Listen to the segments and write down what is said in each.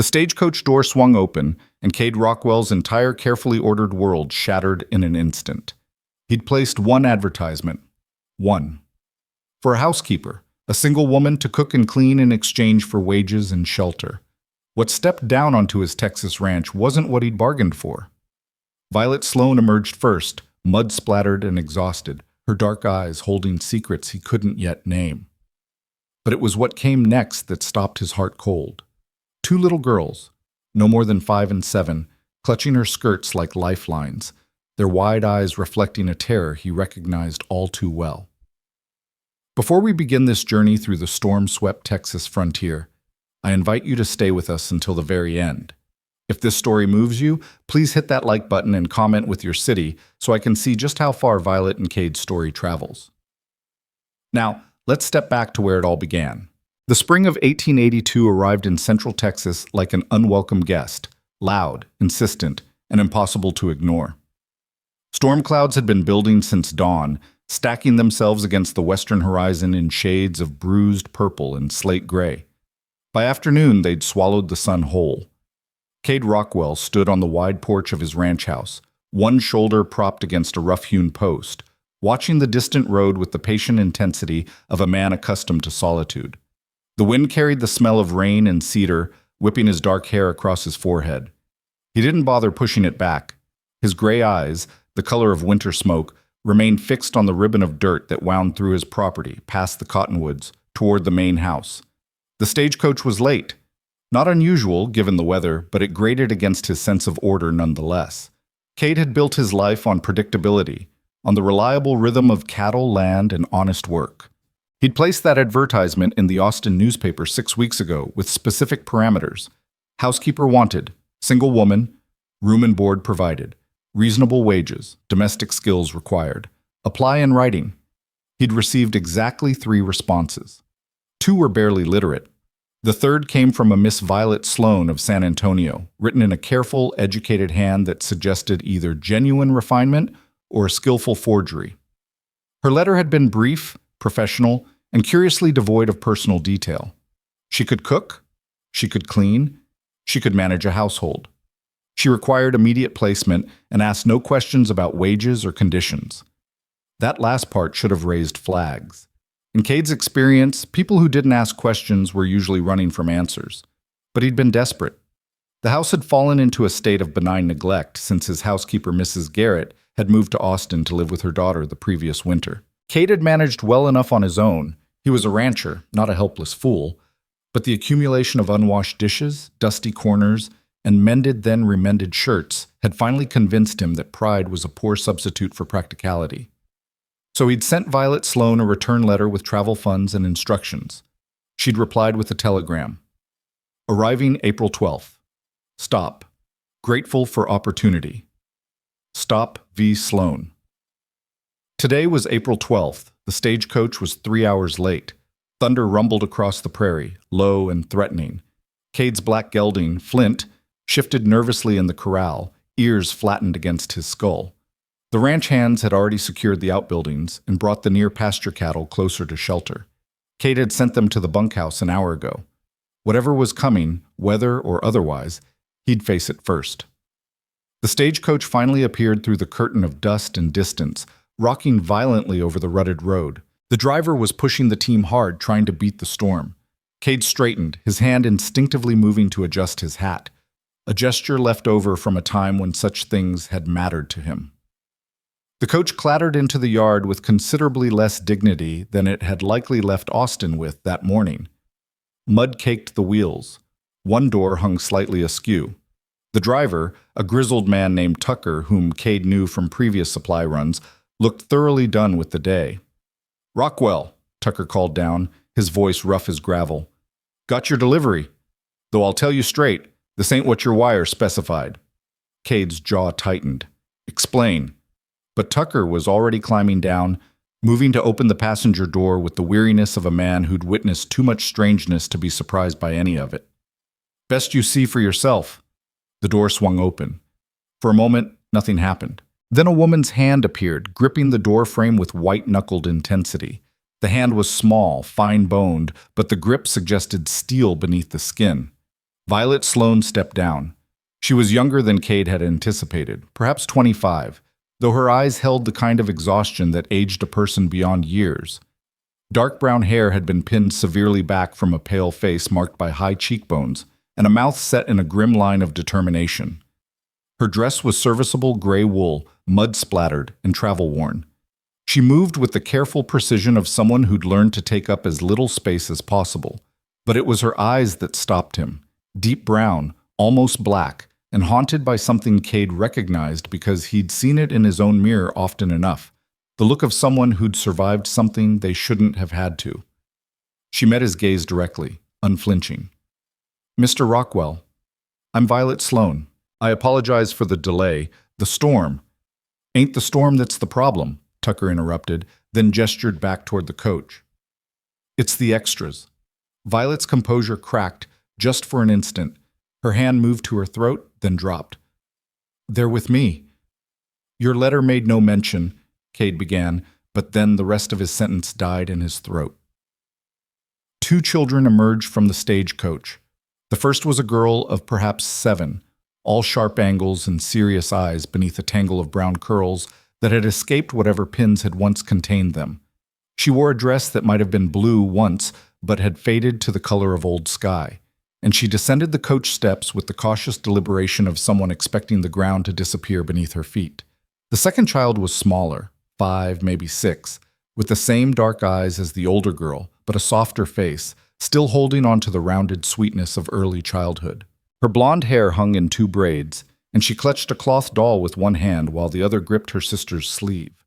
The stagecoach door swung open, and Cade Rockwell's entire carefully ordered world shattered in an instant. He'd placed one advertisement. One. For a housekeeper, a single woman to cook and clean in exchange for wages and shelter. What stepped down onto his Texas ranch wasn't what he'd bargained for. Violet Sloan emerged first, mud-splattered and exhausted, her dark eyes holding secrets he couldn't yet name. But it was what came next that stopped his heart cold. Two little girls, no more than 5 and 7, clutching her skirts like lifelines, their wide eyes reflecting a terror he recognized all too well. Before we begin this journey through the storm-swept Texas frontier, I invite you to stay with us until the very end. If this story moves you, please hit that like button and comment with your city so I can see just how far Violet and Cade's story travels. Now, let's step back to where it all began. The spring of 1882 arrived in central Texas like an unwelcome guest, loud, insistent, and impossible to ignore. Storm clouds had been building since dawn, stacking themselves against the western horizon in shades of bruised purple and slate gray. By afternoon, they'd swallowed the sun whole. Cade Rockwell stood on the wide porch of his ranch house, one shoulder propped against a rough-hewn post, watching the distant road with the patient intensity of a man accustomed to solitude. The wind carried the smell of rain and cedar, whipping his dark hair across his forehead. He didn't bother pushing it back. His gray eyes, the color of winter smoke, remained fixed on the ribbon of dirt that wound through his property, past the cottonwoods, toward the main house. The stagecoach was late. Not unusual, given the weather, but it grated against his sense of order nonetheless. Cade had built his life on predictability, on the reliable rhythm of cattle, land, and honest work. He'd placed that advertisement in the Austin newspaper 6 weeks ago with specific parameters. Housekeeper wanted, single woman, room and board provided, reasonable wages, domestic skills required. Apply in writing. He'd received exactly 3 responses. 2 were barely literate. The third came from a Miss Violet Sloan of San Antonio, written in a careful, educated hand that suggested either genuine refinement or skillful forgery. Her letter had been brief, professional, and curiously devoid of personal detail. She could cook, she could clean, she could manage a household. She required immediate placement and asked no questions about wages or conditions. That last part should have raised flags. In Cade's experience, people who didn't ask questions were usually running from answers. But he'd been desperate. The house had fallen into a state of benign neglect since his housekeeper, Mrs. Garrett, had moved to Austin to live with her daughter the previous winter. Cade had managed well enough on his own. He was a rancher, not a helpless fool. But the accumulation of unwashed dishes, dusty corners, and mended then remended shirts had finally convinced him that pride was a poor substitute for practicality. So he'd sent Violet Sloan a return letter with travel funds and instructions. She'd replied with a telegram. Arriving April 12th. Stop. Grateful for opportunity. Stop V. Sloan. Today was April 12th. The stagecoach was 3 hours late. Thunder rumbled across the prairie, low and threatening. Cade's black gelding, Flint, shifted nervously in the corral, ears flattened against his skull. The ranch hands had already secured the outbuildings and brought the near pasture cattle closer to shelter. Cade had sent them to the bunkhouse an hour ago. Whatever was coming, weather or otherwise, he'd face it first. The stagecoach finally appeared through the curtain of dust and distance, rocking violently over the rutted road. The driver was pushing the team hard, trying to beat the storm. Cade straightened, his hand instinctively moving to adjust his hat, a gesture left over from a time when such things had mattered to him. The coach clattered into the yard with considerably less dignity than it had likely left Austin with that morning. Mud caked the wheels. One door hung slightly askew. The driver, a grizzled man named Tucker, whom Cade knew from previous supply runs, looked thoroughly done with the day. "Rockwell," Tucker called down, his voice rough as gravel. "Got your delivery. Though I'll tell you straight, this ain't what your wire specified." Cade's jaw tightened. "Explain." But Tucker was already climbing down, moving to open the passenger door with the weariness of a man who'd witnessed too much strangeness to be surprised by any of it. "Best you see for yourself." The door swung open. For a moment, nothing happened. Then a woman's hand appeared, gripping the door frame with white-knuckled intensity. The hand was small, fine-boned, but the grip suggested steel beneath the skin. Violet Sloane stepped down. She was younger than Cade had anticipated, perhaps 25, though her eyes held the kind of exhaustion that aged a person beyond years. Dark brown hair had been pinned severely back from a pale face marked by high cheekbones, and a mouth set in a grim line of determination. Her dress was serviceable gray wool, mud-splattered and travel-worn. She moved with the careful precision of someone who'd learned to take up as little space as possible. But it was her eyes that stopped him, deep brown, almost black, and haunted by something Cade recognized because he'd seen it in his own mirror often enough, the look of someone who'd survived something they shouldn't have had to. She met his gaze directly, unflinching. "Mr. Rockwell, I'm Violet Sloane. I apologize for the delay. The storm." "Ain't the storm that's the problem," Tucker interrupted, then gestured back toward the coach. "It's the extras." Violet's composure cracked just for an instant. Her hand moved to her throat, then dropped. "They're with me." "Your letter made no mention," Cade began, but then the rest of his sentence died in his throat. Two children emerged from the stagecoach. The first was a girl of perhaps 7, all sharp angles and serious eyes beneath a tangle of brown curls that had escaped whatever pins had once contained them. She wore a dress that might have been blue once, but had faded to the color of old sky, and she descended the coach steps with the cautious deliberation of someone expecting the ground to disappear beneath her feet. The second child was smaller, 5, maybe 6, with the same dark eyes as the older girl, but a softer face, still holding on to the rounded sweetness of early childhood. Her blonde hair hung in 2 braids, and she clutched a cloth doll with one hand while the other gripped her sister's sleeve.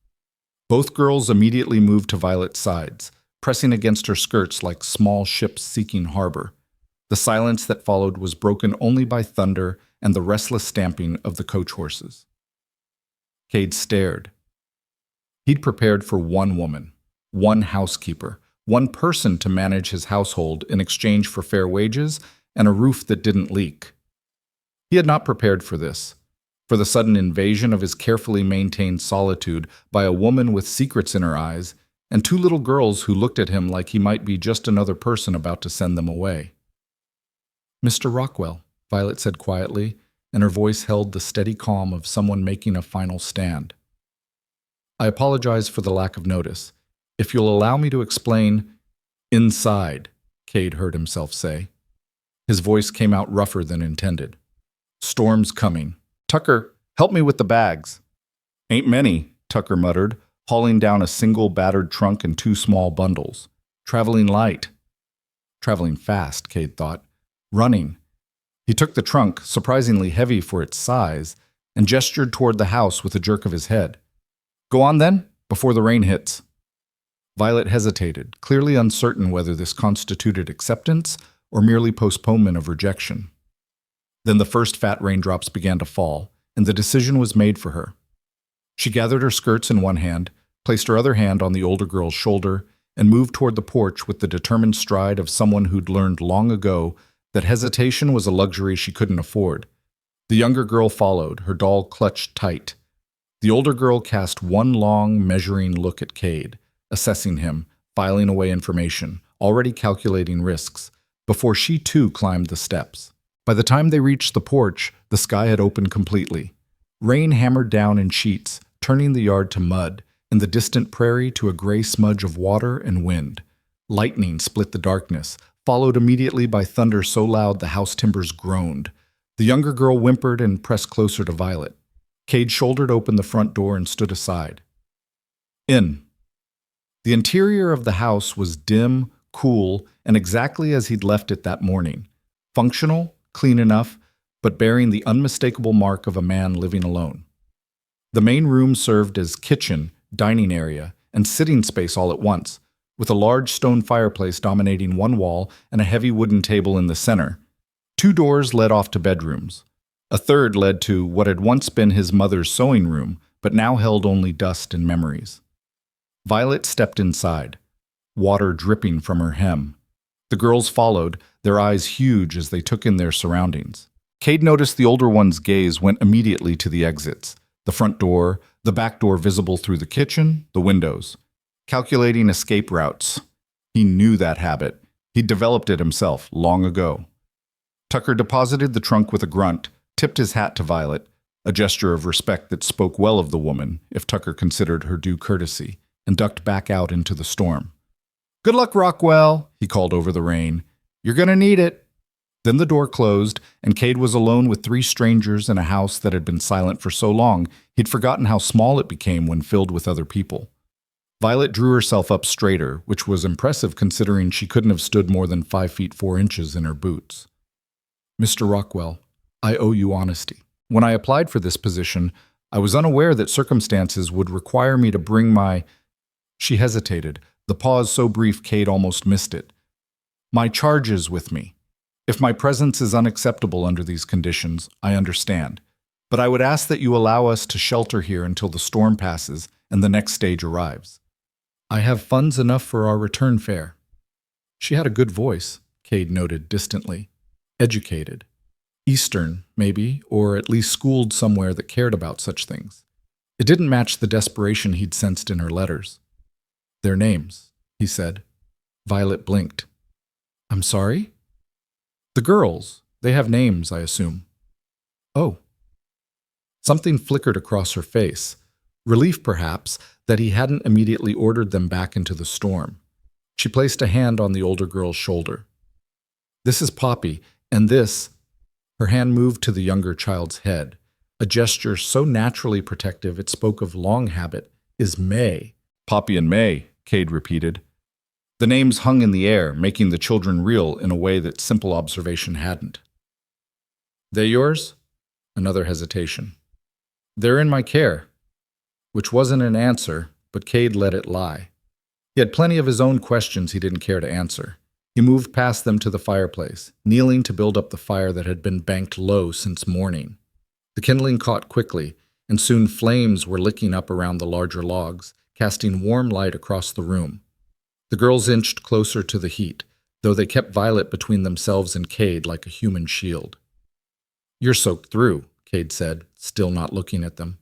Both girls immediately moved to Violet's sides, pressing against her skirts like small ships seeking harbor. The silence that followed was broken only by thunder and the restless stamping of the coach horses. Cade stared. He'd prepared for one woman, one housekeeper, one person to manage his household in exchange for fair wages and a roof that didn't leak. He had not prepared for this, for the sudden invasion of his carefully maintained solitude by a woman with secrets in her eyes and 2 little girls who looked at him like he might be just another person about to send them away. "Mr. Rockwell," Violet said quietly, and her voice held the steady calm of someone making a final stand. "I apologize for the lack of notice. If you'll allow me to explain—" "Inside," Cade heard himself say. His voice came out rougher than intended. "Storm's coming. Tucker, help me with the bags." "Ain't many," Tucker muttered, hauling down a single battered trunk and 2 small bundles. "Traveling light." Traveling fast, Cade thought. Running. He took the trunk, surprisingly heavy for its size, and gestured toward the house with a jerk of his head. "Go on then, before the rain hits." Violet hesitated, clearly uncertain whether this constituted acceptance or merely postponement of rejection. Then the first fat raindrops began to fall, and the decision was made for her. She gathered her skirts in one hand, placed her other hand on the older girl's shoulder, and moved toward the porch with the determined stride of someone who'd learned long ago that hesitation was a luxury she couldn't afford. The younger girl followed, her doll clutched tight. The older girl cast one long, measuring look at Cade, assessing him, filing away information, already calculating risks, before she too climbed the steps. By the time they reached the porch, the sky had opened completely. Rain hammered down in sheets, turning the yard to mud, and the distant prairie to a gray smudge of water and wind. Lightning split the darkness, followed immediately by thunder so loud the house timbers groaned. The younger girl whimpered and pressed closer to Violet. Cade shouldered open the front door and stood aside. In. The interior of the house was dim, cool, and exactly as he'd left it that morning. Functional, clean enough, but bearing the unmistakable mark of a man living alone. The main room served as kitchen, dining area, and sitting space all at once, with a large stone fireplace dominating one wall and a heavy wooden table in the center. 2 doors led off to bedrooms. A third led to what had once been his mother's sewing room, but now held only dust and memories. Violet stepped inside, water dripping from her hem. The girls followed, their eyes huge as they took in their surroundings. Cade noticed the older one's gaze went immediately to the exits, the front door, the back door visible through the kitchen, the windows. Calculating escape routes. He knew that habit. He'd developed it himself long ago. Tucker deposited the trunk with a grunt, tipped his hat to Violet, a gesture of respect that spoke well of the woman, if Tucker considered her due courtesy, and ducked back out into the storm. "Good luck, Rockwell," he called over the rain. "You're gonna need it." Then the door closed, and Cade was alone with three strangers in a house that had been silent for so long he'd forgotten how small it became when filled with other people. Violet drew herself up straighter, which was impressive considering she couldn't have stood more than 5 feet 4 inches in her boots. "Mr. Rockwell, I owe you honesty. When I applied for this position, I was unaware that circumstances would require me to bring my—" She hesitated, the pause so brief Cade almost missed it. "My charges with me. If my presence is unacceptable under these conditions, I understand. But I would ask that you allow us to shelter here until the storm passes and the next stage arrives. I have funds enough for our return fare." She had a good voice, Cade noted distantly. Educated. Eastern, maybe, or at least schooled somewhere that cared about such things. It didn't match the desperation he'd sensed in her letters. "Their names," he said. Violet blinked. "I'm sorry?" "The girls. They have names, I assume." "Oh." Something flickered across her face. Relief, perhaps, that he hadn't immediately ordered them back into the storm. She placed a hand on the older girl's shoulder. "This is Poppy, and this—" Her hand moved to the younger child's head, a gesture so naturally protective it spoke of long habit, "is May." "Poppy and May," Cade repeated. The names hung in the air, making the children real in a way that simple observation hadn't. "They yours?" Another hesitation. "They're in my care." Which wasn't an answer, but Cade let it lie. He had plenty of his own questions he didn't care to answer. He moved past them to the fireplace, kneeling to build up the fire that had been banked low since morning. The kindling caught quickly, and soon flames were licking up around the larger logs, casting warm light across the room. The girls inched closer to the heat, though they kept Violet between themselves and Cade like a human shield. "You're soaked through," Cade said, still not looking at them.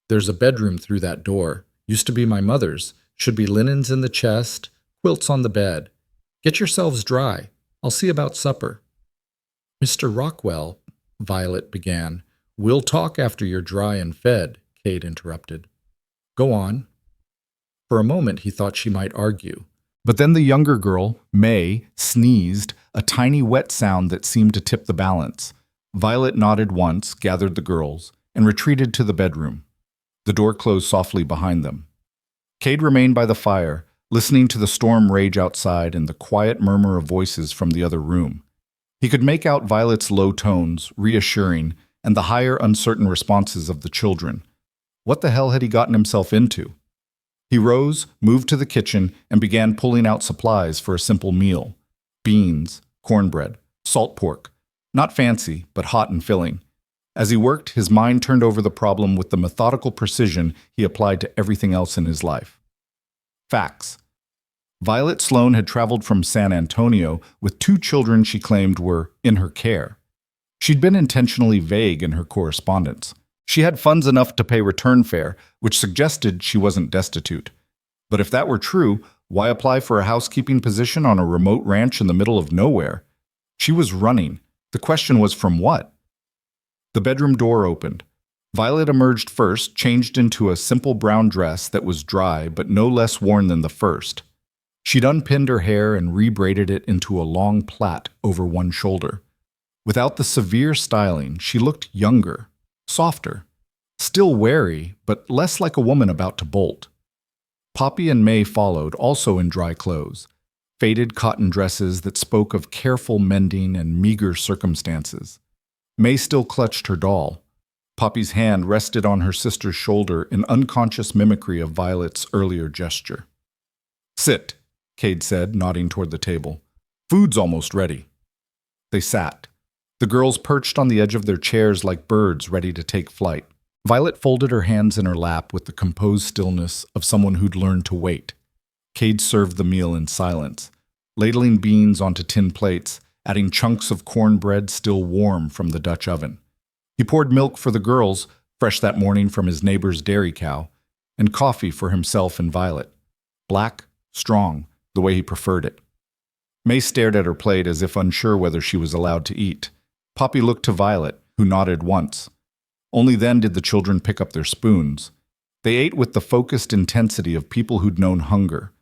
"There's a bedroom through that door. Used to be my mother's. Should be linens in the chest, quilts on the bed. Get yourselves dry. I'll see about supper." "Mr. Rockwell," Violet began. "We'll talk after you're dry and fed," Cade interrupted. "Go on." For a moment he thought she might argue. But then the younger girl, May, sneezed, a tiny wet sound that seemed to tip the balance. Violet nodded once, gathered the girls, and retreated to the bedroom. The door closed softly behind them. Cade remained by the fire, listening to the storm rage outside and the quiet murmur of voices from the other room. He could make out Violet's low tones, reassuring, and the higher, uncertain responses of the children. What the hell had he gotten himself into? He rose, moved to the kitchen, and began pulling out supplies for a simple meal. Beans, cornbread, salt pork. Not fancy, but hot and filling. As he worked, his mind turned over the problem with the methodical precision he applied to everything else in his life. Facts. Violet Sloan had traveled from San Antonio with 2 children she claimed were in her care. She'd been intentionally vague in her correspondence. She had funds enough to pay return fare, which suggested she wasn't destitute. But if that were true, why apply for a housekeeping position on a remote ranch in the middle of nowhere? She was running. The question was from what? The bedroom door opened. Violet emerged first, changed into a simple brown dress that was dry but no less worn than the first. She'd unpinned her hair and rebraided it into a long plait over one shoulder. Without the severe styling, she looked younger, softer, still wary, but less like a woman about to bolt. Poppy and May followed, also in dry clothes, faded cotton dresses that spoke of careful mending and meager circumstances. May still clutched her doll. Poppy's hand rested on her sister's shoulder in unconscious mimicry of Violet's earlier gesture. "Sit," Cade said, nodding toward the table. "Food's almost ready." They sat. The girls perched on the edge of their chairs like birds ready to take flight. Violet folded her hands in her lap with the composed stillness of someone who'd learned to wait. Cade served the meal in silence, ladling beans onto tin plates, adding chunks of cornbread still warm from the Dutch oven. He poured milk for the girls, fresh that morning from his neighbor's dairy cow, and coffee for himself and Violet. Black, strong, the way he preferred it. May stared at her plate as if unsure whether she was allowed to eat. Poppy looked to Violet, who nodded once. Only then did the children pick up their spoons. They ate with the focused intensity of people who'd known hunger.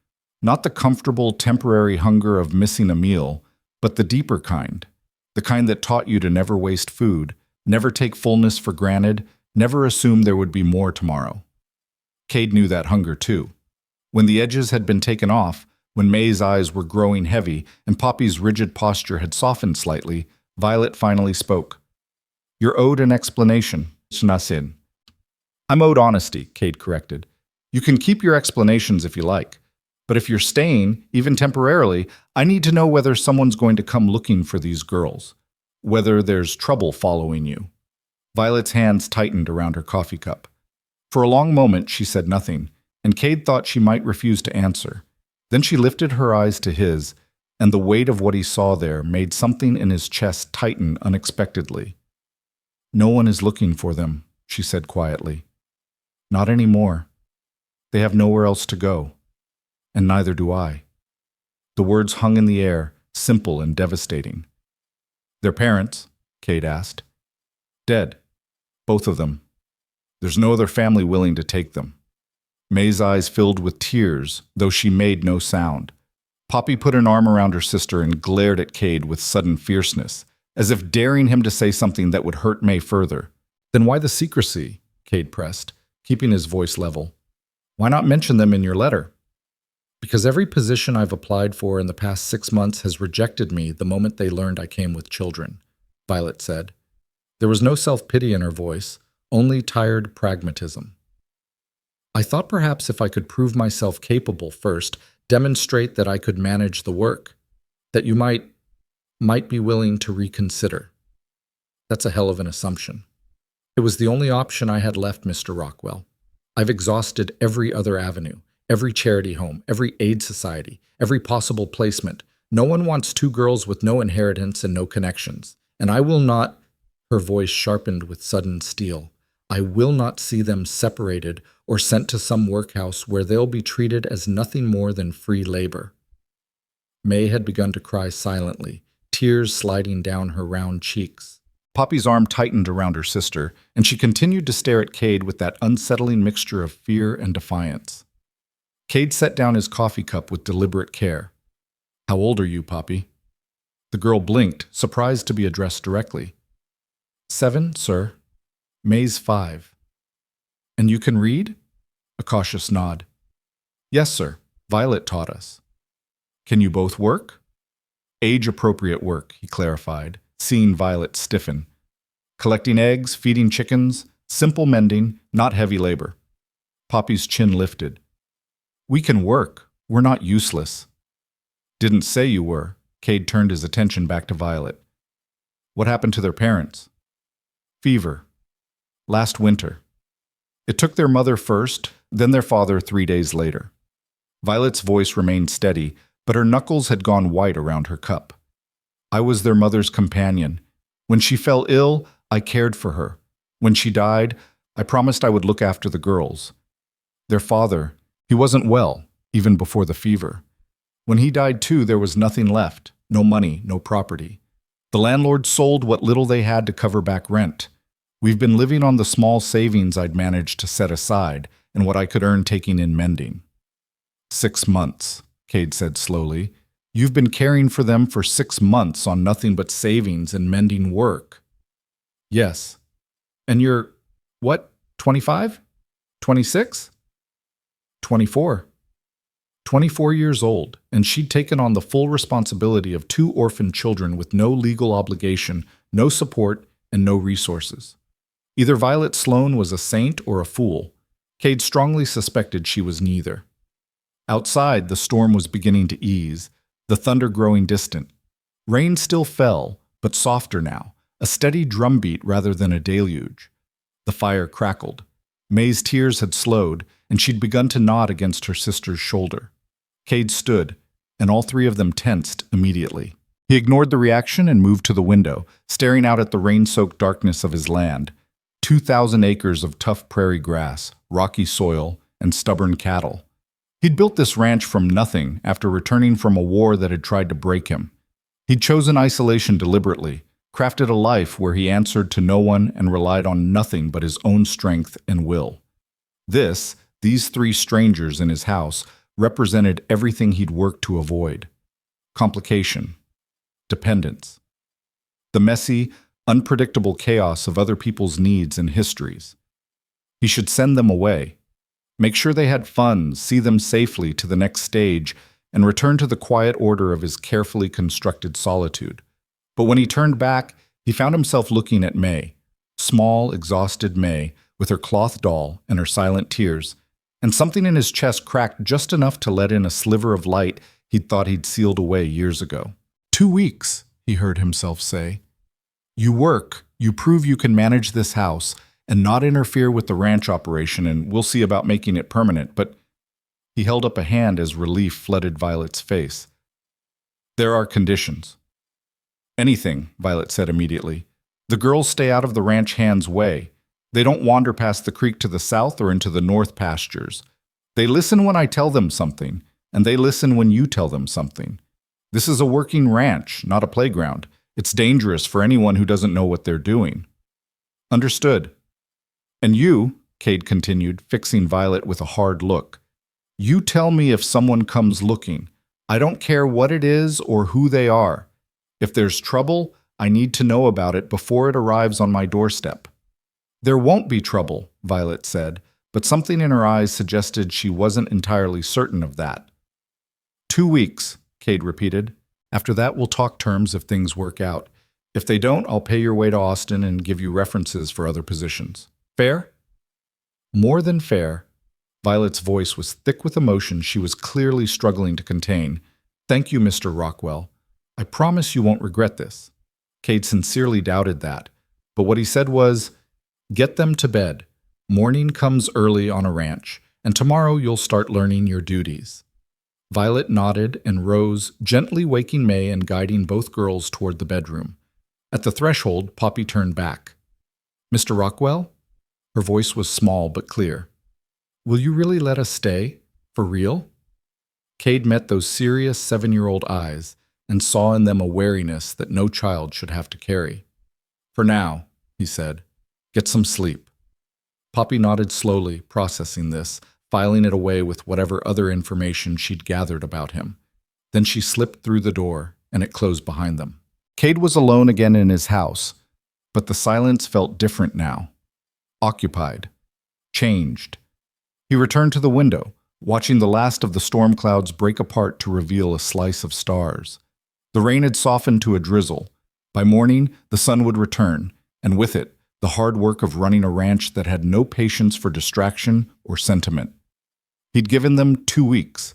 Not the comfortable, temporary hunger of missing a meal, but the deeper kind. The kind that taught you to never waste food, never take fullness for granted, never assume there would be more tomorrow. Cade knew that hunger too. When the edges had been taken off, when May's eyes were growing heavy and Poppy's rigid posture had softened slightly, Violet finally spoke. "You're owed an explanation, Shnasin." "I'm owed honesty," Cade corrected. "You can keep your explanations if you like. But if you're staying, even temporarily, I need to know whether someone's going to come looking for these girls. Whether there's trouble following you." Violet's hands tightened around her coffee cup. For a long moment she said nothing, and Cade thought she might refuse to answer. Then she lifted her eyes to his, and the weight of what he saw there made something in his chest tighten unexpectedly. "No one is looking for them," she said quietly. "Not anymore. They have nowhere else to go. And neither do I." The words hung in the air, simple and devastating. "Their parents?" Cade asked. "Dead. Both of them. There's no other family willing to take them." May's eyes filled with tears, though she made no sound. Poppy put an arm around her sister and glared at Cade with sudden fierceness, as if daring him to say something that would hurt May further. "Then why the secrecy?" Cade pressed, keeping his voice level. "Why not mention them in your letter?" "Because every position I've applied for in the past 6 months has rejected me the moment they learned I came with children," Violet said. There was no self-pity in her voice, only tired pragmatism. "I thought perhaps if I could prove myself capable first, demonstrate that I could manage the work, that you might be willing to reconsider." "That's a hell of an assumption." "It was the only option I had left, Mr. Rockwell. I've exhausted every other avenue, every charity home, every aid society, every possible placement. No one wants 2 girls with no inheritance and no connections. And I will not," her voice sharpened with sudden steel, "I will not see them separated or sent to some workhouse where they'll be treated as nothing more than free labor." May had begun to cry silently, tears sliding down her round cheeks. Poppy's arm tightened around her sister, and she continued to stare at Cade with that unsettling mixture of fear and defiance. Cade set down his coffee cup with deliberate care. "How old are you, Poppy?" The girl blinked, surprised to be addressed directly. "7, sir." "May's 5. "And you can read?" A cautious nod. "Yes, sir. Violet taught us." "Can you both work?" "Age-appropriate work," he clarified, seeing Violet stiffen. "Collecting eggs, feeding chickens, simple mending, not heavy labor." Poppy's chin lifted. "We can work. We're not useless." "Didn't say you were." Cade turned his attention back to Violet. "What happened to their parents?" "Fever. Last winter. It took their mother first, then their father 3 days later." Violet's voice remained steady, but her knuckles had gone white around her cup. "I was their mother's companion. When she fell ill, I cared for her. When she died, I promised I would look after the girls. Their father, he wasn't well, even before the fever. When he died too, there was nothing left, no money, no property. The landlord sold what little they had to cover back rent. We've been living on the small savings I'd managed to set aside and what I could earn taking in mending." 6 months, Cade said slowly. "You've been caring for them for 6 months on nothing but savings and mending work." "Yes. And you're, what, 25? 26? 24. 24 years old, and she'd taken on the full responsibility of 2 orphan children with no legal obligation, no support, and no resources. Either Violet Sloane was a saint or a fool. Cade strongly suspected she was neither. Outside, the storm was beginning to ease, the thunder growing distant. Rain still fell, but softer now, a steady drumbeat rather than a deluge. The fire crackled. May's tears had slowed, and she'd begun to nod against her sister's shoulder. Cade stood, and all 3 of them tensed immediately. He ignored the reaction and moved to the window, staring out at the rain-soaked darkness of his land. 2,000 acres of tough prairie grass, rocky soil, and stubborn cattle. He'd built this ranch from nothing after returning from a war that had tried to break him. He'd chosen isolation deliberately, crafted a life where he answered to no one and relied on nothing but his own strength and will. These three strangers in his house represented everything he'd worked to avoid: complication, dependence, the messy, unpredictable chaos of other people's needs and histories. He should send them away, make sure they had fun, see them safely to the next stage, and return to the quiet order of his carefully constructed solitude. But when he turned back, he found himself looking at May, small, exhausted May, with her cloth doll and her silent tears, and something in his chest cracked just enough to let in a sliver of light he'd thought he'd sealed away years ago. 2 weeks, he heard himself say. You work, you prove you can manage this house and not interfere with the ranch operation, and we'll see about making it permanent, but he held up a hand as relief flooded Violet's face. There are conditions. Anything, Violet said immediately. The girls stay out of the ranch hand's way. They don't wander past the creek to the south or into the north pastures. They listen when I tell them something, and they listen when you tell them something. This is a working ranch, not a playground. It's dangerous for anyone who doesn't know what they're doing. Understood. And you, Cade continued, fixing Violet with a hard look, you tell me if someone comes looking. I don't care what it is or who they are. If there's trouble, I need to know about it before it arrives on my doorstep. There won't be trouble, Violet said, but something in her eyes suggested she wasn't entirely certain of that. 2 weeks, Cade repeated. After that, we'll talk terms if things work out. If they don't, I'll pay your way to Austin and give you references for other positions. Fair? More than fair. Violet's voice was thick with emotion she was clearly struggling to contain. Thank you, Mr. Rockwell. I promise you won't regret this. Cade sincerely doubted that, but what he said was, get them to bed. Morning comes early on a ranch, and tomorrow you'll start learning your duties. Violet nodded and rose, gently waking May and guiding both girls toward the bedroom. At the threshold, Poppy turned back. Mr. Rockwell? Her voice was small but clear. Will you really let us stay? For real? Cade met those serious 7-year-old eyes and saw in them a wariness that no child should have to carry. For now, he said. Get some sleep. Poppy nodded slowly, processing this, filing it away with whatever other information she'd gathered about him. Then she slipped through the door, and it closed behind them. Cade was alone again in his house, but the silence felt different now. Occupied. Changed. He returned to the window, watching the last of the storm clouds break apart to reveal a slice of stars. The rain had softened to a drizzle. By morning, the sun would return, and with it, the hard work of running a ranch that had no patience for distraction or sentiment. He'd given them 2 weeks.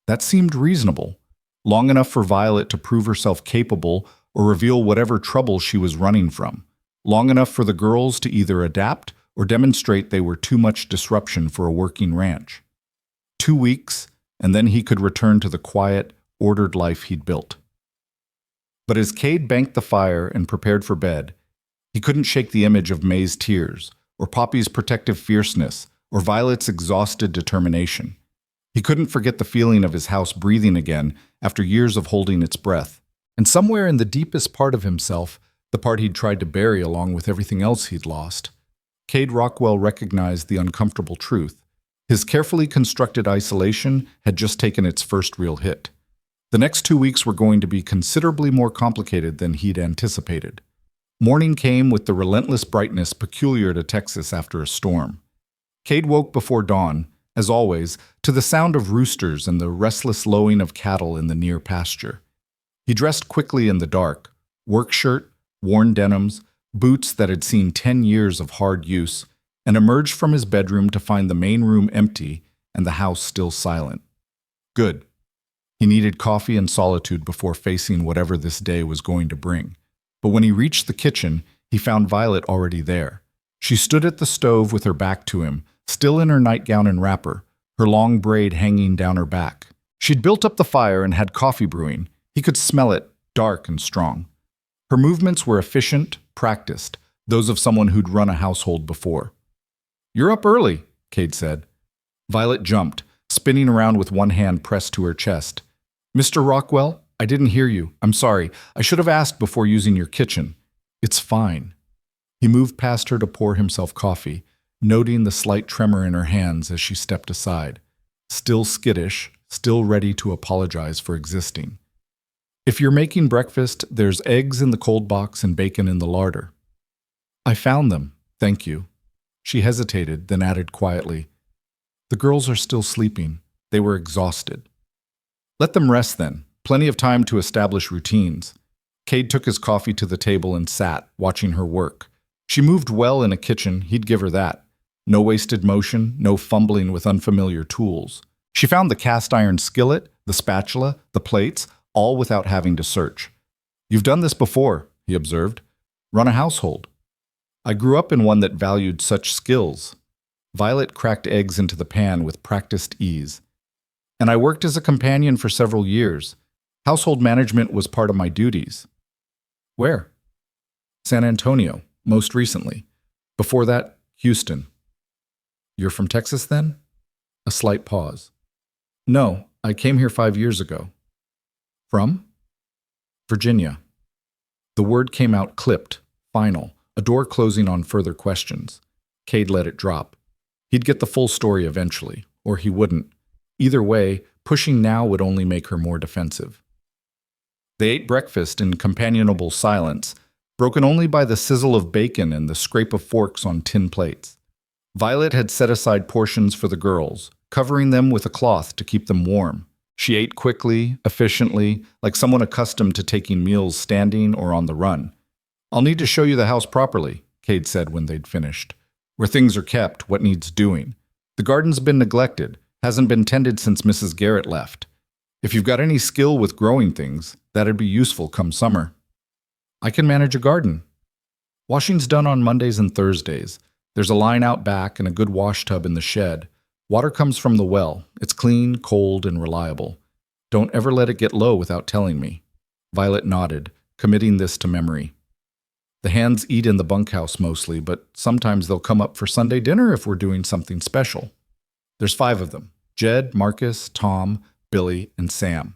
That seemed reasonable, long enough for Violet to prove herself capable or reveal whatever trouble she was running from, long enough for the girls to either adapt or demonstrate they were too much disruption for a working ranch. 2 weeks, and then he could return to the quiet, ordered life he'd built. But as Cade banked the fire and prepared for bed, he couldn't shake the image of May's tears, or Poppy's protective fierceness, or Violet's exhausted determination. He couldn't forget the feeling of his house breathing again after years of holding its breath. And somewhere in the deepest part of himself, the part he'd tried to bury along with everything else he'd lost, Cade Rockwell recognized the uncomfortable truth. His carefully constructed isolation had just taken its first real hit. The next 2 weeks were going to be considerably more complicated than he'd anticipated. Morning came with the relentless brightness peculiar to Texas after a storm. Cade woke before dawn, as always, to the sound of roosters and the restless lowing of cattle in the near pasture. He dressed quickly in the dark, work shirt, worn denims, boots that had seen 10 years of hard use, and emerged from his bedroom to find the main room empty and the house still silent. Good. He needed coffee and solitude before facing whatever this day was going to bring. But when he reached the kitchen, he found Violet already there. She stood at the stove with her back to him, still in her nightgown and wrapper, her long braid hanging down her back. She'd built up the fire and had coffee brewing. He could smell it, dark and strong. Her movements were efficient, practiced, those of someone who'd run a household before. You're up early, Cade said. Violet jumped, spinning around with one hand pressed to her chest. "Mr. Rockwell, I didn't hear you. I'm sorry. I should have asked before using your kitchen." "It's fine." He moved past her to pour himself coffee, noting the slight tremor in her hands as she stepped aside. Still skittish, still ready to apologize for existing. "If you're making breakfast, there's eggs in the cold box and bacon in the larder." "I found them, thank you." She hesitated, then added quietly, "The girls are still sleeping. They were exhausted." "Let them rest then. Plenty of time to establish routines." Cade took his coffee to the table and sat, watching her work. She moved well in a kitchen, he'd give her that. No wasted motion, no fumbling with unfamiliar tools. She found the cast iron skillet, the spatula, the plates, all without having to search. "You've done this before," he observed. "Run a household." "I grew up in one that valued such skills." Violet cracked eggs into the pan with practiced ease. "And I worked as a companion for several years. Household management was part of my duties." "Where?" "San Antonio, most recently. Before that, Houston." "You're from Texas then?" A slight pause. "No, I came here 5 years ago." "From?" "Virginia." The word came out clipped, final, a door closing on further questions. Cade let it drop. He'd get the full story eventually, or he wouldn't. Either way, pushing now would only make her more defensive. They ate breakfast in companionable silence, broken only by the sizzle of bacon and the scrape of forks on tin plates. Violet had set aside portions for the girls, covering them with a cloth to keep them warm. She ate quickly, efficiently, like someone accustomed to taking meals standing or on the run. "I'll need to show you the house properly," Cade said when they'd finished. "Where things are kept, what needs doing. The garden's been neglected, hasn't been tended since Mrs. Garrett left. If you've got any skill with growing things, that'd be useful come summer." "I can manage a garden." "Washing's done on Mondays and Thursdays. There's a line out back and a good wash tub in the shed. Water comes from the well. It's clean, cold, and reliable. Don't ever let it get low without telling me." Violet nodded, committing this to memory. "The hands eat in the bunkhouse mostly, but sometimes they'll come up for Sunday dinner if we're doing something special. There's 5 of them: Jed, Marcus, Tom, Billy, and Sam.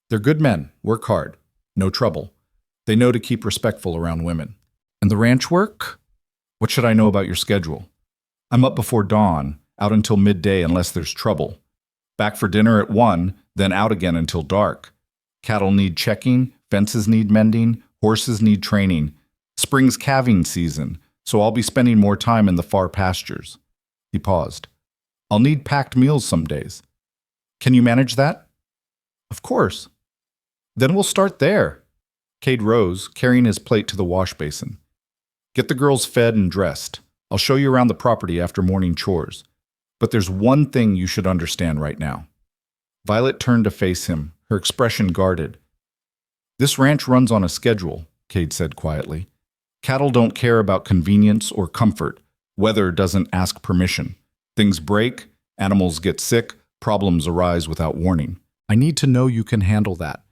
They're good men, work hard, no trouble. They know to keep respectful around women." "And the ranch work?" "What should I know about your schedule?" "I'm up before dawn, out until midday unless there's trouble. Back for dinner at 1, then out again until dark. Cattle need checking, fences need mending, horses need training. Spring's calving season, so I'll be spending more time in the far pastures." He paused. "I'll need packed meals some days." "Can you manage that?" "Of course." "Then we'll start there." Cade rose, carrying his plate to the wash basin. "Get the girls fed and dressed. I'll show you around the property after morning chores. But there's one thing you should understand right now." Violet turned to face him, her expression guarded. "This ranch runs on a schedule," Cade said quietly. "Cattle don't care about convenience or comfort. Weather doesn't ask permission. Things break, animals get sick, problems arise without warning. I need to know you can handle that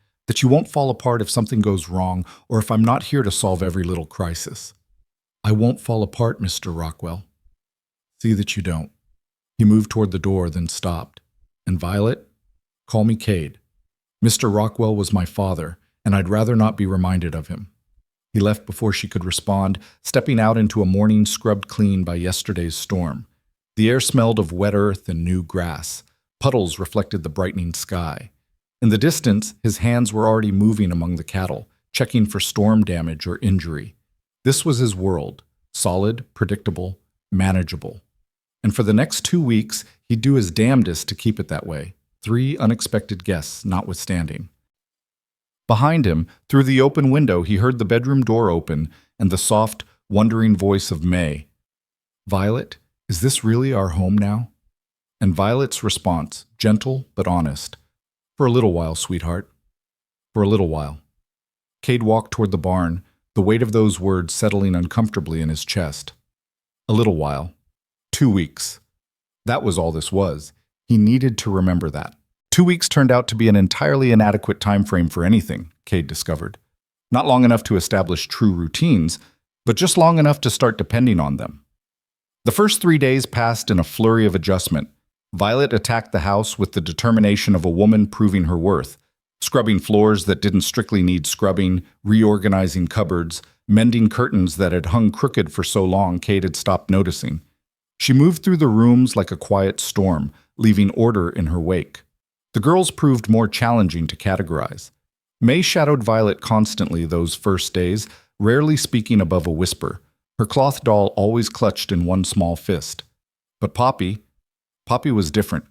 you won't fall apart if something goes wrong or if I'm not here to solve every little crisis." "I won't fall apart, Mr. Rockwell." "See that you don't." He moved toward the door, then stopped. "And Violet, call me Cade. Mr. Rockwell was my father, and I'd rather not be reminded of him." He left before she could respond, stepping out into a morning scrubbed clean by yesterday's storm. The air smelled of wet earth and new grass. Puddles reflected the brightening sky. In the distance, his hands were already moving among the cattle, checking for storm damage or injury. This was his world, solid, predictable, manageable. And for the next 2 weeks, he'd do his damnedest to keep it that way, 3 unexpected guests notwithstanding. Behind him, through the open window, he heard the bedroom door open and the soft, wondering voice of May. "Violet, is this really our home now?" And Violet's response, gentle but honest. "For a little while, sweetheart. For a little while." Cade walked toward the barn, the weight of those words settling uncomfortably in his chest. A little while. 2 weeks. That was all this was. He needed to remember that. 2 weeks turned out to be an entirely inadequate time frame for anything, Cade discovered. Not long enough to establish true routines, but just long enough to start depending on them. The first 3 days passed in a flurry of adjustment. Violet attacked the house with the determination of a woman proving her worth, scrubbing floors that didn't strictly need scrubbing, reorganizing cupboards, mending curtains that had hung crooked for so long Kate had stopped noticing. She moved through the rooms like a quiet storm, leaving order in her wake. The girls proved more challenging to categorize. May shadowed Violet constantly those first days, rarely speaking above a whisper, her cloth doll always clutched in one small fist. But Poppy was different.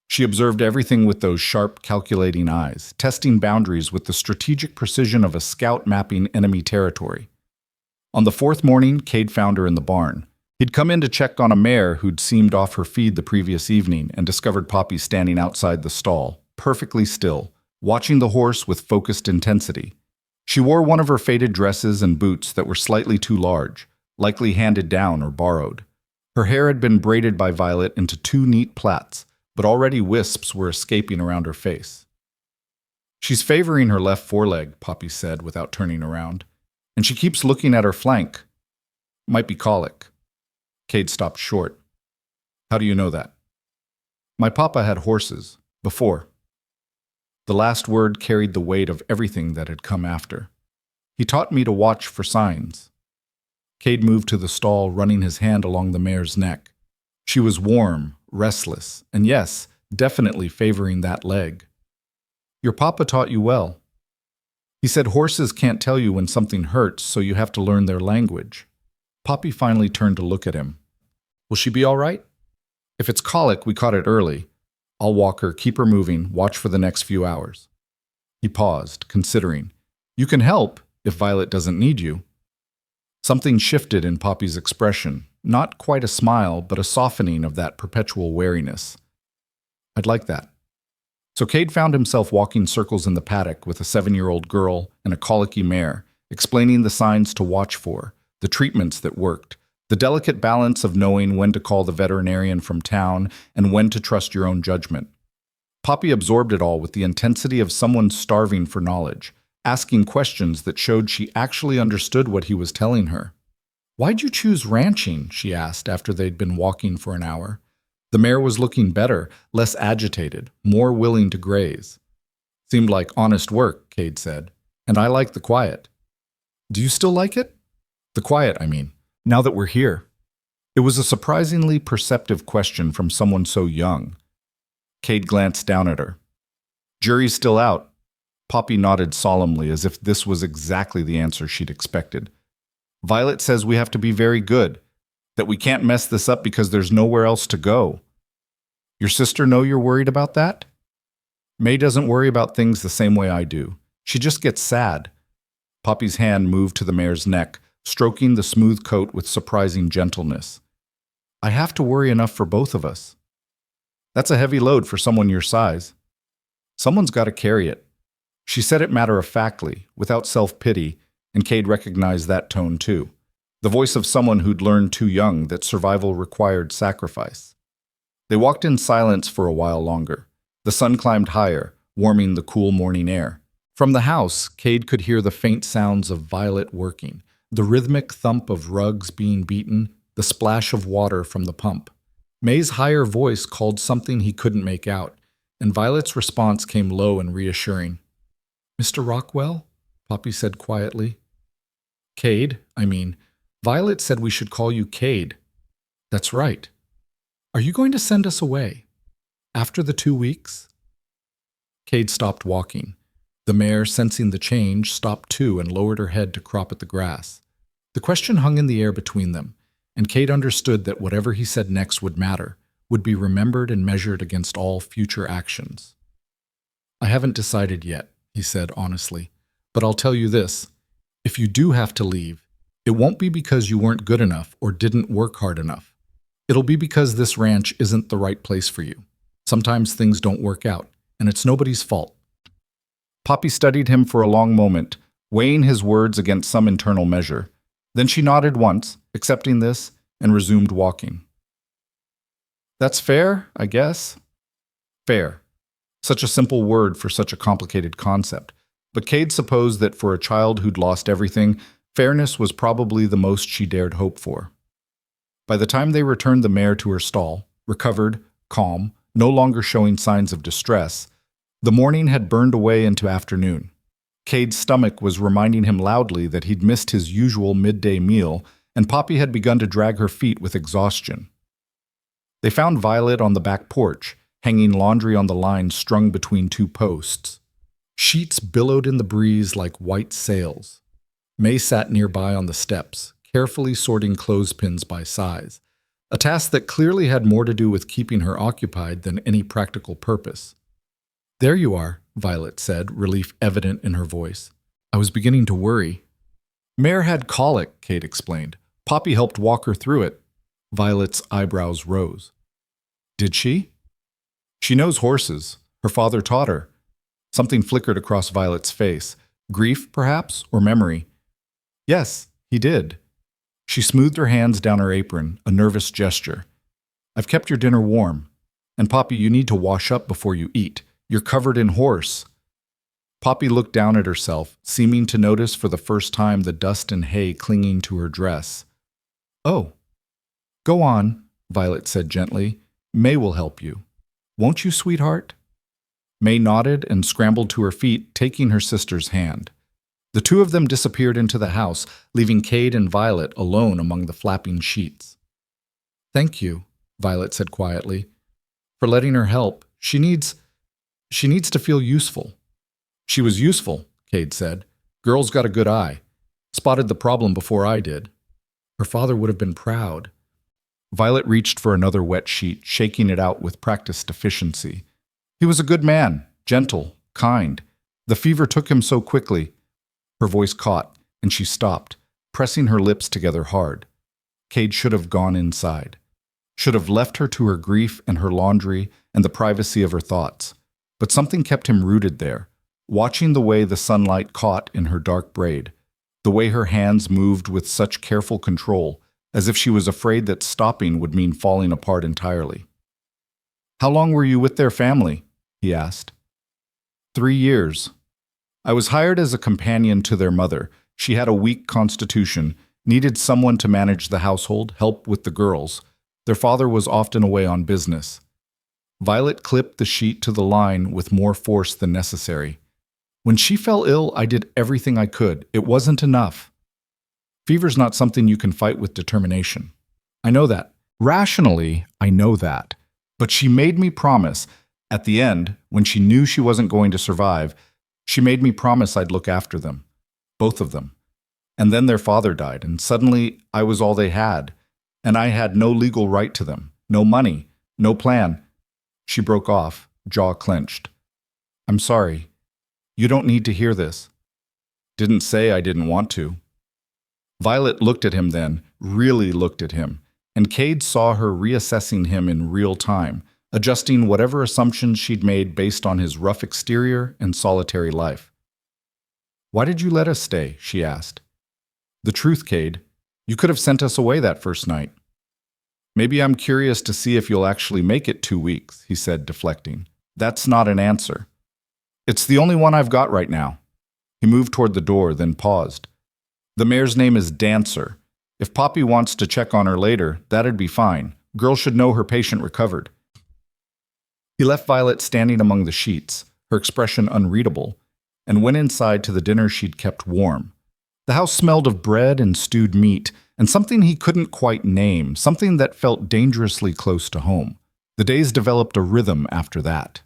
She observed everything with those sharp, calculating eyes, testing boundaries with the strategic precision of a scout mapping enemy territory. On the fourth morning, Cade found her in the barn. He'd come in to check on a mare who'd seemed off her feed the previous evening and discovered Poppy standing outside the stall, perfectly still, watching the horse with focused intensity. She wore one of her faded dresses and boots that were slightly too large, likely handed down or borrowed. Her hair had been braided by Violet into two neat plaits, but already wisps were escaping around her face. "She's favoring her left foreleg," Poppy said without turning around, "and she keeps looking at her flank. Might be colic." Cade stopped short. "How do you know that?" "My papa had horses, before." The last word carried the weight of everything that had come after. "He taught me to watch for signs." Cade moved to the stall, running his hand along the mare's neck. She was warm, restless, and yes, definitely favoring that leg. "Your papa taught you well. He said horses can't tell you when something hurts, so you have to learn their language." Poppy finally turned to look at him. "Will she be all right?" "If it's colic, we caught it early. I'll walk her, keep her moving, watch for the next few hours." He paused, considering. "You can help, if Violet doesn't need you." Something shifted in Poppy's expression, not quite a smile, but a softening of that perpetual wariness. "I'd like that." So Cade found himself walking circles in the paddock with a 7-year-old girl and a colicky mare, explaining the signs to watch for, the treatments that worked, the delicate balance of knowing when to call the veterinarian from town and when to trust your own judgment. Poppy absorbed it all with the intensity of someone starving for knowledge, asking questions that showed she actually understood what he was telling her. "Why'd you choose ranching?" she asked after they'd been walking for an hour. The mare was looking better, less agitated, more willing to graze. "Seemed like honest work," Cade said, "and I like the quiet." "Do you still like it?" "The quiet, I mean, now that we're here." It was a surprisingly perceptive question from someone so young. Cade glanced down at her. "Jury's still out." Poppy nodded solemnly as if this was exactly the answer she'd expected. "Violet says we have to be very good, that we can't mess this up because there's nowhere else to go." "Your sister know you're worried about that?" "May doesn't worry about things the same way I do. She just gets sad." Poppy's hand moved to the mare's neck, stroking the smooth coat with surprising gentleness. "I have to worry enough for both of us." "That's a heavy load for someone your size." "Someone's got to carry it." She said it matter-of-factly, without self-pity, and Cade recognized that tone too. The voice of someone who'd learned too young that survival required sacrifice. They walked in silence for a while longer. The sun climbed higher, warming the cool morning air. From the house, Cade could hear the faint sounds of Violet working, the rhythmic thump of rugs being beaten, the splash of water from the pump. May's higher voice called something he couldn't make out, and Violet's response came low and reassuring. "Mr. Rockwell?" Poppy said quietly. Violet said we should call you Cade." "That's right. Are you going to send us away? After the 2 weeks?" Cade stopped walking. The mare, sensing the change, stopped too and lowered her head to crop at the grass. The question hung in the air between them, and Cade understood that whatever he said next would matter, would be remembered and measured against all future actions. "I haven't decided yet," he said honestly, "but I'll tell you this. If you do have to leave, it won't be because you weren't good enough or didn't work hard enough. It'll be because this ranch isn't the right place for you. Sometimes things don't work out, and it's nobody's fault." Poppy studied him for a long moment, weighing his words against some internal measure. Then she nodded once, accepting this, and resumed walking. "That's fair, I guess." Fair. Such a simple word for such a complicated concept. But Cade supposed that for a child who'd lost everything, fairness was probably the most she dared hope for. By the time they returned the mare to her stall, recovered, calm, no longer showing signs of distress. The morning had burned away into afternoon. Cade's stomach was reminding him loudly that he'd missed his usual midday meal, and Poppy had begun to drag her feet with exhaustion. They found Violet on the back porch, hanging laundry on the line strung between two posts. Sheets billowed in the breeze like white sails. May sat nearby on the steps, carefully sorting clothespins by size, a task that clearly had more to do with keeping her occupied than any practical purpose. "There you are," Violet said, relief evident in her voice. "I was beginning to worry." "Mare had colic," Kate explained. "Poppy helped walk her through it." Violet's eyebrows rose. "Did she?" "She knows horses. Her father taught her." Something flickered across Violet's face. Grief, perhaps, or memory. "Yes, he did." She smoothed her hands down her apron, a nervous gesture. "I've kept your dinner warm. And Poppy, you need to wash up before you eat. You're covered in horse." Poppy looked down at herself, seeming to notice for the first time the dust and hay clinging to her dress. "Oh." "Go on," Violet said gently. "May will help you. Won't you, sweetheart?" May nodded and scrambled to her feet, taking her sister's hand. The two of them disappeared into the house, leaving Cade and Violet alone among the flapping sheets. "Thank you," Violet said quietly, "for letting her help. She needs to feel useful." "She was useful," Cade said. "Girl's got a good eye. Spotted the problem before I did. Her father would have been proud." Violet reached for another wet sheet, shaking it out with practiced efficiency. "He was a good man, gentle, kind. The fever took him so quickly." Her voice caught, and she stopped, pressing her lips together hard. Cade should have gone inside. Should have left her to her grief and her laundry and the privacy of her thoughts. But something kept him rooted there, watching the way the sunlight caught in her dark braid, the way her hands moved with such careful control, as if she was afraid that stopping would mean falling apart entirely. "How long were you with their family?" he asked. 3 years. I was hired as a companion to their mother. She had a weak constitution, needed someone to manage the household, help with the girls. Their father was often away on business. Violet clipped the sheet to the line with more force than necessary. "When she fell ill, I did everything I could. It wasn't enough. Fever's not something you can fight with determination. I know that. Rationally, I know that. But she made me promise. At the end, when she knew she wasn't going to survive, she made me promise I'd look after them. Both of them. And then their father died, and suddenly I was all they had. And I had no legal right to them. No money. No plan." She broke off, jaw clenched. "I'm sorry. You don't need to hear this." "Didn't say I didn't want to." Violet looked at him then, really looked at him, and Cade saw her reassessing him in real time, adjusting whatever assumptions she'd made based on his rough exterior and solitary life. "Why did you let us stay?" she asked. "The truth, Cade. You could have sent us away that first night." "Maybe I'm curious to see if you'll actually make it 2 weeks," he said, deflecting. "That's not an answer." "It's the only one I've got right now." He moved toward the door, then paused. "The mare's name is Dancer. If Poppy wants to check on her later, that'd be fine. Girl should know her patient recovered." He left Violet standing among the sheets, her expression unreadable, and went inside to the dinner she'd kept warm. The house smelled of bread and stewed meat, and something he couldn't quite name, something that felt dangerously close to home. The days developed a rhythm after that.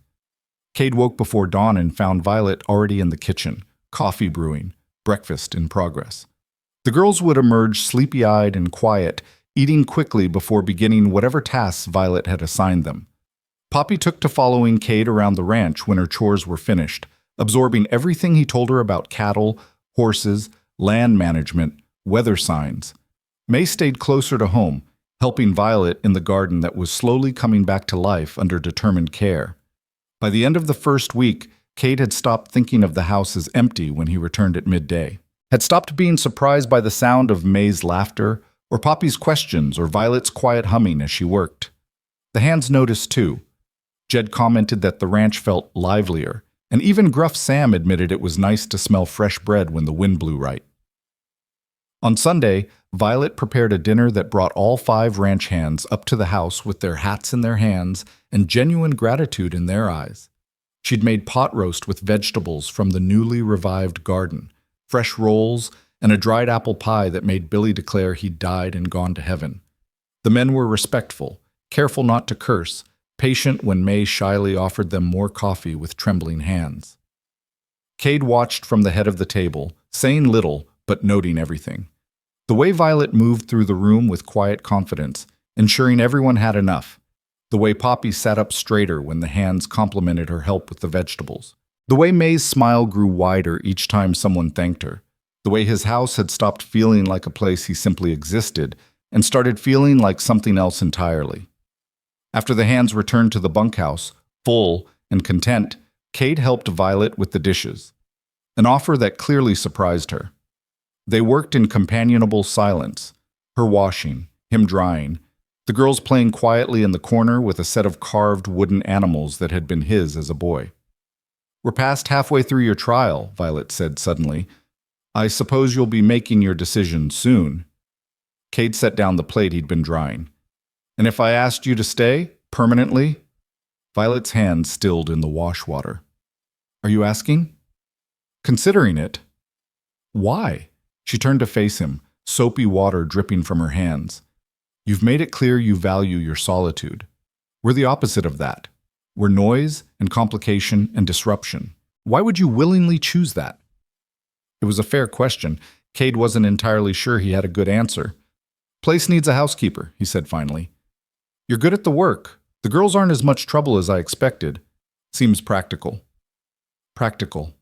Cade woke before dawn and found Violet already in the kitchen, coffee brewing, breakfast in progress. The girls would emerge sleepy-eyed and quiet, eating quickly before beginning whatever tasks Violet had assigned them. Poppy took to following Cade around the ranch when her chores were finished, absorbing everything he told her about cattle, horses, land management, weather signs. May stayed closer to home, helping Violet in the garden that was slowly coming back to life under determined care. By the end of the first week, Cade had stopped thinking of the house as empty when he returned at midday, had stopped being surprised by the sound of May's laughter, or Poppy's questions, or Violet's quiet humming as she worked. The hands noticed too. Jed commented that the ranch felt livelier, and even gruff Sam admitted it was nice to smell fresh bread when the wind blew right. On Sunday, Violet prepared a dinner that brought all 5 ranch hands up to the house with their hats in their hands and genuine gratitude in their eyes. She'd made pot roast with vegetables from the newly revived garden, fresh rolls, and a dried apple pie that made Billy declare he'd died and gone to heaven. The men were respectful, careful not to curse, patient when May shyly offered them more coffee with trembling hands. Cade watched from the head of the table, saying little but noting everything. The way Violet moved through the room with quiet confidence, ensuring everyone had enough. The way Poppy sat up straighter when the hands complimented her help with the vegetables. The way May's smile grew wider each time someone thanked her. The way his house had stopped feeling like a place he simply existed and started feeling like something else entirely. After the hands returned to the bunkhouse, full and content, Cade helped Violet with the dishes, an offer that clearly surprised her. They worked in companionable silence, her washing, him drying, the girls playing quietly in the corner with a set of carved wooden animals that had been his as a boy. "We're past halfway through your trial," Violet said suddenly. "I suppose you'll be making your decision soon." Cade set down the plate he'd been drying. "And if I asked you to stay, permanently?" Violet's hand stilled in the wash water. "Are you asking?" "Considering it." "Why?" She turned to face him, soapy water dripping from her hands. "You've made it clear you value your solitude. We're the opposite of that. We're noise and complication and disruption. Why would you willingly choose that?" It was a fair question. Cade wasn't entirely sure he had a good answer. "Place needs a housekeeper," he said finally. "You're good at the work. The girls aren't as much trouble as I expected. Seems practical." "Practical."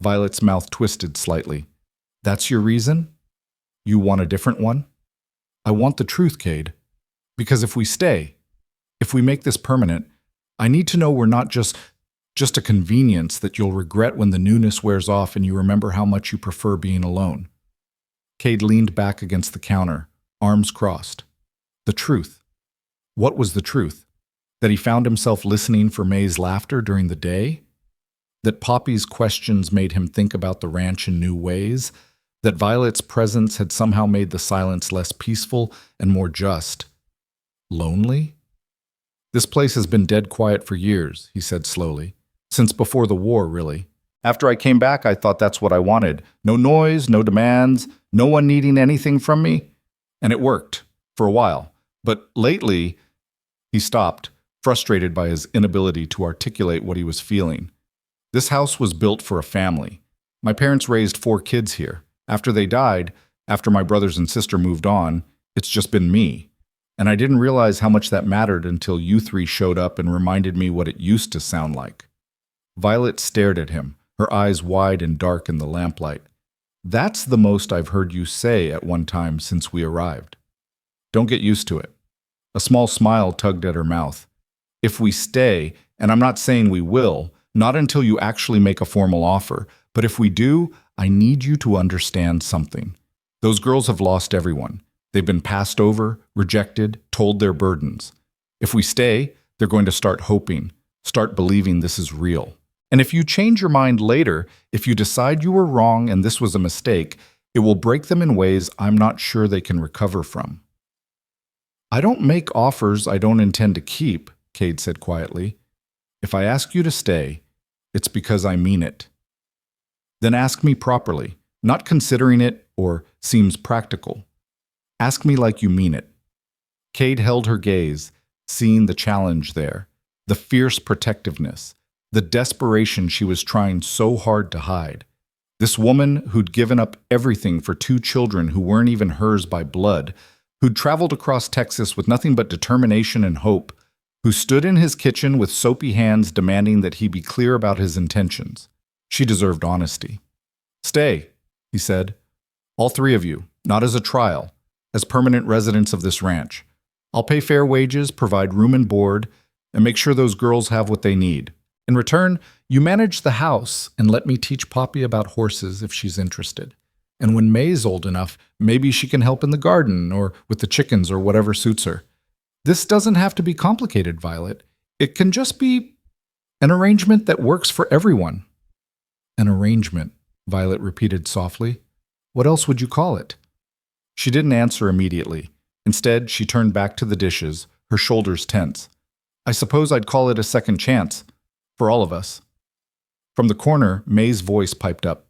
Violet's mouth twisted slightly. "That's your reason? You want a different one?" "I want the truth, Cade. Because if we stay, if we make this permanent, I need to know we're not just a convenience that you'll regret when the newness wears off and you remember how much you prefer being alone." Cade leaned back against the counter, arms crossed. The truth. What was the truth? That he found himself listening for May's laughter during the day? That Poppy's questions made him think about the ranch in new ways? That Violet's presence had somehow made the silence less peaceful and more just? Lonely? "This place has been dead quiet for years," he said slowly. "Since before the war, really. After I came back, I thought that's what I wanted. No noise, no demands, no one needing anything from me. And it worked, for a while. But lately," he stopped, frustrated by his inability to articulate what he was feeling. "This house was built for a family. My parents raised 4 kids here. After they died, after my brothers and sister moved on, it's just been me. And I didn't realize how much that mattered until you 3 showed up and reminded me what it used to sound like." Violet stared at him, her eyes wide and dark in the lamplight. "That's the most I've heard you say at one time since we arrived." "Don't get used to it." A small smile tugged at her mouth. "If we stay, and I'm not saying we will, not until you actually make a formal offer, but if we do, I need you to understand something. Those girls have lost everyone. They've been passed over, rejected, told their burdens. If we stay, they're going to start hoping, start believing this is real. And if you change your mind later, if you decide you were wrong and this was a mistake, it will break them in ways I'm not sure they can recover from." "I don't make offers I don't intend to keep," Cade said quietly. "If I ask you to stay, it's because I mean it." "Then ask me properly, not considering it or seems practical. Ask me like you mean it." Cade held her gaze, seeing the challenge there, the fierce protectiveness, the desperation she was trying so hard to hide. This woman who'd given up everything for 2 children who weren't even hers by blood, who'd traveled across Texas with nothing but determination and hope, who stood in his kitchen with soapy hands demanding that he be clear about his intentions. She deserved honesty. "Stay," he said. "All 3 of you, not as a trial, as permanent residents of this ranch. I'll pay fair wages, provide room and board, and make sure those girls have what they need. In return, you manage the house and let me teach Poppy about horses if she's interested. And when May's old enough, maybe she can help in the garden or with the chickens or whatever suits her. This doesn't have to be complicated, Violet. It can just be an arrangement that works for everyone." "An arrangement," Violet repeated softly. "What else would you call it?" She didn't answer immediately. Instead, she turned back to the dishes, her shoulders tense. I suppose I'd call it a second chance. For all of us. From the corner, May's voice piped up.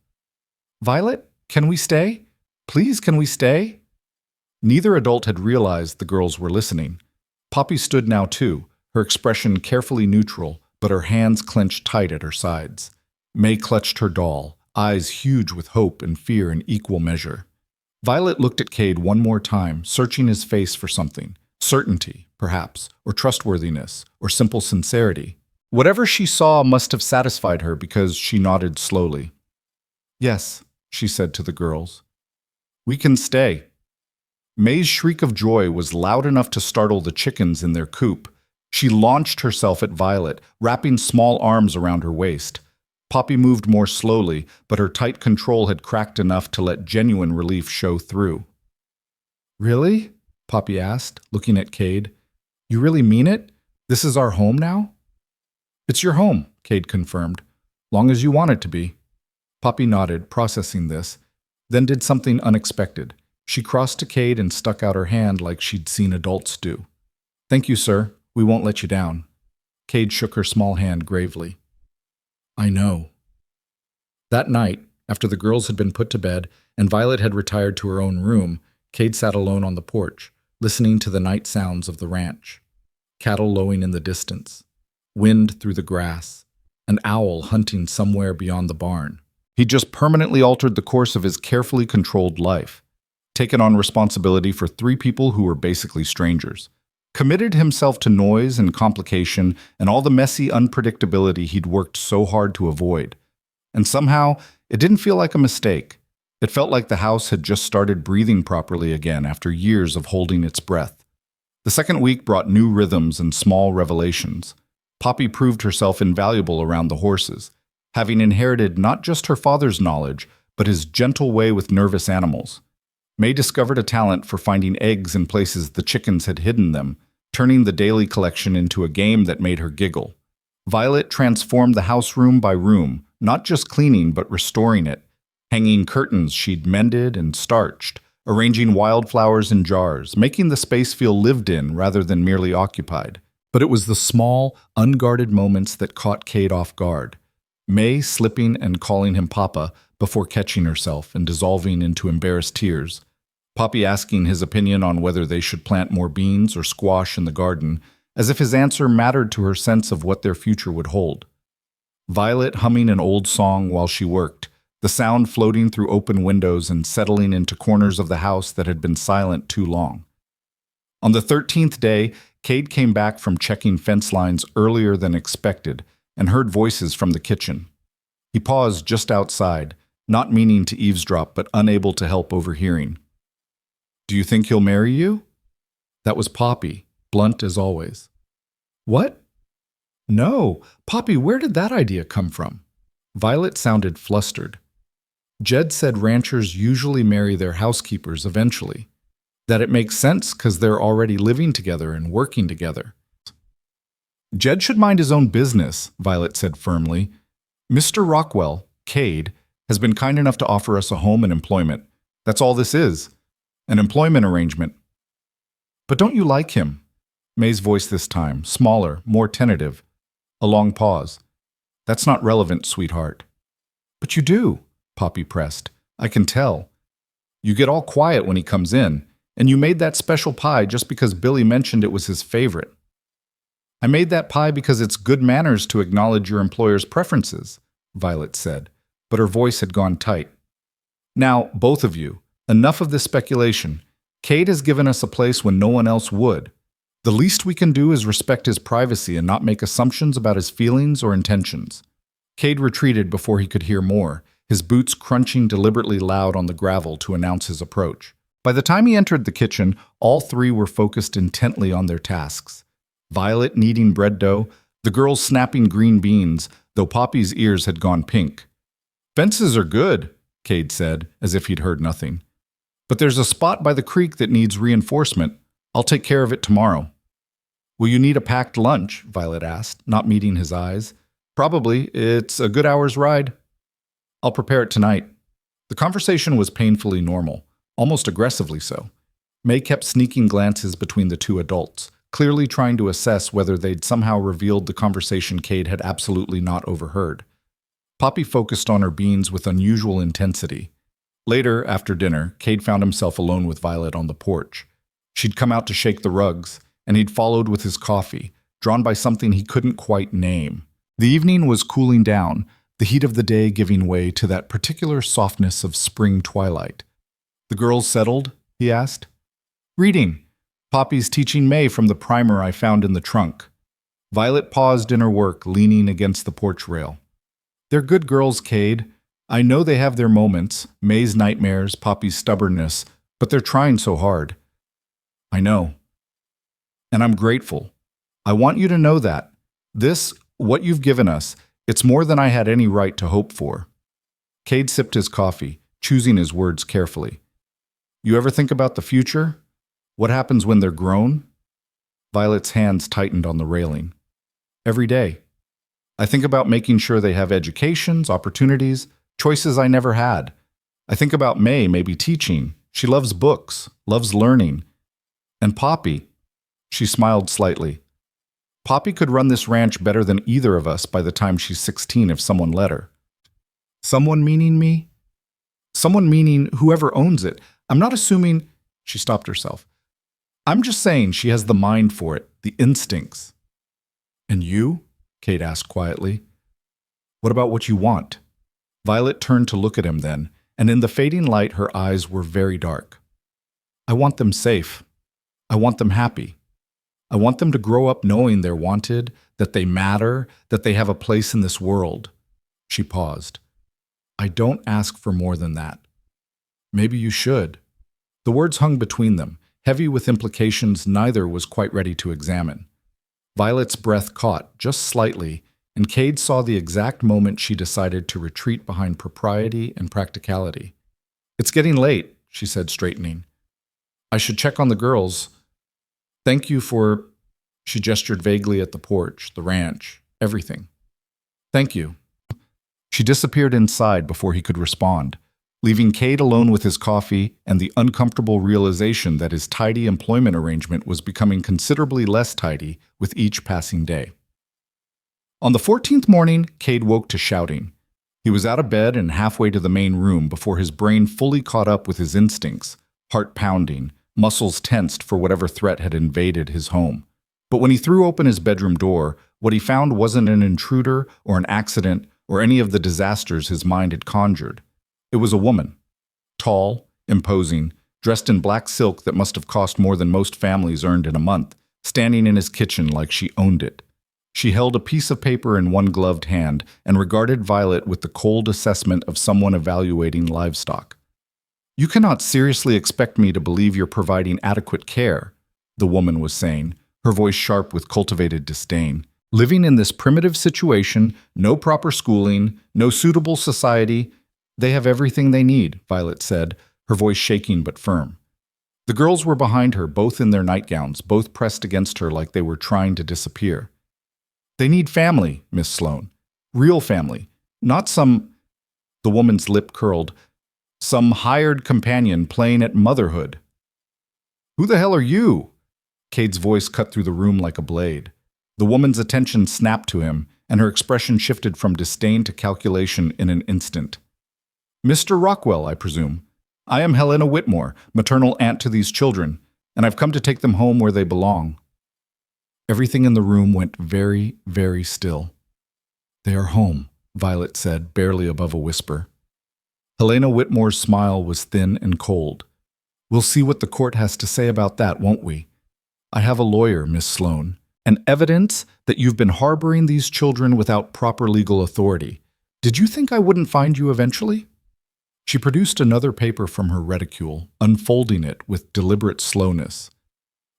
Violet, can we stay? Please, can we stay? Neither adult had realized the girls were listening. Poppy stood now too, her expression carefully neutral, but her hands clenched tight at her sides. May clutched her doll, eyes huge with hope and fear in equal measure. Violet looked at Cade one more time, searching his face for something. Certainty, perhaps, or trustworthiness, or simple sincerity. Whatever she saw must have satisfied her because she nodded slowly. Yes, she said to the girls. We can stay. May's shriek of joy was loud enough to startle the chickens in their coop. She launched herself at Violet, wrapping small arms around her waist. Poppy moved more slowly, but her tight control had cracked enough to let genuine relief show through. Really? Poppy asked, looking at Cade. You really mean it? This is our home now? It's your home, Cade confirmed. Long as you want it to be. Poppy nodded, processing this, then did something unexpected. She crossed to Cade and stuck out her hand like she'd seen adults do. Thank you, sir. We won't let you down. Cade shook her small hand gravely. I know. That night, after the girls had been put to bed and Violet had retired to her own room, Cade sat alone on the porch, listening to the night sounds of the ranch. Cattle lowing in the distance, wind through the grass, an owl hunting somewhere beyond the barn. He'd just permanently altered the course of his carefully controlled life, taken on responsibility for 3 people who were basically strangers, committed himself to noise and complication and all the messy unpredictability he'd worked so hard to avoid. And somehow, it didn't feel like a mistake. It felt like the house had just started breathing properly again after years of holding its breath. The second week brought new rhythms and small revelations. Poppy proved herself invaluable around the horses, having inherited not just her father's knowledge, but his gentle way with nervous animals. May discovered a talent for finding eggs in places the chickens had hidden them, turning the daily collection into a game that made her giggle. Violet transformed the house room by room, not just cleaning but restoring it, hanging curtains she'd mended and starched, arranging wildflowers in jars, making the space feel lived in rather than merely occupied. But it was the small, unguarded moments that caught Cade off guard. May slipping and calling him Papa before catching herself and dissolving into embarrassed tears. Poppy asking his opinion on whether they should plant more beans or squash in the garden, as if his answer mattered to her sense of what their future would hold. Violet humming an old song while she worked, the sound floating through open windows and settling into corners of the house that had been silent too long. On the 13th day, Cade came back from checking fence lines earlier than expected and heard voices from the kitchen. He paused just outside, not meaning to eavesdrop but unable to help overhearing. Do you think he'll marry you? That was Poppy, blunt as always. What? No, Poppy, where did that idea come from? Violet sounded flustered. Jed said ranchers usually marry their housekeepers eventually. That it makes sense because they're already living together and working together. Jed should mind his own business, Violet said firmly. Mr. Rockwell, Cade, has been kind enough to offer us a home and employment. That's all this is. An employment arrangement. But don't you like him? May's voice this time, smaller, more tentative. A long pause. That's not relevant, sweetheart. But you do, Poppy pressed. I can tell. You get all quiet when he comes in, and you made that special pie just because Billy mentioned it was his favorite. I made that pie because it's good manners to acknowledge your employer's preferences, Violet said, but her voice had gone tight. Now, both of you, enough of this speculation. Cade has given us a place when no one else would. The least we can do is respect his privacy and not make assumptions about his feelings or intentions. Cade retreated before he could hear more, his boots crunching deliberately loud on the gravel to announce his approach. By the time he entered the kitchen, all 3 were focused intently on their tasks. Violet kneading bread dough, the girls snapping green beans, though Poppy's ears had gone pink. Fences are good, Cade said, as if he'd heard nothing. But there's a spot by the creek that needs reinforcement. I'll take care of it tomorrow. Will you need a packed lunch? Violet asked, not meeting his eyes. Probably. It's a good hour's ride. I'll prepare it tonight. The conversation was painfully normal, almost aggressively so. May kept sneaking glances between the two adults, clearly trying to assess whether they'd somehow revealed the conversation Cade had absolutely not overheard. Poppy focused on her beans with unusual intensity. Later, after dinner, Cade found himself alone with Violet on the porch. She'd come out to shake the rugs, and he'd followed with his coffee, drawn by something he couldn't quite name. The evening was cooling down, the heat of the day giving way to that particular softness of spring twilight. "The girls settled?" he asked. "Reading. Poppy's teaching May from the primer I found in the trunk." Violet paused in her work, leaning against the porch rail. "They're good girls, Cade. I know they have their moments, May's nightmares, Poppy's stubbornness, but they're trying so hard." "I know. And I'm grateful. I want you to know that. This, what you've given us, it's more than I had any right to hope for." Cade sipped his coffee, choosing his words carefully. "You ever think about the future? What happens when they're grown?" Violet's hands tightened on the railing. "Every day. I think about making sure they have educations, opportunities, choices I never had. I think about May maybe teaching. She loves books, loves learning. And Poppy." She smiled slightly. "Poppy could run this ranch better than either of us by the time she's 16 if someone let her." "Someone meaning me?" "Someone meaning whoever owns it. I'm not assuming—" She stopped herself. "I'm just saying she has the mind for it, the instincts." "And you?" Cade asked quietly. "What about what you want?" Violet turned to look at him then, and in the fading light her eyes were very dark. "I want them safe. I want them happy. I want them to grow up knowing they're wanted, that they matter, that they have a place in this world." She paused. "I don't ask for more than that." "Maybe you should." The words hung between them, heavy with implications neither was quite ready to examine. Violet's breath caught, just slightly, and Cade saw the exact moment she decided to retreat behind propriety and practicality. "It's getting late," she said, straightening. "I should check on the girls. Thank you for—" She gestured vaguely at the porch, the ranch, everything. "Thank you." She disappeared inside before he could respond, leaving Cade alone with his coffee and the uncomfortable realization that his tidy employment arrangement was becoming considerably less tidy with each passing day. On the 14th morning, Cade woke to shouting. He was out of bed and halfway to the main room before his brain fully caught up with his instincts, heart pounding, muscles tensed for whatever threat had invaded his home. But when he threw open his bedroom door, what he found wasn't an intruder or an accident or any of the disasters his mind had conjured. It was a woman. Tall, imposing, dressed in black silk that must have cost more than most families earned in a month, standing in his kitchen like she owned it. She held a piece of paper in one gloved hand and regarded Violet with the cold assessment of someone evaluating livestock. "You cannot seriously expect me to believe you're providing adequate care," the woman was saying, her voice sharp with cultivated disdain. "Living in this primitive situation, no proper schooling, no suitable society. They have everything they need," Violet said, her voice shaking but firm. The girls were behind her, both in their nightgowns, both pressed against her like they were trying to disappear. "They need family, Miss Sloane. Real family. Not some—" The woman's lip curled. "Some hired companion playing at motherhood." "Who the hell are you?" Cade's voice cut through the room like a blade. The woman's attention snapped to him, and her expression shifted from disdain to calculation in an instant. "Mr. Rockwell, I presume. I am Helena Whitmore, maternal aunt to these children, and I've come to take them home where they belong." Everything in the room went very, very still. "They are home," Violet said, barely above a whisper. Helena Whitmore's smile was thin and cold. "We'll see what the court has to say about that, won't we? I have a lawyer, Miss Sloane, and evidence that you've been harboring these children without proper legal authority. Did you think I wouldn't find you eventually?" She produced another paper from her reticule, unfolding it with deliberate slowness.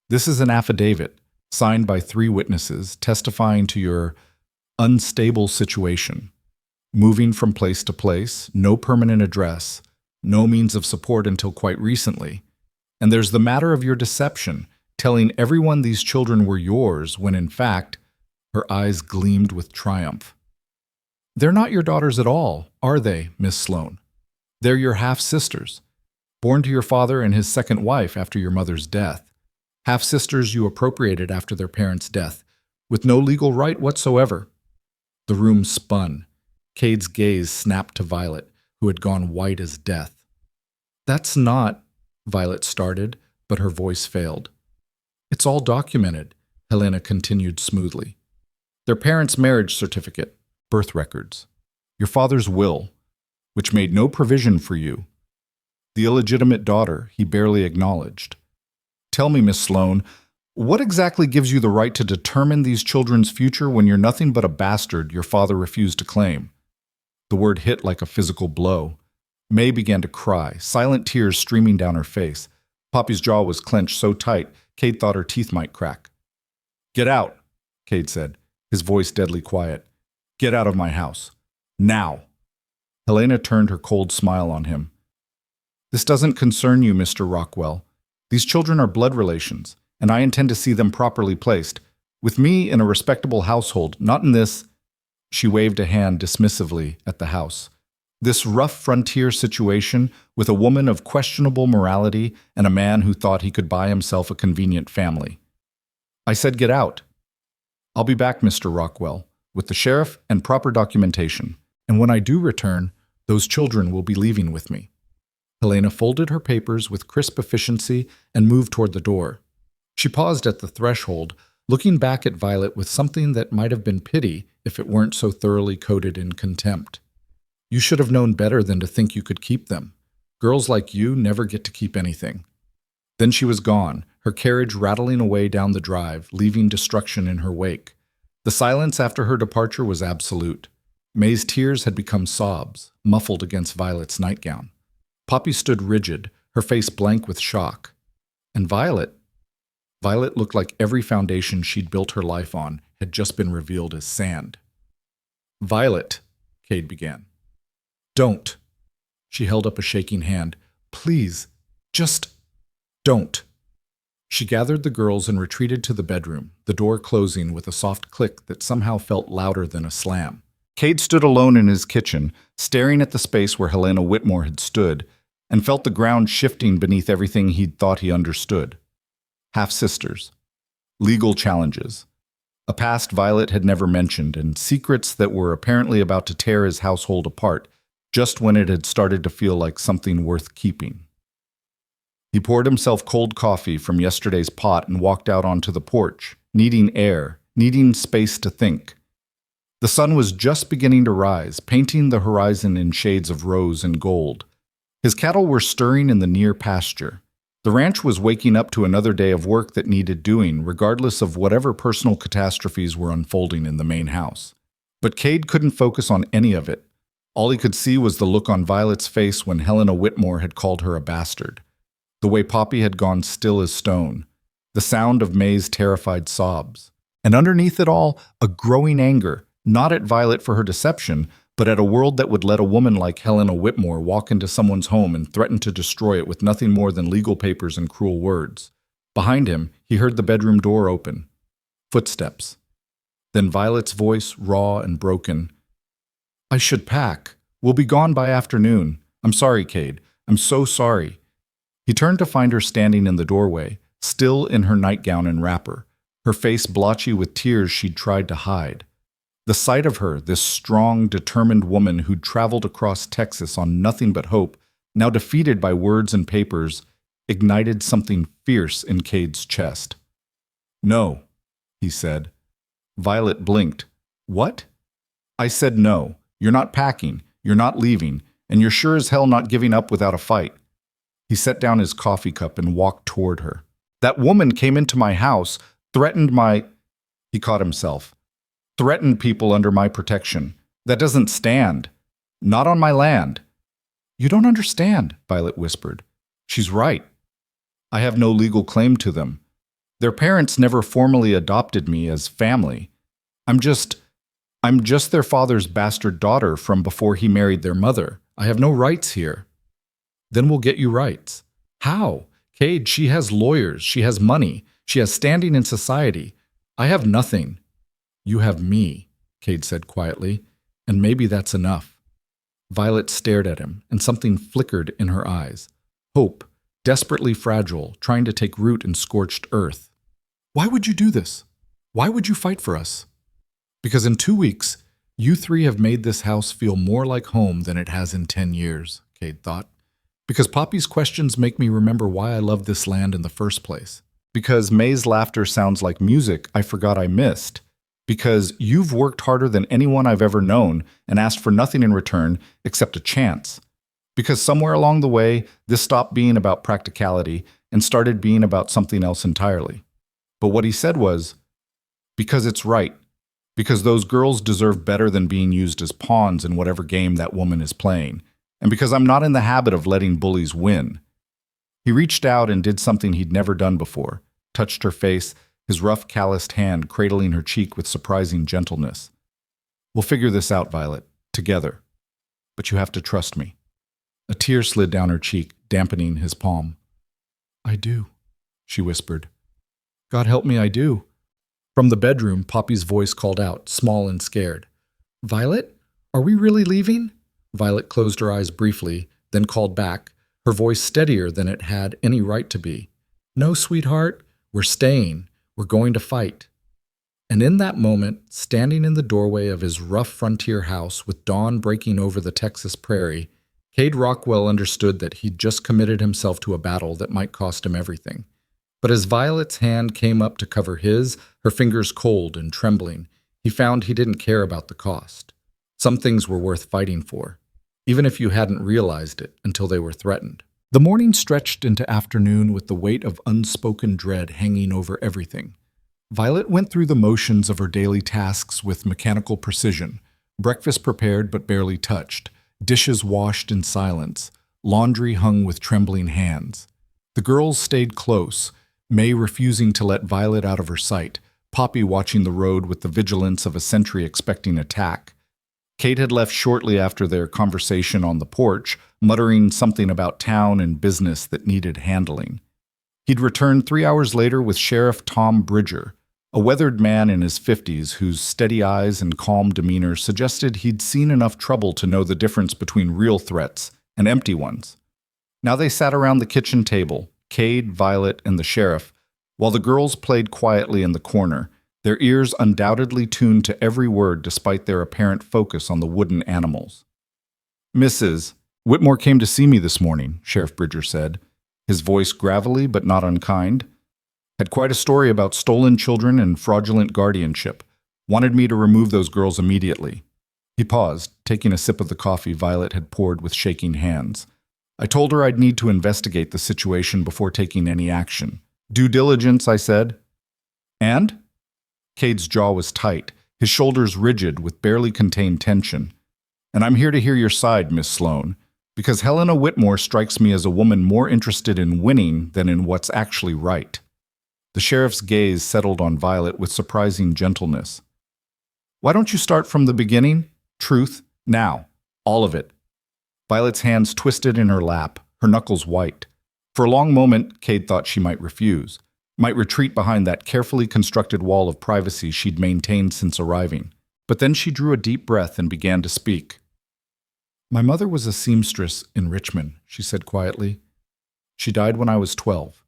"This is an affidavit, signed by 3 witnesses, testifying to your unstable situation. Moving from place to place, no permanent address, no means of support until quite recently. And there's the matter of your deception, telling everyone these children were yours when in fact," her eyes gleamed with triumph. "They're not your daughters at all, are they, Miss Sloane? They're your half-sisters. Born to your father and his second wife after your mother's death. Half-sisters you appropriated after their parents' death, with no legal right whatsoever. The room spun. Cade's gaze snapped to Violet, who had gone white as death. That's not, Violet started, but her voice failed. It's all documented, Helena continued smoothly. Their parents' marriage certificate, birth records, your father's will, which made no provision for you, the illegitimate daughter he barely acknowledged. Tell me, Miss Sloane, what exactly gives you the right to determine these children's future when you're nothing but a bastard your father refused to claim? The word hit like a physical blow. May began to cry, silent tears streaming down her face. Poppy's jaw was clenched so tight, Cade thought her teeth might crack. Get out, Cade said, his voice deadly quiet. Get out of my house. Now. Helena turned her cold smile on him. This doesn't concern you, Mr. Rockwell. These children are blood relations, and I intend to see them properly placed. With me in a respectable household, not in this— She waved a hand dismissively at the house. This rough frontier situation with a woman of questionable morality and a man who thought he could buy himself a convenient family. I said get out. I'll be back, Mr. Rockwell, with the sheriff and proper documentation. And when I do return, those children will be leaving with me. Helena folded her papers with crisp efficiency and moved toward the door. She paused at the threshold, looking back at Violet with something that might have been pity if it weren't so thoroughly coated in contempt. You should have known better than to think you could keep them. Girls like you never get to keep anything. Then she was gone, her carriage rattling away down the drive, leaving destruction in her wake. The silence after her departure was absolute. May's tears had become sobs, muffled against Violet's nightgown. Poppy stood rigid, her face blank with shock. And Violet looked like every foundation she'd built her life on had just been revealed as sand. Violet, Cade began. Don't. She held up a shaking hand. Please, just don't. She gathered the girls and retreated to the bedroom, the door closing with a soft click that somehow felt louder than a slam. Cade stood alone in his kitchen, staring at the space where Helena Whitmore had stood, and felt the ground shifting beneath everything he'd thought he understood. Half-sisters. Legal challenges. A past Violet had never mentioned, and secrets that were apparently about to tear his household apart, just when it had started to feel like something worth keeping. He poured himself cold coffee from yesterday's pot and walked out onto the porch, needing air, needing space to think. The sun was just beginning to rise, painting the horizon in shades of rose and gold. His cattle were stirring in the near pasture. The ranch was waking up to another day of work that needed doing, regardless of whatever personal catastrophes were unfolding in the main house. But Cade couldn't focus on any of it. All he could see was the look on Violet's face when Helena Whitmore had called her a bastard. The way Poppy had gone still as stone. The sound of May's terrified sobs. And underneath it all, a growing anger, not at Violet for her deception, but at a world that would let a woman like Helena Whitmore walk into someone's home and threaten to destroy it with nothing more than legal papers and cruel words. Behind him, he heard the bedroom door open. Footsteps. Then Violet's voice, raw and broken. I should pack. We'll be gone by afternoon. I'm sorry, Cade. I'm so sorry. He turned to find her standing in the doorway, still in her nightgown and wrapper, her face blotchy with tears she'd tried to hide. The sight of her, this strong, determined woman who'd traveled across Texas on nothing but hope, now defeated by words and papers, ignited something fierce in Cade's chest. No, he said. Violet blinked. What? I said no. You're not packing, you're not leaving, and you're sure as hell not giving up without a fight. He set down his coffee cup and walked toward her. That woman came into my house, threatened my— He caught himself. Threatened people under my protection. That doesn't stand. Not on my land. You don't understand, Violet whispered. She's right. I have no legal claim to them. Their parents never formally adopted me as family. I'm just their father's bastard daughter from before he married their mother. I have no rights here. Then we'll get you rights. How? Cade, she has lawyers. She has money. She has standing in society. I have nothing. You have me, Cade said quietly, and maybe that's enough. Violet stared at him, and something flickered in her eyes. Hope, desperately fragile, trying to take root in scorched earth. Why would you do this? Why would you fight for us? Because in 2 weeks, you three have made this house feel more like home than it has in 10 years, Cade thought. Because Poppy's questions make me remember why I love this land in the first place. Because May's laughter sounds like music I forgot I missed. Because you've worked harder than anyone I've ever known and asked for nothing in return except a chance. Because somewhere along the way, this stopped being about practicality and started being about something else entirely. But what he said was, because it's right. Because those girls deserve better than being used as pawns in whatever game that woman is playing. And because I'm not in the habit of letting bullies win. He reached out and did something he'd never done before, touched her face, his rough, calloused hand cradling her cheek with surprising gentleness. We'll figure this out, Violet, together. But you have to trust me. A tear slid down her cheek, dampening his palm. I do, she whispered. God help me, I do. From the bedroom, Poppy's voice called out, small and scared. Violet, are we really leaving? Violet closed her eyes briefly, then called back, her voice steadier than it had any right to be. No, sweetheart, we're staying. We're going to fight. And in that moment, standing in the doorway of his rough frontier house with dawn breaking over the Texas prairie, Cade Rockwell understood that he'd just committed himself to a battle that might cost him everything. But as Violet's hand came up to cover his, her fingers cold and trembling, he found he didn't care about the cost. Some things were worth fighting for, even if you hadn't realized it until they were threatened. The morning stretched into afternoon with the weight of unspoken dread hanging over everything. Violet went through the motions of her daily tasks with mechanical precision, breakfast prepared but barely touched, dishes washed in silence, laundry hung with trembling hands. The girls stayed close, May refusing to let Violet out of her sight, Poppy watching the road with the vigilance of a sentry expecting attack. Cade had left shortly after their conversation on the porch, muttering something about town and business that needed handling. He'd returned 3 hours later with Sheriff Tom Bridger, a weathered man in his 50s whose steady eyes and calm demeanor suggested he'd seen enough trouble to know the difference between real threats and empty ones. Now they sat around the kitchen table, Cade, Violet, and the sheriff, while the girls played quietly in the corner, their ears undoubtedly tuned to every word despite their apparent focus on the wooden animals. Mrs. Whitmore came to see me this morning, Sheriff Bridger said, his voice gravelly but not unkind. Had quite a story about stolen children and fraudulent guardianship. Wanted me to remove those girls immediately. He paused, taking a sip of the coffee Violet had poured with shaking hands. I told her I'd need to investigate the situation before taking any action. Due diligence, I said. And? Cade's jaw was tight, his shoulders rigid with barely contained tension. And I'm here to hear your side, Miss Sloane, because Helena Whitmore strikes me as a woman more interested in winning than in what's actually right. The sheriff's gaze settled on Violet with surprising gentleness. Why don't you start from the beginning? Truth, now. All of it. Violet's hands twisted in her lap, her knuckles white. For a long moment, Cade thought she might refuse, might retreat behind that carefully constructed wall of privacy she'd maintained since arriving. But then she drew a deep breath and began to speak. My mother was a seamstress in Richmond, she said quietly. She died when I was 12.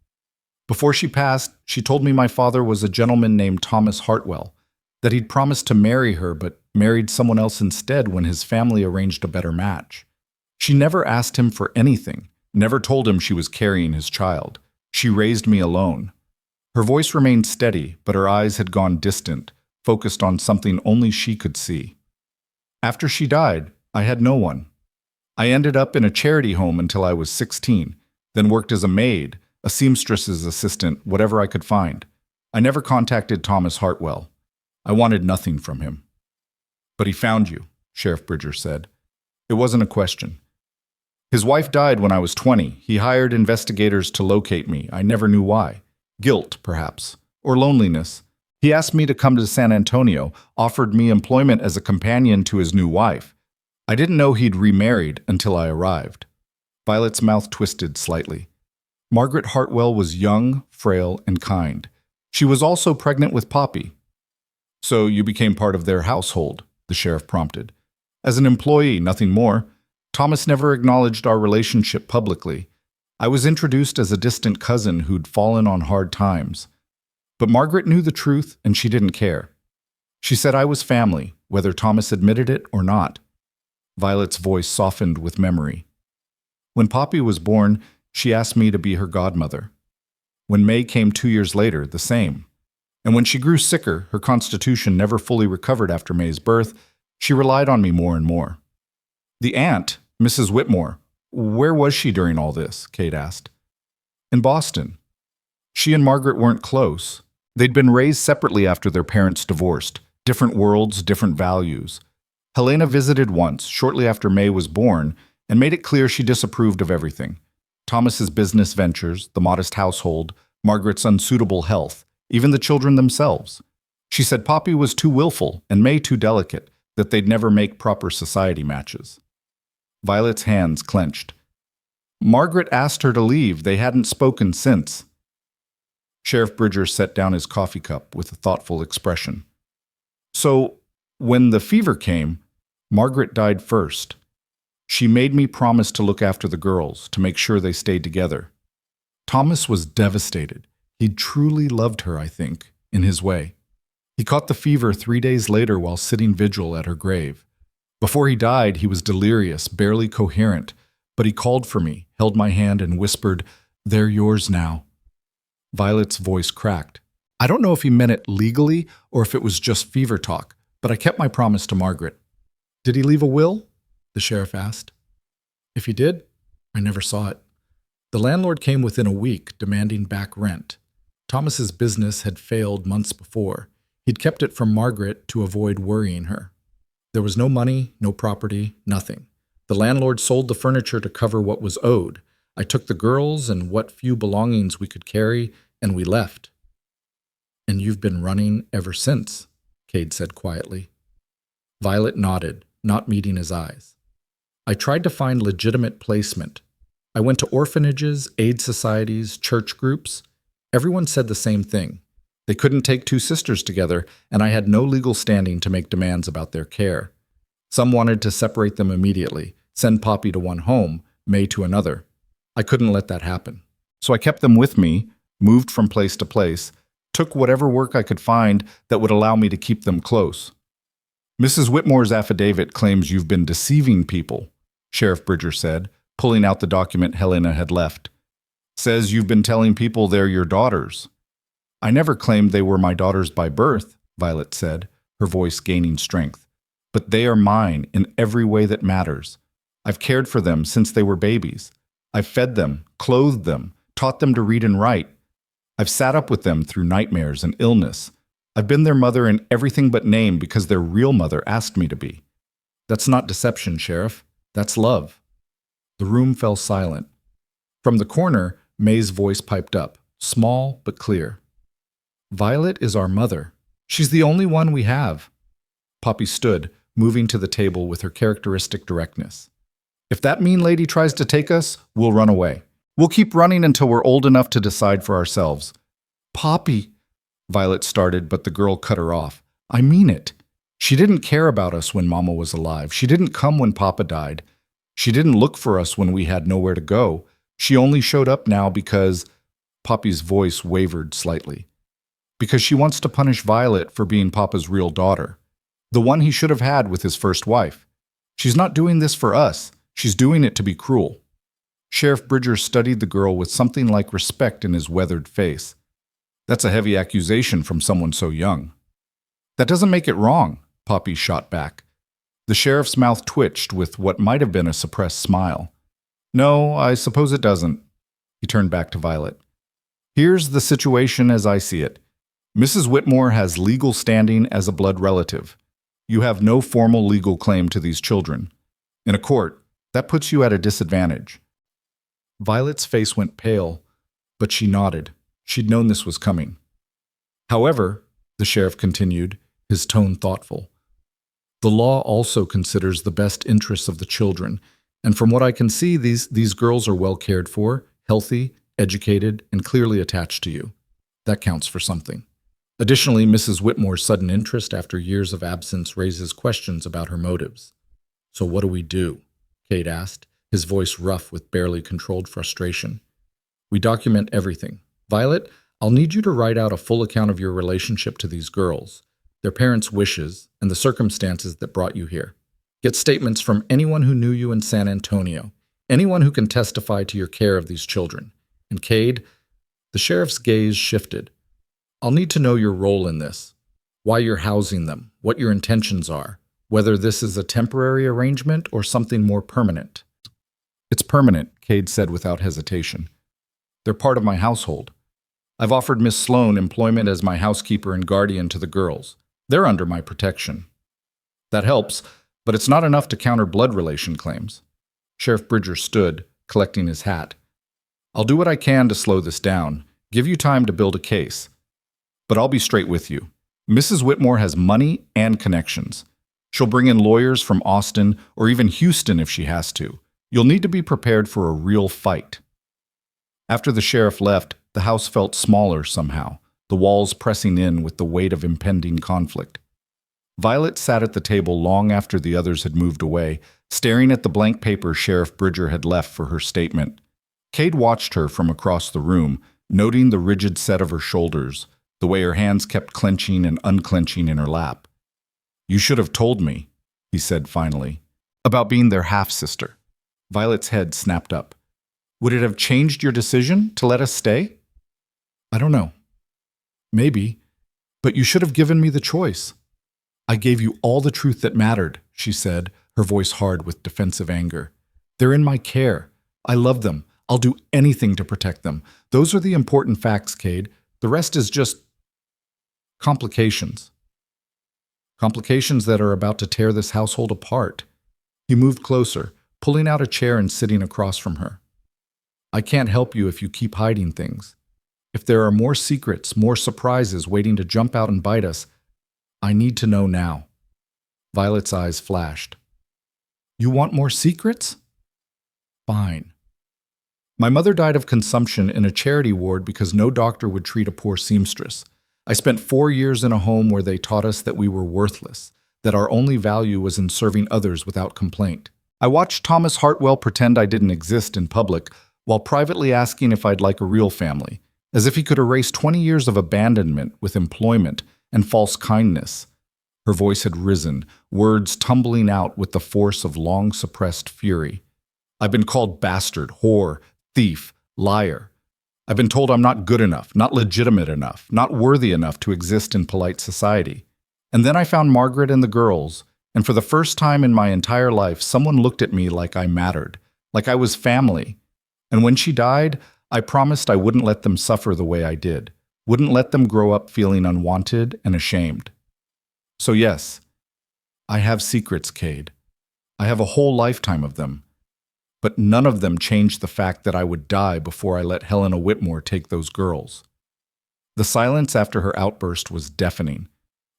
Before she passed, she told me my father was a gentleman named Thomas Hartwell, that he'd promised to marry her but married someone else instead when his family arranged a better match. She never asked him for anything, never told him she was carrying his child. She raised me alone. Her voice remained steady, but her eyes had gone distant, focused on something only she could see. After she died, I had no one. I ended up in a charity home until I was 16, then worked as a maid, a seamstress's assistant, whatever I could find. I never contacted Thomas Hartwell. I wanted nothing from him. But he found you, Sheriff Bridger said. It wasn't a question. His wife died when I was 20. He hired investigators to locate me. I never knew why. Guilt, perhaps, or loneliness. He asked me to come to San Antonio, offered me employment as a companion to his new wife. I didn't know he'd remarried until I arrived. Violet's mouth twisted slightly. Margaret Hartwell was young, frail, and kind. She was also pregnant with Poppy. So you became part of their household, the sheriff prompted. As an employee, nothing more. Thomas never acknowledged our relationship publicly. I was introduced as a distant cousin who'd fallen on hard times. But Margaret knew the truth, and she didn't care. She said I was family, whether Thomas admitted it or not. Violet's voice softened with memory. When Poppy was born, she asked me to be her godmother. When May came 2 years later, the same. And when she grew sicker, her constitution never fully recovered after May's birth, she relied on me more and more. The aunt, Mrs. Whitmore, where was she during all this? Kate asked. In Boston. She and Margaret weren't close. They'd been raised separately after their parents divorced. Different worlds, different values. Helena visited once, shortly after May was born, and made it clear she disapproved of everything. Thomas's business ventures, the modest household, Margaret's unsuitable health, even the children themselves. She said Poppy was too willful and May too delicate, that they'd never make proper society matches. Violet's hands clenched. Margaret asked her to leave. They hadn't spoken since. Sheriff Bridger set down his coffee cup with a thoughtful expression. So, when the fever came, Margaret died first. She made me promise to look after the girls, to make sure they stayed together. Thomas was devastated. He'd truly loved her, I think, in his way. He caught the fever 3 days later while sitting vigil at her grave. Before he died, he was delirious, barely coherent, but he called for me, held my hand, and whispered, "They're yours now." Violet's voice cracked. I don't know if he meant it legally or if it was just fever talk, but I kept my promise to Margaret. Did he leave a will? The sheriff asked. If he did, I never saw it. The landlord came within a week, demanding back rent. Thomas's business had failed months before. He'd kept it from Margaret to avoid worrying her. There was no money, no property, nothing. The landlord sold the furniture to cover what was owed. I took the girls and what few belongings we could carry, and we left. And you've been running ever since, Cade said quietly. Violet nodded, not meeting his eyes. I tried to find legitimate placement. I went to orphanages, aid societies, church groups. Everyone said the same thing. They couldn't take two sisters together, and I had no legal standing to make demands about their care. Some wanted to separate them immediately, send Poppy to one home, May to another. I couldn't let that happen. So I kept them with me, moved from place to place, took whatever work I could find that would allow me to keep them close. Mrs. Whitmore's affidavit claims you've been deceiving people, Sheriff Bridger said, pulling out the document Helena had left. Says you've been telling people they're your daughters. I never claimed they were my daughters by birth, Violet said, her voice gaining strength. But they are mine in every way that matters. I've cared for them since they were babies. I've fed them, clothed them, taught them to read and write. I've sat up with them through nightmares and illness. I've been their mother in everything but name because their real mother asked me to be. That's not deception, Sheriff. That's love. The room fell silent. From the corner, May's voice piped up, small but clear. Violet is our mother. She's the only one we have. Poppy stood, moving to the table with her characteristic directness. If that mean lady tries to take us, we'll run away. We'll keep running until we're old enough to decide for ourselves. Poppy, Violet started, but the girl cut her off. I mean it. She didn't care about us when Mama was alive. She didn't come when Papa died. She didn't look for us when we had nowhere to go. She only showed up now because... Poppy's voice wavered slightly. Because she wants to punish Violet for being Papa's real daughter. The one he should have had with his first wife. She's not doing this for us. She's doing it to be cruel. Sheriff Bridger studied the girl with something like respect in his weathered face. That's a heavy accusation from someone so young. That doesn't make it wrong, Poppy shot back. The sheriff's mouth twitched with what might have been a suppressed smile. No, I suppose it doesn't. He turned back to Violet. Here's the situation as I see it. Mrs. Whitmore has legal standing as a blood relative. You have no formal legal claim to these children. In a court, that puts you at a disadvantage. Violet's face went pale, but she nodded. She'd known this was coming. However, the sheriff continued, his tone thoughtful, the law also considers the best interests of the children, and from what I can see, these girls are well cared for, healthy, educated, and clearly attached to you. That counts for something. Additionally, Mrs. Whitmore's sudden interest after years of absence raises questions about her motives. So what do we do? Cade asked, his voice rough with barely controlled frustration. We document everything. Violet, I'll need you to write out a full account of your relationship to these girls, their parents' wishes, and the circumstances that brought you here. Get statements from anyone who knew you in San Antonio, anyone who can testify to your care of these children. And Cade, the sheriff's gaze shifted. I'll need to know your role in this, why you're housing them, what your intentions are, whether this is a temporary arrangement or something more permanent. It's permanent, Cade said without hesitation. They're part of my household. I've offered Miss Sloan employment as my housekeeper and guardian to the girls. They're under my protection. That helps, but it's not enough to counter blood relation claims. Sheriff Bridger stood, collecting his hat. I'll do what I can to slow this down, give you time to build a case. But I'll be straight with you. Mrs. Whitmore has money and connections. She'll bring in lawyers from Austin or even Houston if she has to. You'll need to be prepared for a real fight. After the sheriff left, the house felt smaller somehow, the walls pressing in with the weight of impending conflict. Violet sat at the table long after the others had moved away, staring at the blank paper Sheriff Bridger had left for her statement. Cade watched her from across the room, noting the rigid set of her shoulders, the way her hands kept clenching and unclenching in her lap. You should have told me, he said finally, about being their half-sister. Violet's head snapped up. Would it have changed your decision to let us stay? I don't know. Maybe, but you should have given me the choice. I gave you all the truth that mattered, she said, her voice hard with defensive anger. They're in my care. I love them. I'll do anything to protect them. Those are the important facts, Cade. The rest is just complications. Complications that are about to tear this household apart. He moved closer, pulling out a chair and sitting across from her. I can't help you if you keep hiding things. If there are more secrets, more surprises waiting to jump out and bite us, I need to know now. Violet's eyes flashed. You want more secrets? Fine. My mother died of consumption in a charity ward because no doctor would treat a poor seamstress. I spent 4 years in a home where they taught us that we were worthless, that our only value was in serving others without complaint. I watched Thomas Hartwell pretend I didn't exist in public while privately asking if I'd like a real family, as if he could erase 20 years of abandonment with employment and false kindness. Her voice had risen, words tumbling out with the force of long-suppressed fury. I've been called bastard, whore, thief, liar. I've been told I'm not good enough, not legitimate enough, not worthy enough to exist in polite society. And then I found Margaret and the girls, and for the first time in my entire life, someone looked at me like I mattered, like I was family. And when she died, I promised I wouldn't let them suffer the way I did, wouldn't let them grow up feeling unwanted and ashamed. So yes, I have secrets, Cade. I have a whole lifetime of them. But none of them changed the fact that I would die before I let Helena Whitmore take those girls. The silence after her outburst was deafening.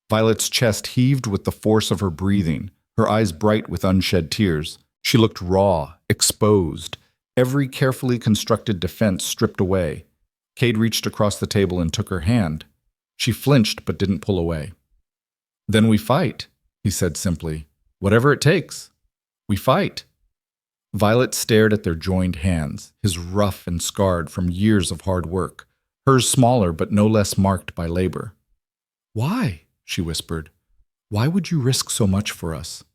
Violet's chest heaved with the force of her breathing, her eyes bright with unshed tears. She looked raw, exposed, every carefully constructed defense stripped away. Cade reached across the table and took her hand. She flinched but didn't pull away. Then we fight, he said simply. Whatever it takes. We fight. Violet stared at their joined hands, his rough and scarred from years of hard work, hers smaller but no less marked by labor. Why? She whispered. Why would you risk so much for us?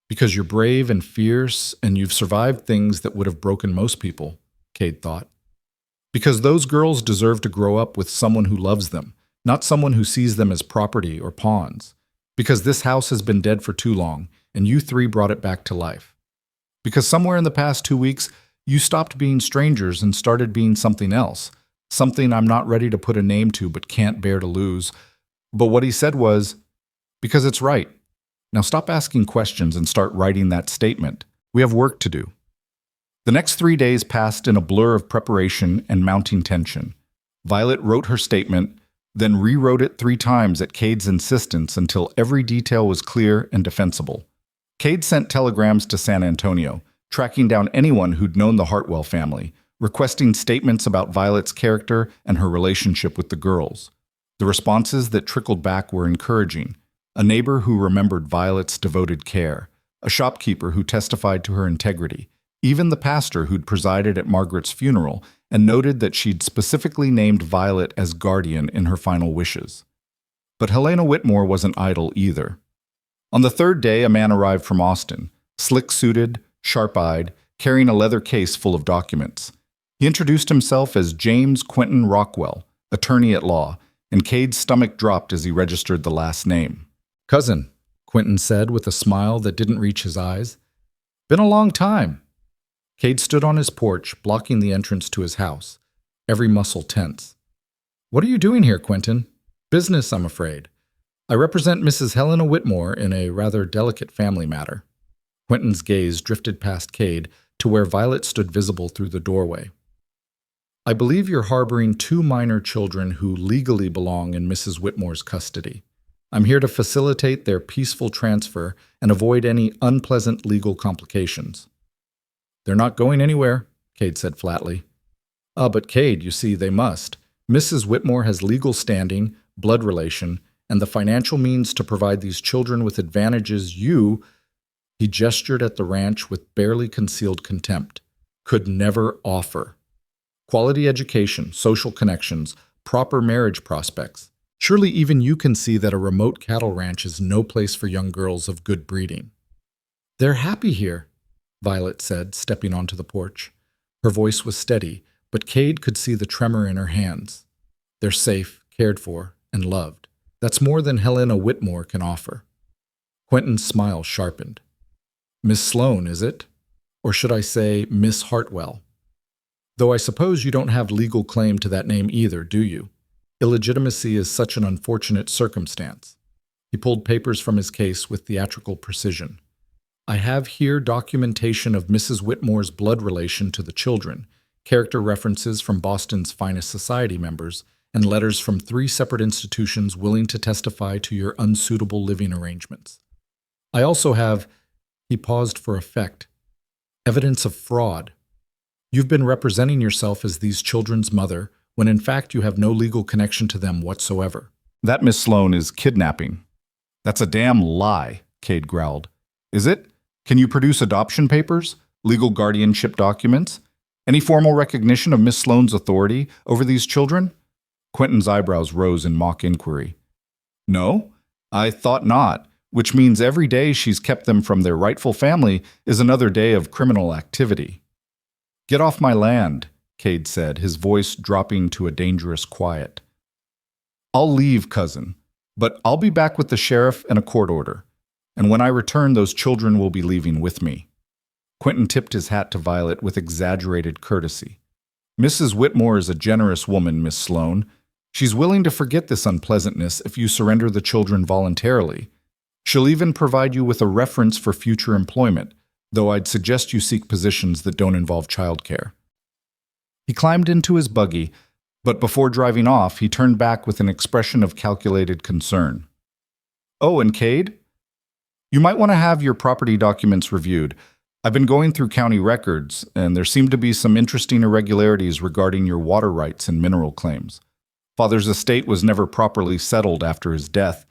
Because you're brave and fierce, and you've survived things that would have broken most people, Cade thought. Because those girls deserve to grow up with someone who loves them, not someone who sees them as property or pawns. Because this house has been dead for too long, and you three brought it back to life. Because somewhere in the past 2 weeks, you stopped being strangers and started being something else, something I'm not ready to put a name to but can't bear to lose. But what he said was, because it's right. Now stop asking questions and start writing that statement. We have work to do. The next 3 days passed in a blur of preparation and mounting tension. Violet wrote her statement, then rewrote it 3 times at Cade's insistence until every detail was clear and defensible. Cade sent telegrams to San Antonio, tracking down anyone who'd known the Hartwell family, requesting statements about Violet's character and her relationship with the girls. The responses that trickled back were encouraging. A neighbor who remembered Violet's devoted care, a shopkeeper who testified to her integrity, even the pastor who'd presided at Margaret's funeral, and noted that she'd specifically named Violet as guardian in her final wishes. But Helena Whitmore wasn't idle either. On the third day, a man arrived from Austin, slick-suited, sharp-eyed, carrying a leather case full of documents. He introduced himself as James Quentin Rockwell, attorney at law, and Cade's stomach dropped as he registered the last name. "Cousin," Quentin said with a smile that didn't reach his eyes. "Been a long time." Cade stood on his porch, blocking the entrance to his house, every muscle tense. "What are you doing here, Quentin?" "Business, I'm afraid. I represent Mrs. Helena Whitmore in a rather delicate family matter." Quentin's gaze drifted past Cade to where Violet stood visible through the doorway. "I believe you're harboring 2 minor children who legally belong in Mrs. Whitmore's custody. I'm here to facilitate their peaceful transfer and avoid any unpleasant legal complications." "They're not going anywhere," Cade said flatly. But Cade, you see, they must. Mrs. Whitmore has legal standing, blood relation, and the financial means to provide these children with advantages you," he gestured at the ranch with barely concealed contempt, "could never offer. Quality education, social connections, proper marriage prospects. Surely even you can see that a remote cattle ranch is no place for young girls of good breeding." "They're happy here," Violet said, stepping onto the porch. Her voice was steady, but Cade could see the tremor in her hands. "They're safe, cared for, and loved. That's more than Helena Whitmore can offer." Quentin's smile sharpened. "Miss Sloane, is it? Or should I say Miss Hartwell? Though I suppose you don't have legal claim to that name either, do you? Illegitimacy is such an unfortunate circumstance." He pulled papers from his case with theatrical precision. "I have here documentation of Mrs. Whitmore's blood relation to the children, character references from Boston's finest society members, and letters from 3 separate institutions willing to testify to your unsuitable living arrangements. I also have," he paused for effect, "evidence of fraud. You've been representing yourself as these children's mother, when in fact you have no legal connection to them whatsoever." "That, Miss Sloane, is kidnapping." "That's a damn lie," Cade growled. "Is it? Can you produce adoption papers, legal guardianship documents, any formal recognition of Miss Sloane's authority over these children?" Quentin's eyebrows rose in mock inquiry. "No, I thought not, which means every day she's kept them from their rightful family is another day of criminal activity." "Get off my land," Cade said, his voice dropping to a dangerous quiet. "I'll leave, cousin, but I'll be back with the sheriff and a court order. And when I return, those children will be leaving with me." Quentin tipped his hat to Violet with exaggerated courtesy. "Mrs. Whitmore is a generous woman, Miss Sloane. She's willing to forget this unpleasantness if you surrender the children voluntarily. She'll even provide you with a reference for future employment, though I'd suggest you seek positions that don't involve childcare." He climbed into his buggy, but before driving off, he turned back with an expression of calculated concern. "Oh, and Cade? You might want to have your property documents reviewed. I've been going through county records, and there seem to be some interesting irregularities regarding your water rights and mineral claims. Father's estate was never properly settled after his death,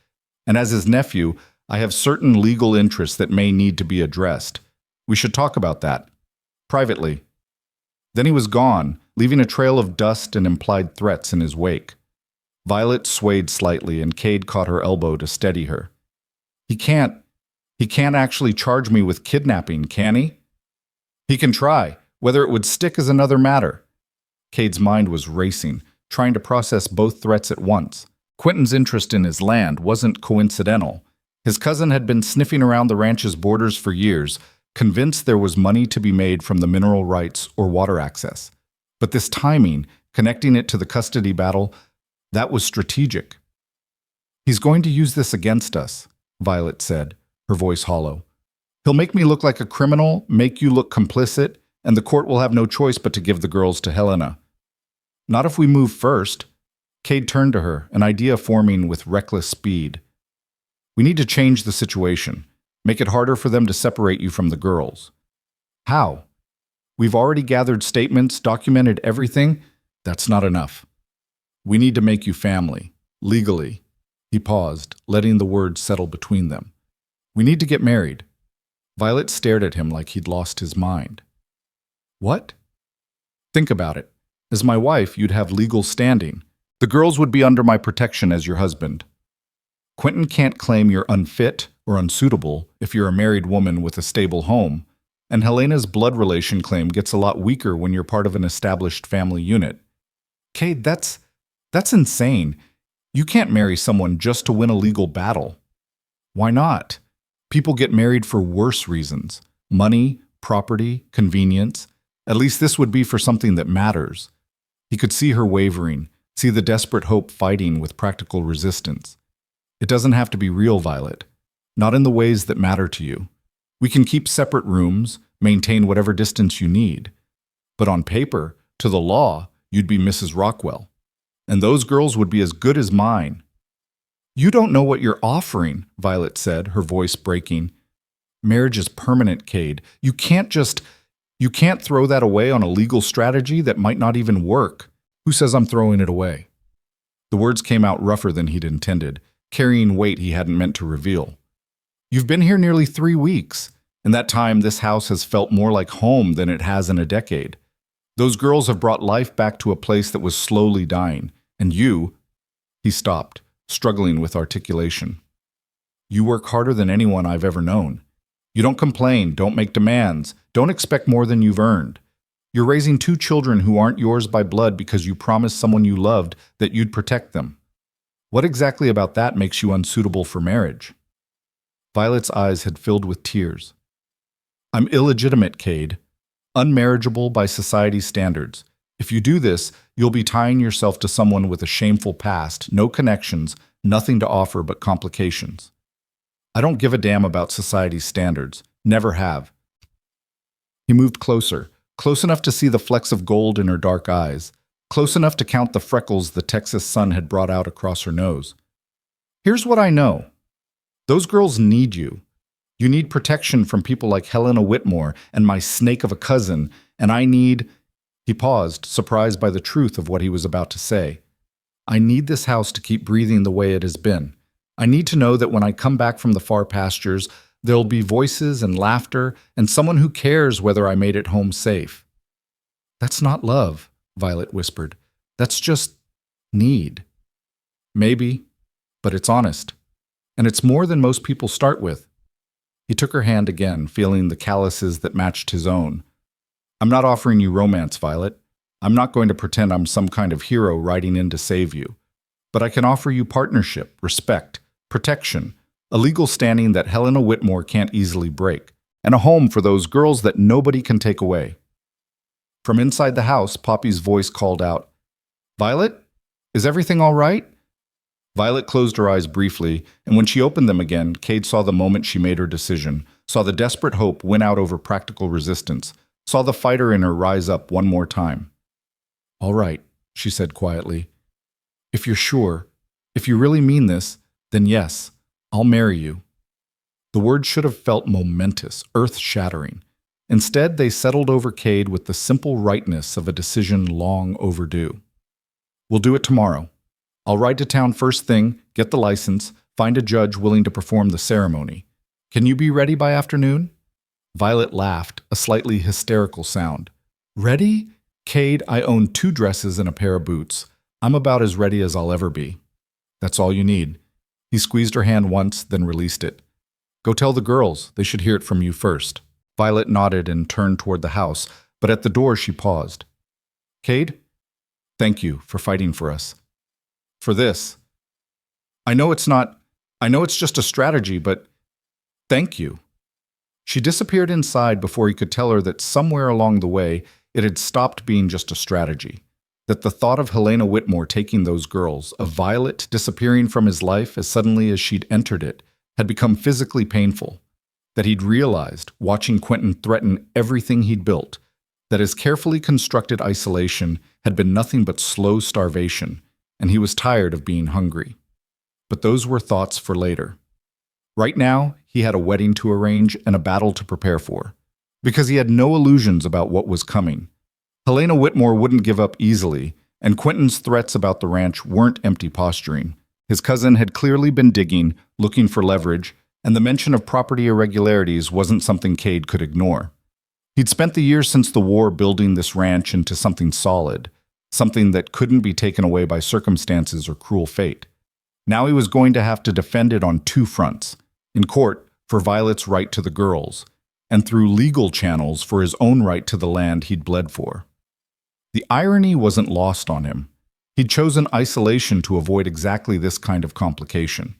and as his nephew, I have certain legal interests that may need to be addressed. We should talk about that. Privately." Then he was gone, leaving a trail of dust and implied threats in his wake. Violet swayed slightly, and Cade caught her elbow to steady her. He can't actually charge me with kidnapping, can he?" "He can try. Whether it would stick is another matter." Cade's mind was racing, trying to process both threats at once. Quentin's interest in his land wasn't coincidental. His cousin had been sniffing around the ranch's borders for years, convinced there was money to be made from the mineral rights or water access. But this timing, connecting it to the custody battle, that was strategic. "He's going to use this against us," Violet said, her voice hollow. "He'll make me look like a criminal, make you look complicit, and the court will have no choice but to give the girls to Helena." "Not if we move first." Cade turned to her, an idea forming with reckless speed. "We need to change the situation, make it harder for them to separate you from the girls." "How?" "We've already gathered statements, documented everything. That's not enough. We need to make you family, legally." He paused, letting the words settle between them. "We need to get married." Violet stared at him like he'd lost his mind. "What?" "Think about it. As my wife, you'd have legal standing. The girls would be under my protection as your husband. Quentin can't claim you're unfit or unsuitable if you're a married woman with a stable home, and Helena's blood relation claim gets a lot weaker when you're part of an established family unit. Cade, that's insane. You can't marry someone just to win a legal battle. Why not? People get married for worse reasons. Money, property, convenience. At least this would be for something that matters. He could see her wavering, see the desperate hope fighting with practical resistance. It doesn't have to be real, Violet. Not in the ways that matter to you. We can keep separate rooms, maintain whatever distance you need. But on paper, to the law, you'd be Mrs. Rockwell. And those girls would be as good as mine. You don't know what you're offering, Violet said, her voice breaking. Marriage is permanent, Cade. You can't throw that away on a legal strategy that might not even work. Who says I'm throwing it away? The words came out rougher than he'd intended, carrying weight he hadn't meant to reveal. You've been here nearly 3 weeks. In that time, this house has felt more like home than it has in a decade. Those girls have brought life back to a place that was slowly dying. And you— He stopped, struggling with articulation. You work harder than anyone I've ever known. You don't complain, don't make demands, don't expect more than you've earned. You're raising 2 children who aren't yours by blood because you promised someone you loved that you'd protect them. What exactly about that makes you unsuitable for marriage? Violet's eyes had filled with tears. I'm illegitimate, Cade. Unmarriageable by society's standards. If you do this, you'll be tying yourself to someone with a shameful past, no connections, nothing to offer but complications. I don't give a damn about society's standards. Never have. He moved closer, close enough to see the flecks of gold in her dark eyes, close enough to count the freckles the Texas sun had brought out across her nose. Here's what I know. Those girls need you. You need protection from people like Helena Whitmore and my snake of a cousin, and I need— He paused, surprised by the truth of what he was about to say. I need this house to keep breathing the way it has been. I need to know that when I come back from the far pastures, there'll be voices and laughter and someone who cares whether I made it home safe. That's not love, Violet whispered. That's just need. Maybe, but it's honest. And it's more than most people start with. He took her hand again, feeling the calluses that matched his own. I'm not offering you romance, Violet. I'm not going to pretend I'm some kind of hero riding in to save you. But I can offer you partnership, respect, protection, a legal standing that Helena Whitmore can't easily break, and a home for those girls that nobody can take away. From inside the house, Poppy's voice called out, Violet, is everything all right? Violet closed her eyes briefly, and when she opened them again, Cade saw the moment she made her decision, saw the desperate hope win out over practical resistance, saw the fighter in her rise up one more time. All right, she said quietly. If you're sure, if you really mean this, then yes, I'll marry you. The words should have felt momentous, earth-shattering. Instead, they settled over Cade with the simple rightness of a decision long overdue. We'll do it tomorrow. I'll ride to town first thing, get the license, find a judge willing to perform the ceremony. Can you be ready by afternoon? Violet laughed, a slightly hysterical sound. Ready? Cade, I own 2 dresses and a pair of boots. I'm about as ready as I'll ever be. That's all you need. He squeezed her hand once, then released it. Go tell the girls. They should hear it from you first. Violet nodded and turned toward the house, but at the door she paused. Cade, thank you for fighting for us. For this. I know it's just a strategy, but thank you. She disappeared inside before he could tell her that somewhere along the way it had stopped being just a strategy, that the thought of Helena Whitmore taking those girls, of Violet disappearing from his life as suddenly as she'd entered it, had become physically painful, that he'd realized, watching Quentin threaten everything he'd built, that his carefully constructed isolation had been nothing but slow starvation, and he was tired of being hungry. But those were thoughts for later. Right now, he had a wedding to arrange and a battle to prepare for, because he had no illusions about what was coming. Helena Whitmore wouldn't give up easily, and Quentin's threats about the ranch weren't empty posturing. His cousin had clearly been digging, looking for leverage, and the mention of property irregularities wasn't something Cade could ignore. He'd spent the years since the war building this ranch into something solid, something that couldn't be taken away by circumstances or cruel fate. Now he was going to have to defend it on two fronts: in court for Violet's right to the girls, and through legal channels for his own right to the land he'd bled for. The irony wasn't lost on him. He'd chosen isolation to avoid exactly this kind of complication.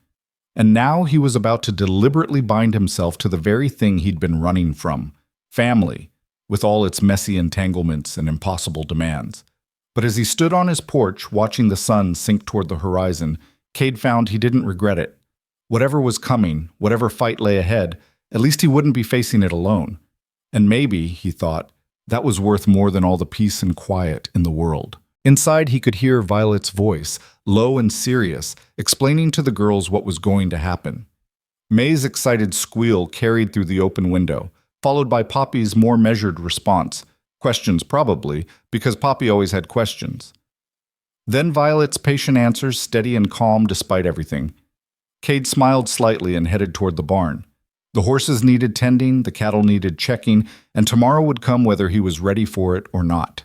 And now he was about to deliberately bind himself to the very thing he'd been running from: family, with all its messy entanglements and impossible demands. But as he stood on his porch watching the sun sink toward the horizon, Cade found he didn't regret it. Whatever was coming, whatever fight lay ahead, at least he wouldn't be facing it alone. And maybe, he thought, that was worth more than all the peace and quiet in the world. Inside, he could hear Violet's voice, low and serious, explaining to the girls what was going to happen. May's excited squeal carried through the open window, followed by Poppy's more measured response. Questions, probably, because Poppy always had questions. Then Violet's patient answers, steady and calm despite everything. Cade smiled slightly and headed toward the barn. The horses needed tending, the cattle needed checking, and tomorrow would come whether he was ready for it or not.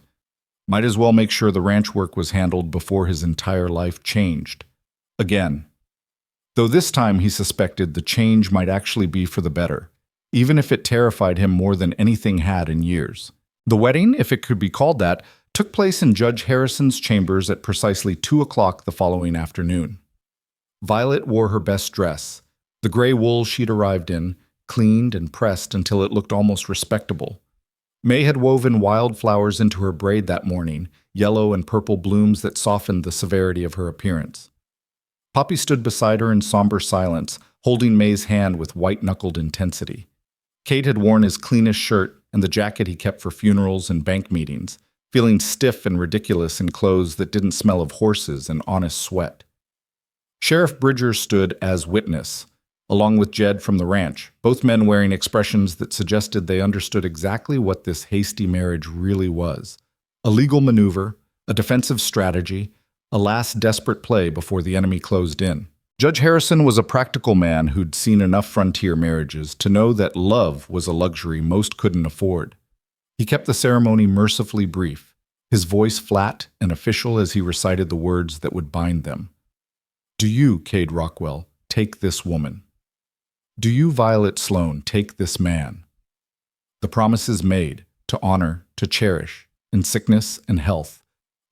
Might as well make sure the ranch work was handled before his entire life changed. Again. Though this time he suspected the change might actually be for the better, even if it terrified him more than anything had in years. The wedding, if it could be called that, took place in Judge Harrison's chambers at precisely 2 o'clock the following afternoon. Violet wore her best dress, the gray wool she'd arrived in, cleaned and pressed until it looked almost respectable. May had woven wildflowers into her braid that morning, yellow and purple blooms that softened the severity of her appearance. Poppy stood beside her in somber silence, holding May's hand with white-knuckled intensity. Cade had worn his cleanest shirt and the jacket he kept for funerals and bank meetings, feeling stiff and ridiculous in clothes that didn't smell of horses and honest sweat. Sheriff Bridger stood as witness, along with Jed from the ranch, both men wearing expressions that suggested they understood exactly what this hasty marriage really was: a legal maneuver, a defensive strategy, a last desperate play before the enemy closed in. Judge Harrison was a practical man who'd seen enough frontier marriages to know that love was a luxury most couldn't afford. He kept the ceremony mercifully brief, his voice flat and official as he recited the words that would bind them. Do you, Cade Rockwell, take this woman? Do you, Violet Sloan, take this man? The promises made, to honor, to cherish, in sickness and health,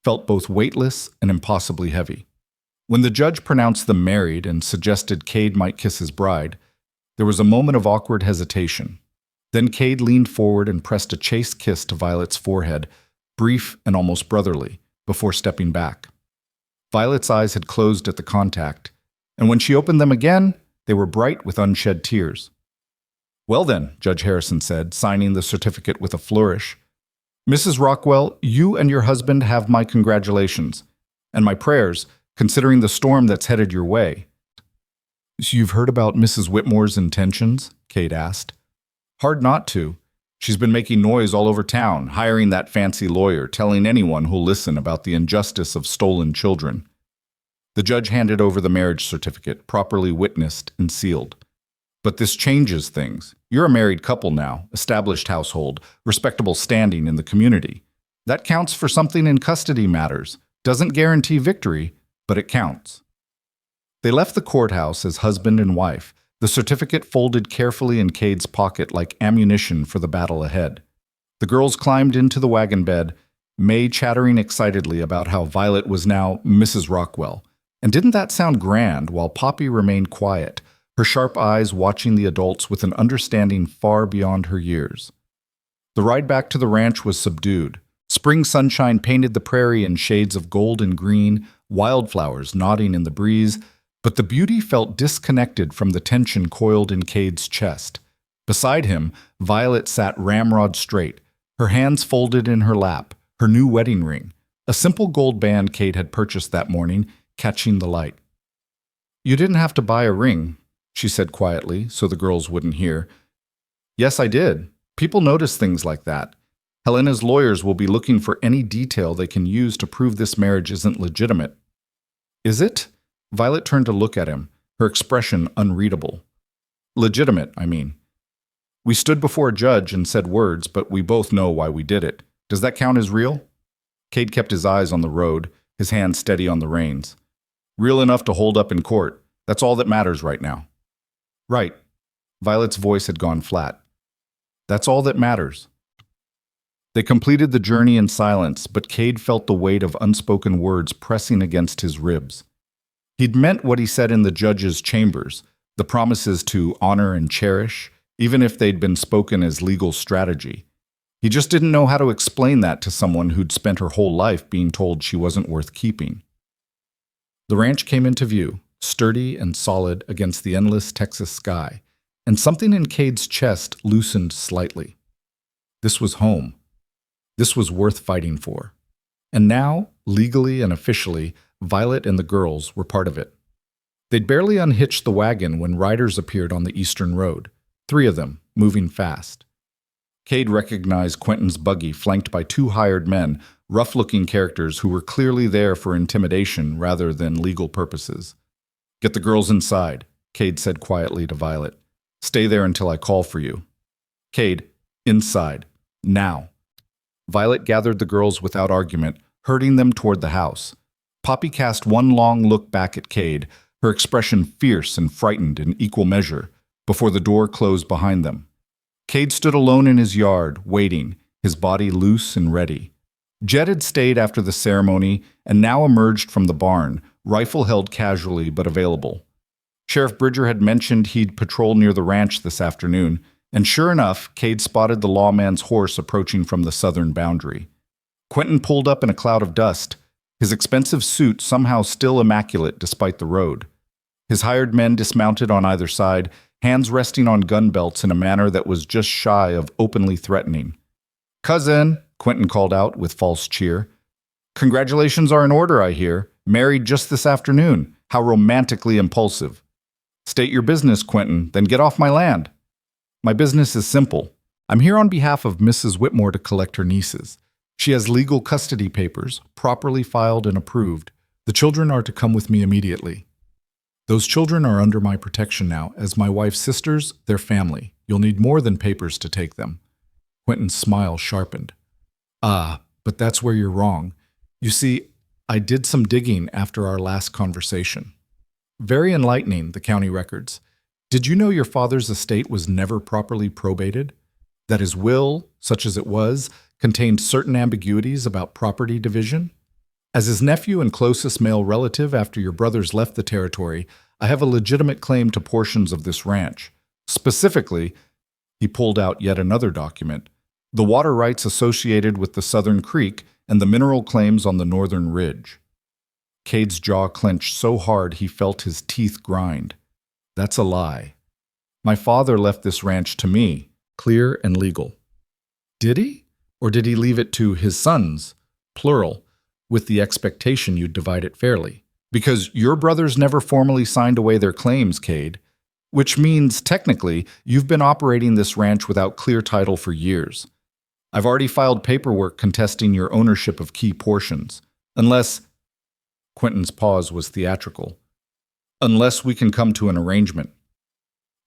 felt both weightless and impossibly heavy. When the judge pronounced them married and suggested Cade might kiss his bride, there was a moment of awkward hesitation. Then Cade leaned forward and pressed a chaste kiss to Violet's forehead, brief and almost brotherly, before stepping back. Violet's eyes had closed at the contact, and when she opened them again, they were bright with unshed tears. Well then, Judge Harrison said, signing the certificate with a flourish. Mrs. Rockwell, you and your husband have my congratulations, and my prayers, considering the storm that's headed your way. So you've heard about Mrs. Whitmore's intentions? Cade asked. Hard not to. She's been making noise all over town, hiring that fancy lawyer, telling anyone who'll listen about the injustice of stolen children. The judge handed over the marriage certificate, properly witnessed and sealed. But this changes things. You're a married couple now, established household, respectable standing in the community. That counts for something in custody matters. Doesn't guarantee victory, but it counts. They left the courthouse as husband and wife, the certificate folded carefully in Cade's pocket like ammunition for the battle ahead. The girls climbed into the wagon bed, May chattering excitedly about how Violet was now Mrs. Rockwell. And didn't that sound grand, while Poppy remained quiet, her sharp eyes watching the adults with an understanding far beyond her years. The ride back to the ranch was subdued. Spring sunshine painted the prairie in shades of gold and green, wildflowers nodding in the breeze, but the beauty felt disconnected from the tension coiled in Cade's chest. Beside him, Violet sat ramrod straight, her hands folded in her lap, her new wedding ring, a simple gold band Cade had purchased that morning, catching the light. You didn't have to buy a ring, she said quietly, so the girls wouldn't hear. Yes, I did. People notice things like that. Helena's lawyers will be looking for any detail they can use to prove this marriage isn't legitimate. Is it? Violet turned to look at him, her expression unreadable. Legitimate, I mean. We stood before a judge and said words, but we both know why we did it. Does that count as real? Cade kept his eyes on the road, his hand steady on the reins. Real enough to hold up in court. That's all that matters right now. Right. Violet's voice had gone flat. That's all that matters. They completed the journey in silence, but Cade felt the weight of unspoken words pressing against his ribs. He'd meant what he said in the judge's chambers, the promises to honor and cherish, even if they'd been spoken as legal strategy. He just didn't know how to explain that to someone who'd spent her whole life being told she wasn't worth keeping. The ranch came into view, sturdy and solid against the endless Texas sky, and something in Cade's chest loosened slightly. This was home. This was worth fighting for. And now, legally and officially, Violet and the girls were part of it. They'd barely unhitched the wagon when riders appeared on the eastern road, 3 of them, moving fast. Cade recognized Quentin's buggy flanked by 2 hired men, rough-looking characters who were clearly there for intimidation rather than legal purposes. "Get the girls inside," Cade said quietly to Violet. "Stay there until I call for you." "Cade, inside. Now." Violet gathered the girls without argument, herding them toward the house. Poppy cast one long look back at Cade, her expression fierce and frightened in equal measure, before the door closed behind them. Cade stood alone in his yard, waiting, his body loose and ready. Jed had stayed after the ceremony and now emerged from the barn, rifle held casually but available. Sheriff Bridger had mentioned he'd patrol near the ranch this afternoon, and sure enough, Cade spotted the lawman's horse approaching from the southern boundary. Quentin pulled up in a cloud of dust, his expensive suit somehow still immaculate despite the road. His hired men dismounted on either side, hands resting on gun belts in a manner that was just shy of openly threatening. "Cousin," Quentin called out with false cheer. "Congratulations are in order, I hear. Married just this afternoon. How romantically impulsive." "State your business, Quentin, then get off my land." "My business is simple. I'm here on behalf of Mrs. Whitmore to collect her nieces. She has legal custody papers, properly filed and approved. The children are to come with me immediately." "Those children are under my protection now, as my wife's sisters, their family. You'll need more than papers to take them." Quentin's smile sharpened. "Ah, but that's where you're wrong. You see, I did some digging after our last conversation. Very enlightening, the county records. Did you know your father's estate was never properly probated? That his will, such as it was, contained certain ambiguities about property division? As his nephew and closest male relative after your brothers left the territory, I have a legitimate claim to portions of this ranch. Specifically," he pulled out yet another document, "the water rights associated with the Southern Creek and the mineral claims on the northern ridge." Cade's jaw clenched so hard he felt his teeth grind. "That's a lie. My father left this ranch to me, clear and legal." "Did he? Or did he leave it to his sons, plural, with the expectation you'd divide it fairly? Because your brothers never formally signed away their claims, Cade, which means, technically, you've been operating this ranch without clear title for years. I've already filed paperwork contesting your ownership of key portions. Unless—" Quentin's pause was theatrical. "Unless we can come to an arrangement."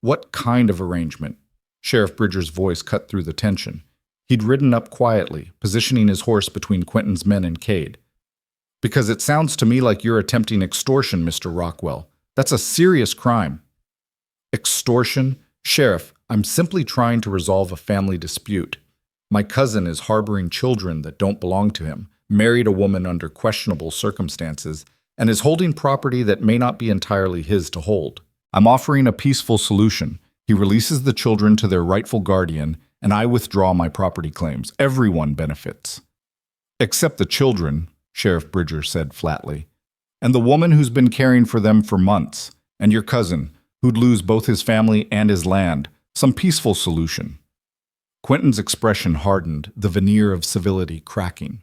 "What kind of arrangement?" Sheriff Bridger's voice cut through the tension. He'd ridden up quietly, positioning his horse between Quentin's men and Cade. "Because it sounds to me like you're attempting extortion, Mr. Rockwell. That's a serious crime." "Extortion? Sheriff, I'm simply trying to resolve a family dispute. My cousin is harboring children that don't belong to him, married a woman under questionable circumstances, and is holding property that may not be entirely his to hold. I'm offering a peaceful solution. He releases the children to their rightful guardian, and I withdraw my property claims. Everyone benefits." "Except the children," Sheriff Bridger said flatly. "And the woman who's been caring for them for months, and your cousin, who'd lose both his family and his land. Some peaceful solution." Quentin's expression hardened, the veneer of civility cracking.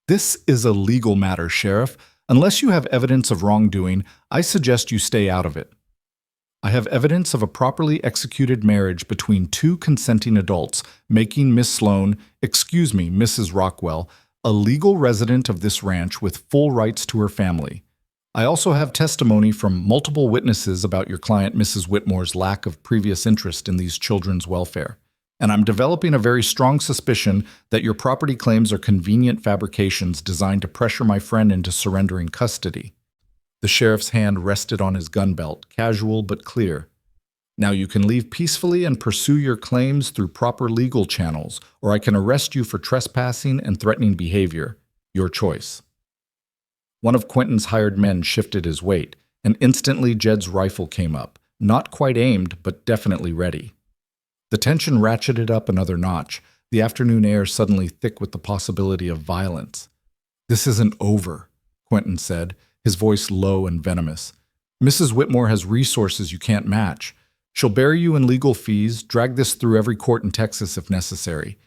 "This is a legal matter, Sheriff. Unless you have evidence of wrongdoing, I suggest you stay out of it. I have evidence of a properly executed marriage between 2 consenting adults, making Miss Sloan, Mrs. Rockwell, a legal resident of this ranch with full rights to her family. I also have testimony from multiple witnesses about your client Mrs. Whitmore's lack of previous interest in these children's welfare. and I'm developing a very strong suspicion that your property claims are convenient fabrications designed to pressure my friend into surrendering custody." The sheriff's hand rested on his gun belt, casual but clear. "Now you can leave peacefully and pursue your claims through proper legal channels, or I can arrest you for trespassing and threatening behavior. Your choice." One of Quentin's hired men shifted his weight, and instantly Jed's rifle came up, not quite aimed, but definitely ready. The tension ratcheted up another notch, the afternoon air suddenly thick with the possibility of violence. "This isn't over," Quentin said, his voice low and venomous. "Mrs. Whitmore has resources you can't match. She'll bury you in legal fees, drag this through every court in Texas if necessary.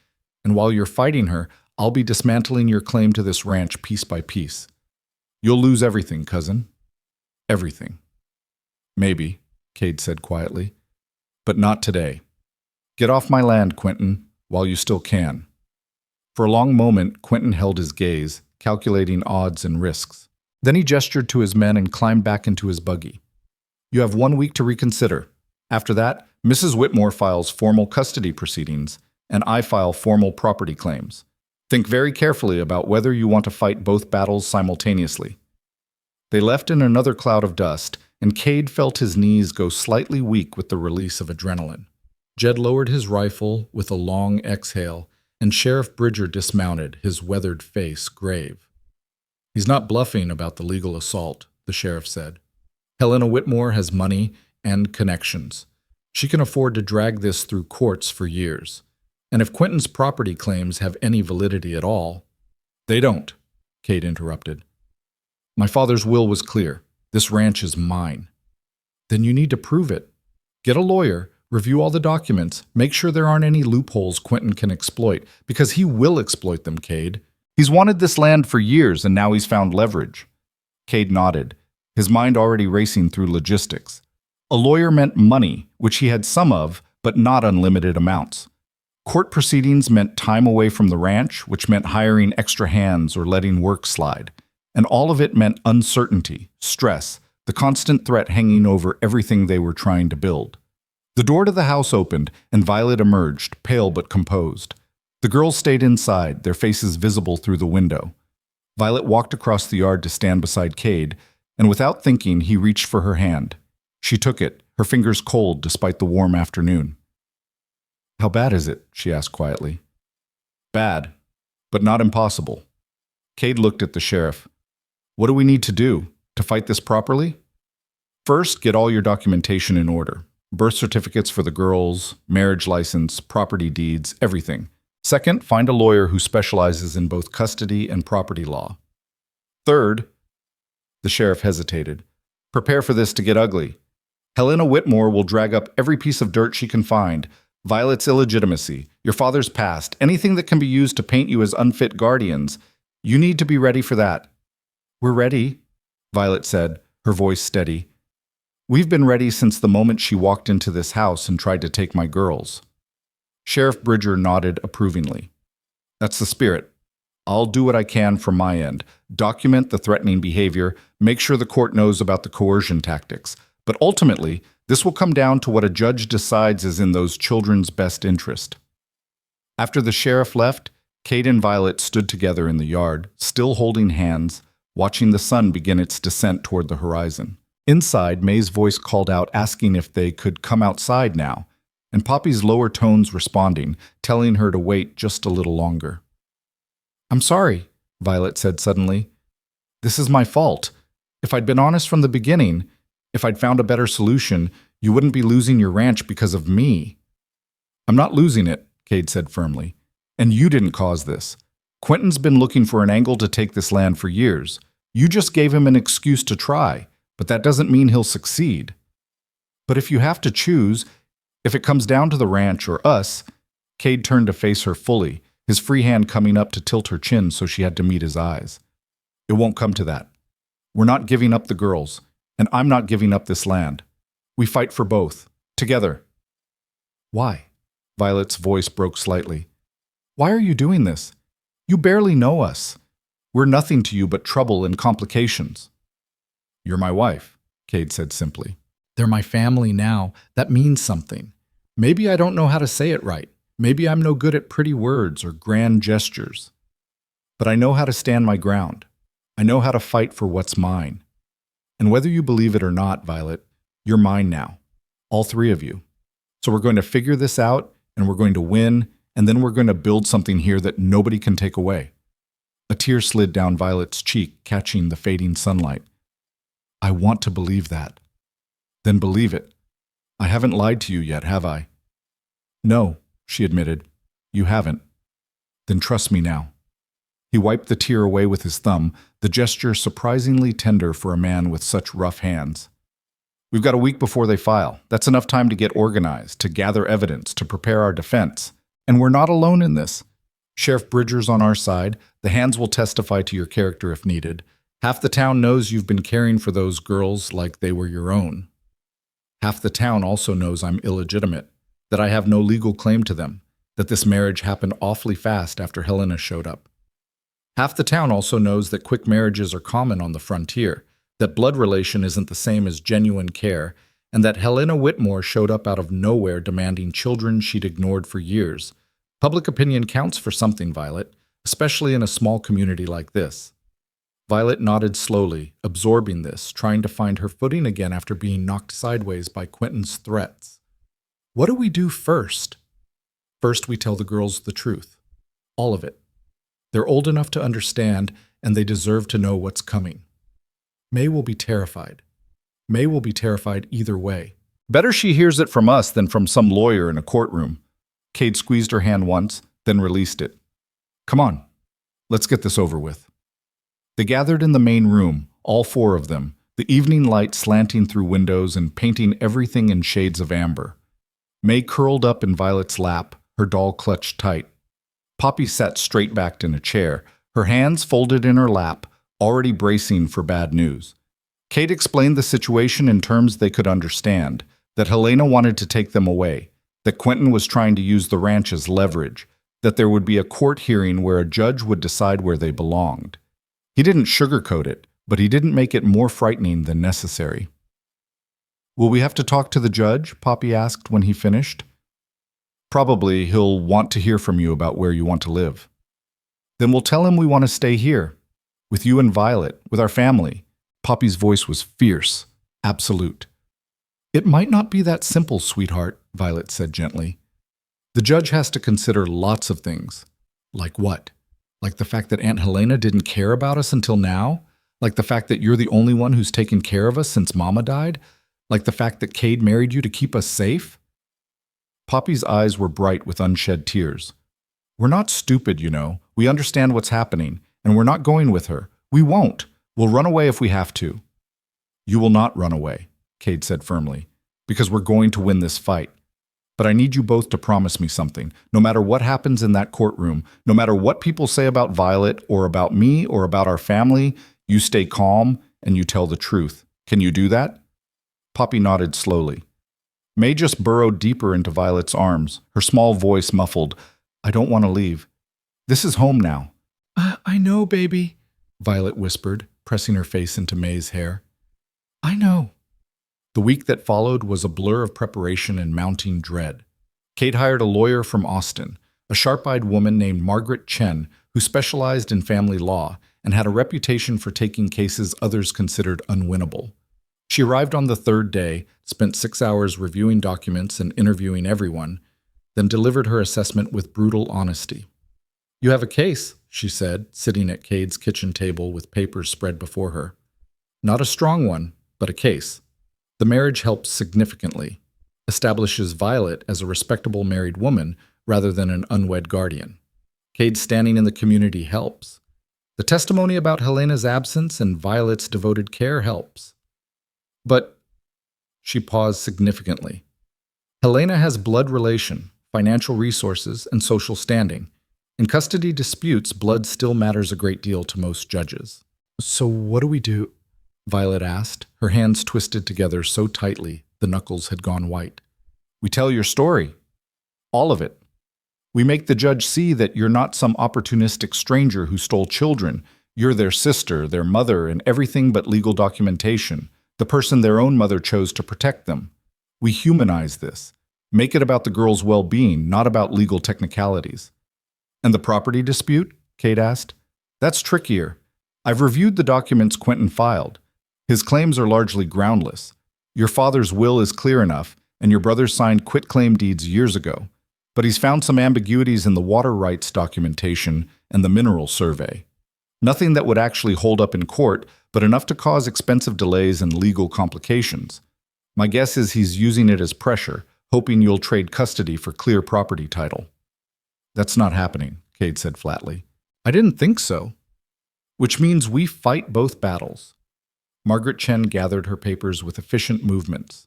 And while you're fighting her, I'll be dismantling your claim to this ranch piece by piece. You'll lose everything, cousin. Everything." "Maybe," Cade said quietly, "but not today. Get off my land, Quentin, while you still can." For a long moment, Quentin held his gaze, calculating odds and risks. Then he gestured to his men and climbed back into his buggy. "You have 1 week to reconsider. After that, Mrs. Whitmore files formal custody proceedings, and I file formal property claims. Think very carefully about whether you want to fight both battles simultaneously." They left in another cloud of dust, and Cade felt his knees go slightly weak with the release of adrenaline. Jed lowered his rifle with a long exhale, and Sheriff Bridger dismounted, his weathered face grave. "He's not bluffing about the legal assault," the sheriff said. "Helena Whitmore has money and connections. She can afford to drag this through courts for years. And if Quentin's property claims have any validity at all—" "They don't," Cade interrupted. "My father's will was clear. This ranch is mine." "Then you need to prove it. Get a lawyer, review all the documents, make sure there aren't any loopholes Quentin can exploit, because he will exploit them, Cade. He's wanted this land for years, and now he's found leverage." Cade nodded, his mind already racing through logistics. A lawyer meant money, which he had some of, but not unlimited amounts. Court proceedings meant time away from the ranch, which meant hiring extra hands or letting work slide. And all of it meant uncertainty, stress, the constant threat hanging over everything they were trying to build. The door to the house opened, and Violet emerged, pale but composed. The girls stayed inside, their faces visible through the window. Violet walked across the yard to stand beside Cade, and without thinking, he reached for her hand. She took it, her fingers cold despite the warm afternoon. "How bad is it?" she asked quietly. "Bad, but not impossible." Cade looked at the sheriff. "What do we need to do to fight this properly?" "First, get all your documentation in order. Birth certificates for the girls, marriage license, property deeds, everything. Second, find a lawyer who specializes in both custody and property law. Third," the sheriff hesitated, "prepare for this to get ugly. Helena Whitmore will drag up every piece of dirt she can find. Violet's illegitimacy, your father's past, anything that can be used to paint you as unfit guardians. You need to be ready for that." "We're ready," Violet said, her voice steady. "We've been ready since the moment she walked into this house and tried to take my girls." Sheriff Bridger nodded approvingly. "That's the spirit. I'll do what I can from my end. Document the threatening behavior, make sure the court knows about the coercion tactics. But ultimately, this will come down to what a judge decides is in those children's best interest." After the sheriff left, Cade and Violet stood together in the yard, still holding hands, watching the sun begin its descent toward the horizon. Inside, May's voice called out asking if they could come outside now, and Poppy's lower tones responding, telling her to wait just a little longer. "I'm sorry," Violet said suddenly. "This is my fault. If I'd been honest from the beginning, if I'd found a better solution, you wouldn't be losing your ranch because of me." "I'm not losing it," Cade said firmly. "And you didn't cause this. Quentin's been looking for an angle to take this land for years. You just gave him an excuse to try, but that doesn't mean he'll succeed. But if you have to choose, if it comes down to the ranch or us," Cade turned to face her fully, his free hand coming up to tilt her chin so she had to meet his eyes. "It won't come to that. We're not giving up the girls, and I'm not giving up this land. We fight for both, together." "Why?" Violet's voice broke slightly. "Why are you doing this? You barely know us. We're nothing to you but trouble and complications." "You're my wife," Cade said simply. "They're my family now. That means something. Maybe I don't know how to say it right. Maybe I'm no good at pretty words or grand gestures, but I know how to stand my ground. I know how to fight for what's mine. And whether you believe it or not, Violet, you're mine now. All three of you. So we're going to figure this out, and we're going to win, and then we're going to build something here that nobody can take away. A tear slid down Violet's cheek, catching the fading sunlight. I want to believe that. Then believe it. I haven't lied to you yet, have I? No, she admitted. You haven't. Then trust me now. He wiped the tear away with his thumb, the gesture surprisingly tender for a man with such rough hands. We've got a week before they file. That's enough time to get organized, to gather evidence, to prepare our defense. And we're not alone in this. Sheriff Bridger's on our side. The hands will testify to your character if needed. Half the town knows you've been caring for those girls like they were your own. Half the town also knows I'm illegitimate, that I have no legal claim to them, that this marriage happened awfully fast after Helena showed up. Half the town also knows that quick marriages are common on the frontier, that blood relation isn't the same as genuine care, and that Helena Whitmore showed up out of nowhere demanding children she'd ignored for years. Public opinion counts for something, Violet, especially in a small community like this. Violet nodded slowly, absorbing this, trying to find her footing again after being knocked sideways by Quentin's threats. What do we do first? First, we tell the girls the truth. All of it. They're old enough to understand, and they deserve to know what's coming. May will be terrified. May will be terrified either way. Better she hears it from us than from some lawyer in a courtroom. Cade squeezed her hand once, then released it. Come on, let's get this over with. They gathered in the main room, all four of them, the evening light slanting through windows and painting everything in shades of amber. May curled up in Violet's lap, her doll clutched tight. Poppy sat straight-backed in a chair, her hands folded in her lap, already bracing for bad news. Cade explained the situation in terms they could understand, that Helena wanted to take them away, that Quentin was trying to use the ranch as leverage, that there would be a court hearing where a judge would decide where they belonged. He didn't sugarcoat it, but he didn't make it more frightening than necessary. Will we have to talk to the judge? Poppy asked when he finished. Probably he'll want to hear from you about where you want to live. Then we'll tell him we want to stay here, with you and Violet, with our family. Poppy's voice was fierce, absolute. It might not be that simple, sweetheart, Violet said gently. The judge has to consider lots of things. Like what? Like the fact that Aunt Helena didn't care about us until now? Like the fact that you're the only one who's taken care of us since Mama died? Like the fact that Cade married you to keep us safe? Poppy's eyes were bright with unshed tears. We're not stupid, you know. We understand what's happening, and we're not going with her. We won't. We'll run away if we have to. You will not run away, Cade said firmly, because we're going to win this fight. But I need you both to promise me something. No matter what happens in that courtroom, no matter what people say about Violet or about me or about our family, you stay calm and you tell the truth. Can you do that? Poppy nodded slowly. May just burrowed deeper into Violet's arms, her small voice muffled. I don't want to leave. This is home now. I know, baby, Violet whispered, pressing her face into May's hair. I know. The week that followed was a blur of preparation and mounting dread. Kate hired a lawyer from Austin, a sharp-eyed woman named Margaret Chen, who specialized in family law and had a reputation for taking cases others considered unwinnable. She arrived on the third day, spent 6 hours reviewing documents and interviewing everyone, then delivered her assessment with brutal honesty. You have a case, she said, sitting at Cade's kitchen table with papers spread before her. Not a strong one, but a case. The marriage helps significantly, establishes Violet as a respectable married woman rather than an unwed guardian. Cade's standing in the community helps. The testimony about Helena's absence and Violet's devoted care helps. But, she paused significantly. Helena has blood relation, financial resources, and social standing. In custody disputes, blood still matters a great deal to most judges. So what do we do? Violet asked, her hands twisted together so tightly the knuckles had gone white. We tell your story. All of it. We make the judge see that you're not some opportunistic stranger who stole children. You're their sister, their mother, and everything but legal documentation, the person their own mother chose to protect them. We humanize this. Make it about the girls' well-being, not about legal technicalities. And the property dispute? Cade asked. That's trickier. I've reviewed the documents Quentin filed. His claims are largely groundless. Your father's will is clear enough, and your brother signed quitclaim deeds years ago. But he's found some ambiguities in the water rights documentation and the mineral survey. Nothing that would actually hold up in court, but enough to cause expensive delays and legal complications. My guess is he's using it as pressure, hoping you'll trade custody for clear property title. That's not happening, Cade said flatly. I didn't think so. Which means we fight both battles. Margaret Chen gathered her papers with efficient movements.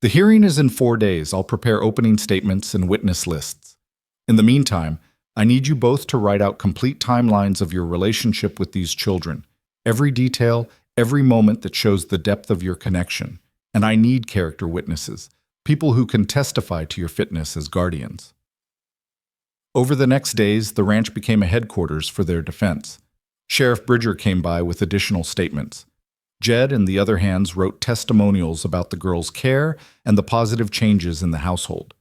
The hearing is in 4 days. I'll prepare opening statements and witness lists. In the meantime, I need you both to write out complete timelines of your relationship with these children. Every detail, every moment that shows the depth of your connection. And I need character witnesses, people who can testify to your fitness as guardians. Over the next days, the ranch became a headquarters for their defense. Sheriff Bridger came by with additional statements. Jed and the other hands wrote testimonials about the girls' care and the positive changes in the household.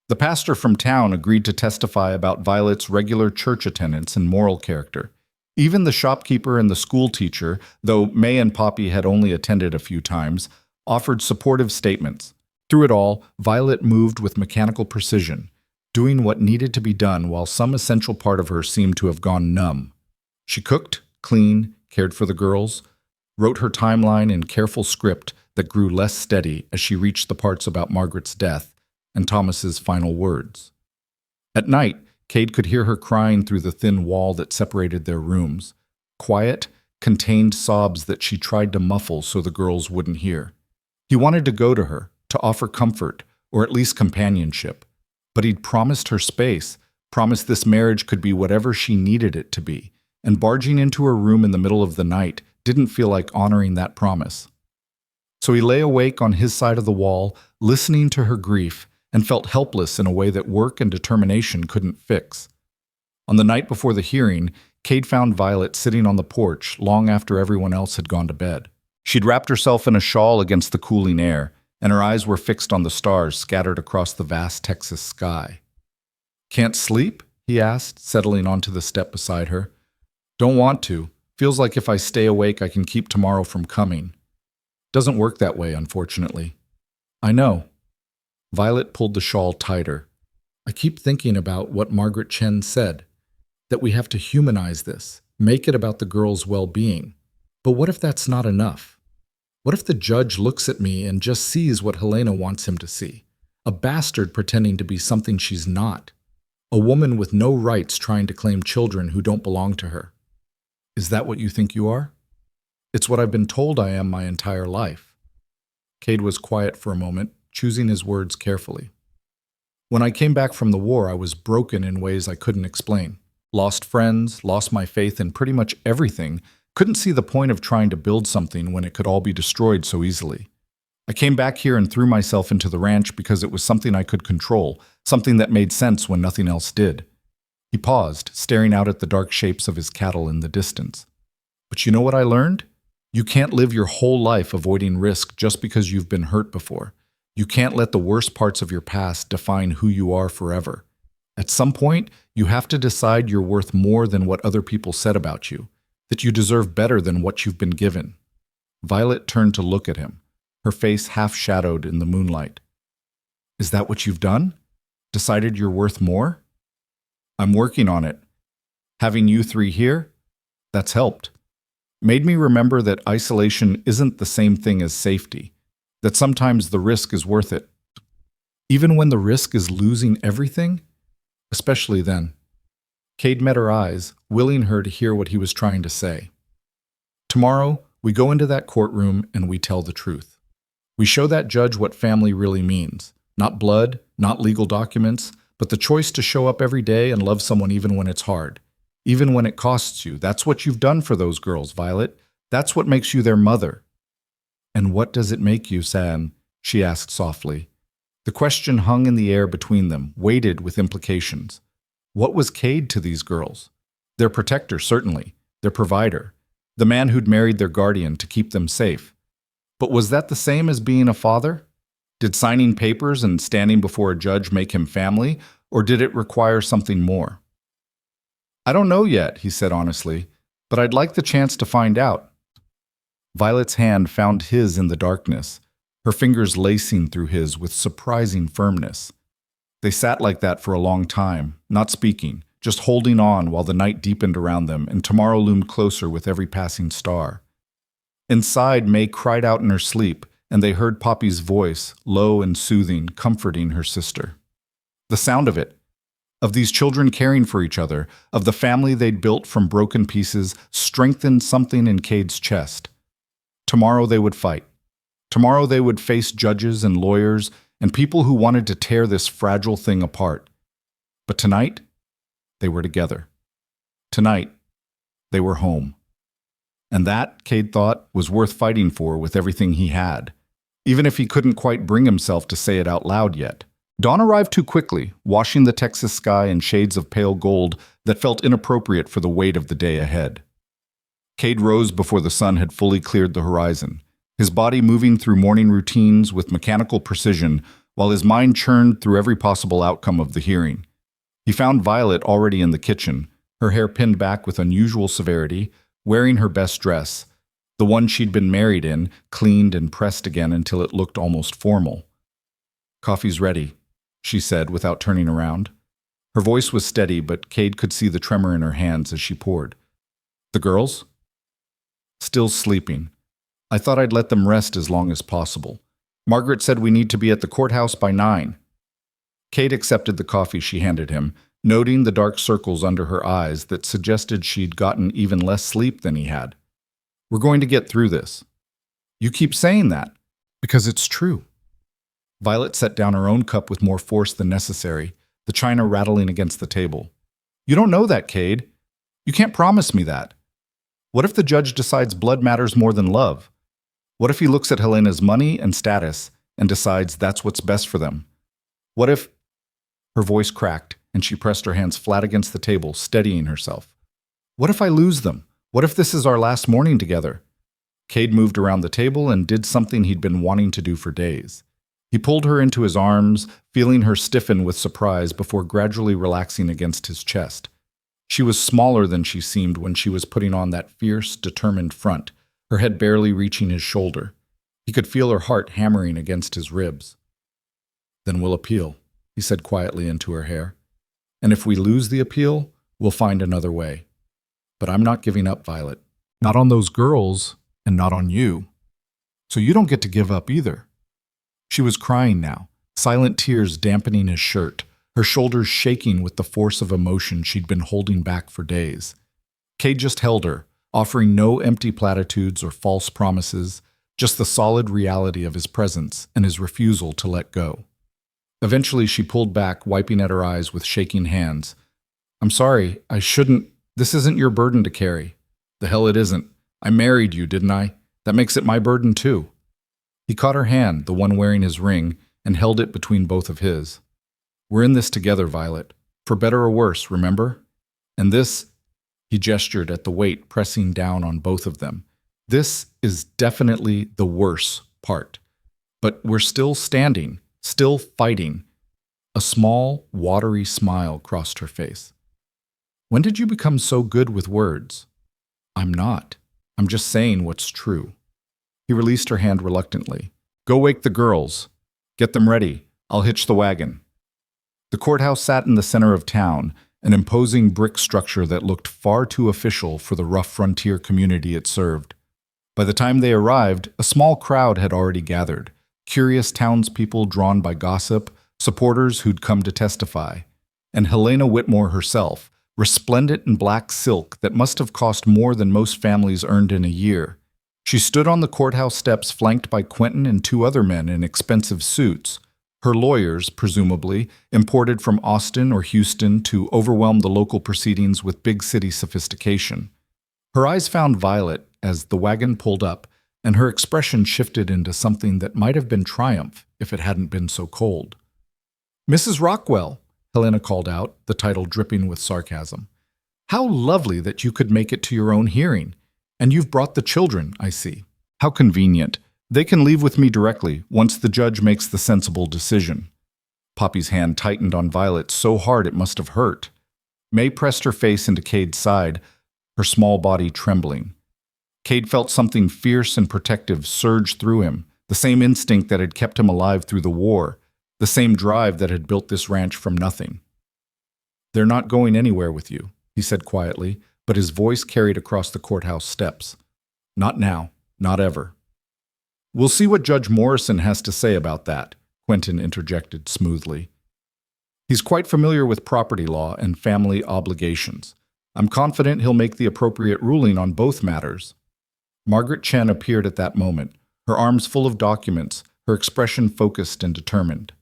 The pastor from town agreed to testify about Violet's regular church attendance and moral character. Even the shopkeeper and the school teacher, though May and Poppy had only attended a few times, offered supportive statements. Through it all, Violet moved with mechanical precision, doing what needed to be done while some essential part of her seemed to have gone numb. She cooked, cleaned, cared for the girls, wrote her timeline in careful script that grew less steady as she reached the parts about Margaret's death and Thomas's final words. At night, Cade could hear her crying through the thin wall that separated their rooms, quiet, contained sobs that she tried to muffle so the girls wouldn't hear. He wanted to go to her, to offer comfort, or at least companionship, but he'd promised her space, promised this marriage could be whatever she needed it to be, and barging into her room in the middle of the night didn't feel like honoring that promise. So he lay awake on his side of the wall, listening to her grief, and felt helpless in a way that work and determination couldn't fix. On the night before the hearing, Cade found Violet sitting on the porch long after everyone else had gone to bed. She'd wrapped herself in a shawl against the cooling air, and her eyes were fixed on the stars scattered across the vast Texas sky. "Can't sleep?" he asked, settling onto the step beside her. "Don't want to. Feels like if I stay awake I can keep tomorrow from coming. Doesn't work that way, unfortunately." "I know." Violet pulled the shawl tighter. "I keep thinking about what Margaret Chen said, that we have to humanize this, make it about the girls' well-being. But what if that's not enough? What if the judge looks at me and just sees what Helena wants him to see? A bastard pretending to be something she's not. A woman with no rights trying to claim children who don't belong to her. Is that what you think you are?" "It's what I've been told I am my entire life." Cade was quiet for a moment, choosing his words carefully. "When I came back from the war, I was broken in ways I couldn't explain. Lost friends, lost my faith in pretty much everything, couldn't see the point of trying to build something when it could all be destroyed so easily. I came back here and threw myself into the ranch because it was something I could control, something that made sense when nothing else did." He paused, staring out at the dark shapes of his cattle in the distance. "But you know what I learned? You can't live your whole life avoiding risk just because you've been hurt before. You can't let the worst parts of your past define who you are forever. At some point, you have to decide you're worth more than what other people said about you, that you deserve better than what you've been given." Violet turned to look at him, her face half-shadowed in the moonlight. "Is that what you've done? Decided you're worth more?" "I'm working on it. Having you three here, that's helped. Made me remember that isolation isn't the same thing as safety, that sometimes the risk is worth it. Even when the risk is losing everything? Especially then." Cade met her eyes, willing her to hear what he was trying to say. "Tomorrow, we go into that courtroom and we tell the truth. We show that judge what family really means. Not blood, not legal documents, but the choice to show up every day and love someone even when it's hard. Even when it costs you. That's what you've done for those girls, Violet. That's what makes you their mother." "And what does it make you, San?" she asked softly. The question hung in the air between them, weighted with implications. What was Cade to these girls? Their protector, certainly. Their provider. The man who'd married their guardian to keep them safe. But was that the same as being a father? Did signing papers and standing before a judge make him family, or did it require something more? I don't know yet, he said honestly, but I'd like the chance to find out. Violet's hand found his in the darkness, her fingers lacing through his with surprising firmness. They sat like that for a long time, not speaking, just holding on while the night deepened around them and tomorrow loomed closer with every passing star. Inside, May cried out in her sleep, and they heard Poppy's voice, low and soothing, comforting her sister. The sound of it, of these children caring for each other, of the family they'd built from broken pieces, strengthened something in Cade's chest. Tomorrow they would fight. Tomorrow they would face judges and lawyers and people who wanted to tear this fragile thing apart. But tonight, they were together. Tonight, they were home. And that, Cade thought, was worth fighting for with everything he had, even if he couldn't quite bring himself to say it out loud yet. Dawn arrived too quickly, washing the Texas sky in shades of pale gold that felt inappropriate for the weight of the day ahead. Cade rose before the sun had fully cleared the horizon, his body moving through morning routines with mechanical precision while his mind churned through every possible outcome of the hearing. He found Violet already in the kitchen, her hair pinned back with unusual severity, wearing her best dress, the one she'd been married in, cleaned and pressed again until it looked almost formal. "Coffee's ready," she said without turning around. Her voice was steady, but Cade could see the tremor in her hands as she poured. "The girls?" "Still sleeping. I thought I'd let them rest as long as possible. Margaret said we need to be at the courthouse by 9. Cade accepted the coffee she handed him, noting the dark circles under her eyes that suggested she'd gotten even less sleep than he had. "We're going to get through this." "You keep saying that." "Because it's true." Violet set down her own cup with more force than necessary, the china rattling against the table. "You don't know that, Cade. You can't promise me that. What if the judge decides blood matters more than love? What if he looks at Helena's money and status and decides that's what's best for them? What if—" Her voice cracked, and she pressed her hands flat against the table, steadying herself. "What if I lose them? What if this is our last morning together?" Cade moved around the table and did something he'd been wanting to do for days. He pulled her into his arms, feeling her stiffen with surprise before gradually relaxing against his chest. She was smaller than she seemed when she was putting on that fierce, determined front, her head barely reaching his shoulder. He could feel her heart hammering against his ribs. "Then we'll appeal," he said quietly into her hair. "And if we lose the appeal, we'll find another way. But I'm not giving up, Violet. Not on those girls, and not on you. So you don't get to give up either." She was crying now, silent tears dampening his shirt, her shoulders shaking with the force of emotion she'd been holding back for days. Cade just held her, offering no empty platitudes or false promises, just the solid reality of his presence and his refusal to let go. Eventually she pulled back, wiping at her eyes with shaking hands. "I'm sorry, I shouldn't. This isn't your burden to carry." "The hell it isn't. I married you, didn't I? That makes it my burden too." He caught her hand, the one wearing his ring, and held it between both of his. "We're in this together, Violet. For better or worse, remember? And this," he gestured at the weight pressing down on both of them, "this is definitely the worse part. But we're still standing, still fighting." A small, watery smile crossed her face. "When did you become so good with words?" "I'm not. I'm just saying what's true." He released her hand reluctantly. "Go wake the girls. Get them ready. I'll hitch the wagon." The courthouse sat in the center of town, an imposing brick structure that looked far too official for the rough frontier community it served. By the time they arrived, a small crowd had already gathered, curious townspeople drawn by gossip, supporters who'd come to testify, and Helena Whitmore herself, resplendent in black silk that must have cost more than most families earned in a year. She stood on the courthouse steps flanked by Quentin and 2 other men in expensive suits, her lawyers, presumably, imported from Austin or Houston to overwhelm the local proceedings with big city sophistication. Her eyes found Violet as the wagon pulled up, and her expression shifted into something that might have been triumph if it hadn't been so cold. "Mrs. Rockwell," Helena called out, the title dripping with sarcasm. "How lovely that you could make it to your own hearing. And you've brought the children, I see." "How convenient," They can leave with me directly once the judge makes the sensible decision. Poppy's hand tightened on Violet so hard it must have hurt. May pressed her face into Cade's side, her small body trembling. Cade felt something fierce and protective surge through him, the same instinct that had kept him alive through the war, the same drive that had built this ranch from nothing. "They're not going anywhere with you," he said quietly, but his voice carried across the courthouse steps. "Not now, not ever." "We'll see what Judge Morrison has to say about that," Quentin interjected smoothly. "He's quite familiar with property law and family obligations. I'm confident he'll make the appropriate ruling on both matters." Margaret Chen appeared at that moment, her arms full of documents, her expression focused and determined.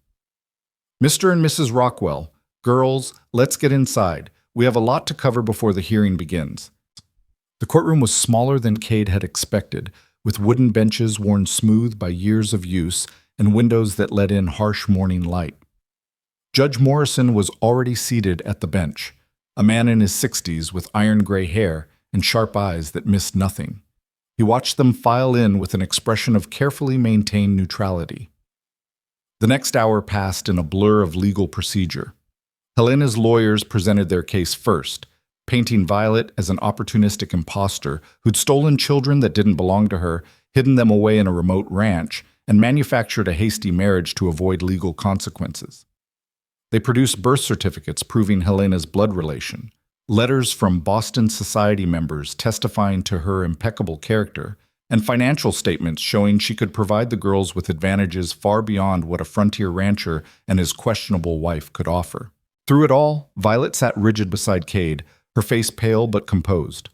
"Mr. and Mrs. Rockwell, girls, let's get inside. We have a lot to cover before the hearing begins." The courtroom was smaller than Cade had expected, with wooden benches worn smooth by years of use and windows that let in harsh morning light. Judge Morrison was already seated at the bench, a man in his 60s with iron-gray hair and sharp eyes that missed nothing. He watched them file in with an expression of carefully maintained neutrality. The next hour passed in a blur of legal procedure. Helena's lawyers presented their case first, painting Violet as an opportunistic imposter who'd stolen children that didn't belong to her, hidden them away in a remote ranch, and manufactured a hasty marriage to avoid legal consequences. They produced birth certificates proving Helena's blood relation, letters from Boston Society members testifying to her impeccable character, and financial statements showing she could provide the girls with advantages far beyond what a frontier rancher and his questionable wife could offer. Through it all, Violet sat rigid beside Cade, her face pale but composed.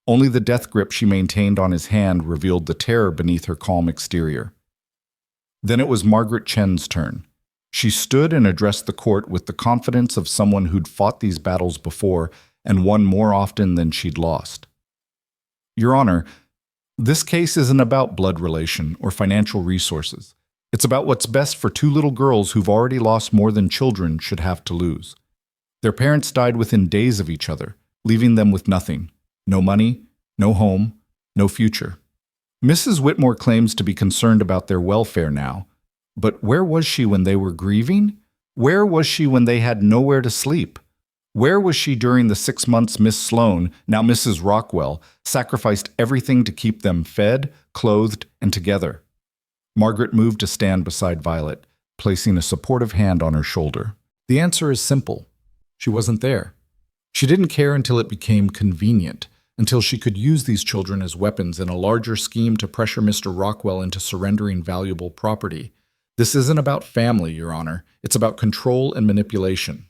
Only the death grip she maintained on his hand revealed the terror beneath her calm exterior. Then it was Margaret Chen's turn. She stood and addressed the court with the confidence of someone who'd fought these battles before and won more often than she'd lost. "Your Honor, this case isn't about blood relation or financial resources. It's about what's best for two little girls who've already lost more than children should have to lose. Their parents died within days of each other, leaving them with nothing. No money, no home, no future. Mrs. Whitmore claims to be concerned about their welfare now, but where was she when they were grieving? Where was she when they had nowhere to sleep? Where was she during the 6 months Miss Sloane, now Mrs. Rockwell, sacrificed everything to keep them fed, clothed, and together?" Margaret moved to stand beside Violet, placing a supportive hand on her shoulder. "The answer is simple. She wasn't there. She didn't care until it became convenient, until she could use these children as weapons in a larger scheme to pressure Mr. Rockwell into surrendering valuable property. This isn't about family, Your Honor. It's about control and manipulation."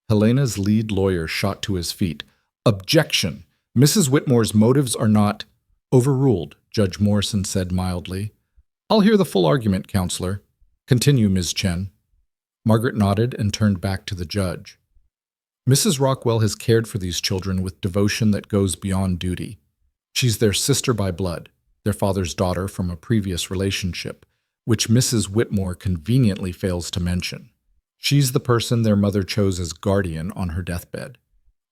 Helena's lead lawyer shot to his feet. "Objection! Mrs. Whitmore's motives are not—" "Overruled," Judge Morrison said mildly. "I'll hear the full argument, Counselor. Continue, Ms. Chen." Margaret nodded and turned back to the judge. "Mrs. Rockwell has cared for these children with devotion that goes beyond duty. She's their sister by blood, their father's daughter from a previous relationship, which Mrs. Whitmore conveniently fails to mention. She's the person their mother chose as guardian on her deathbed.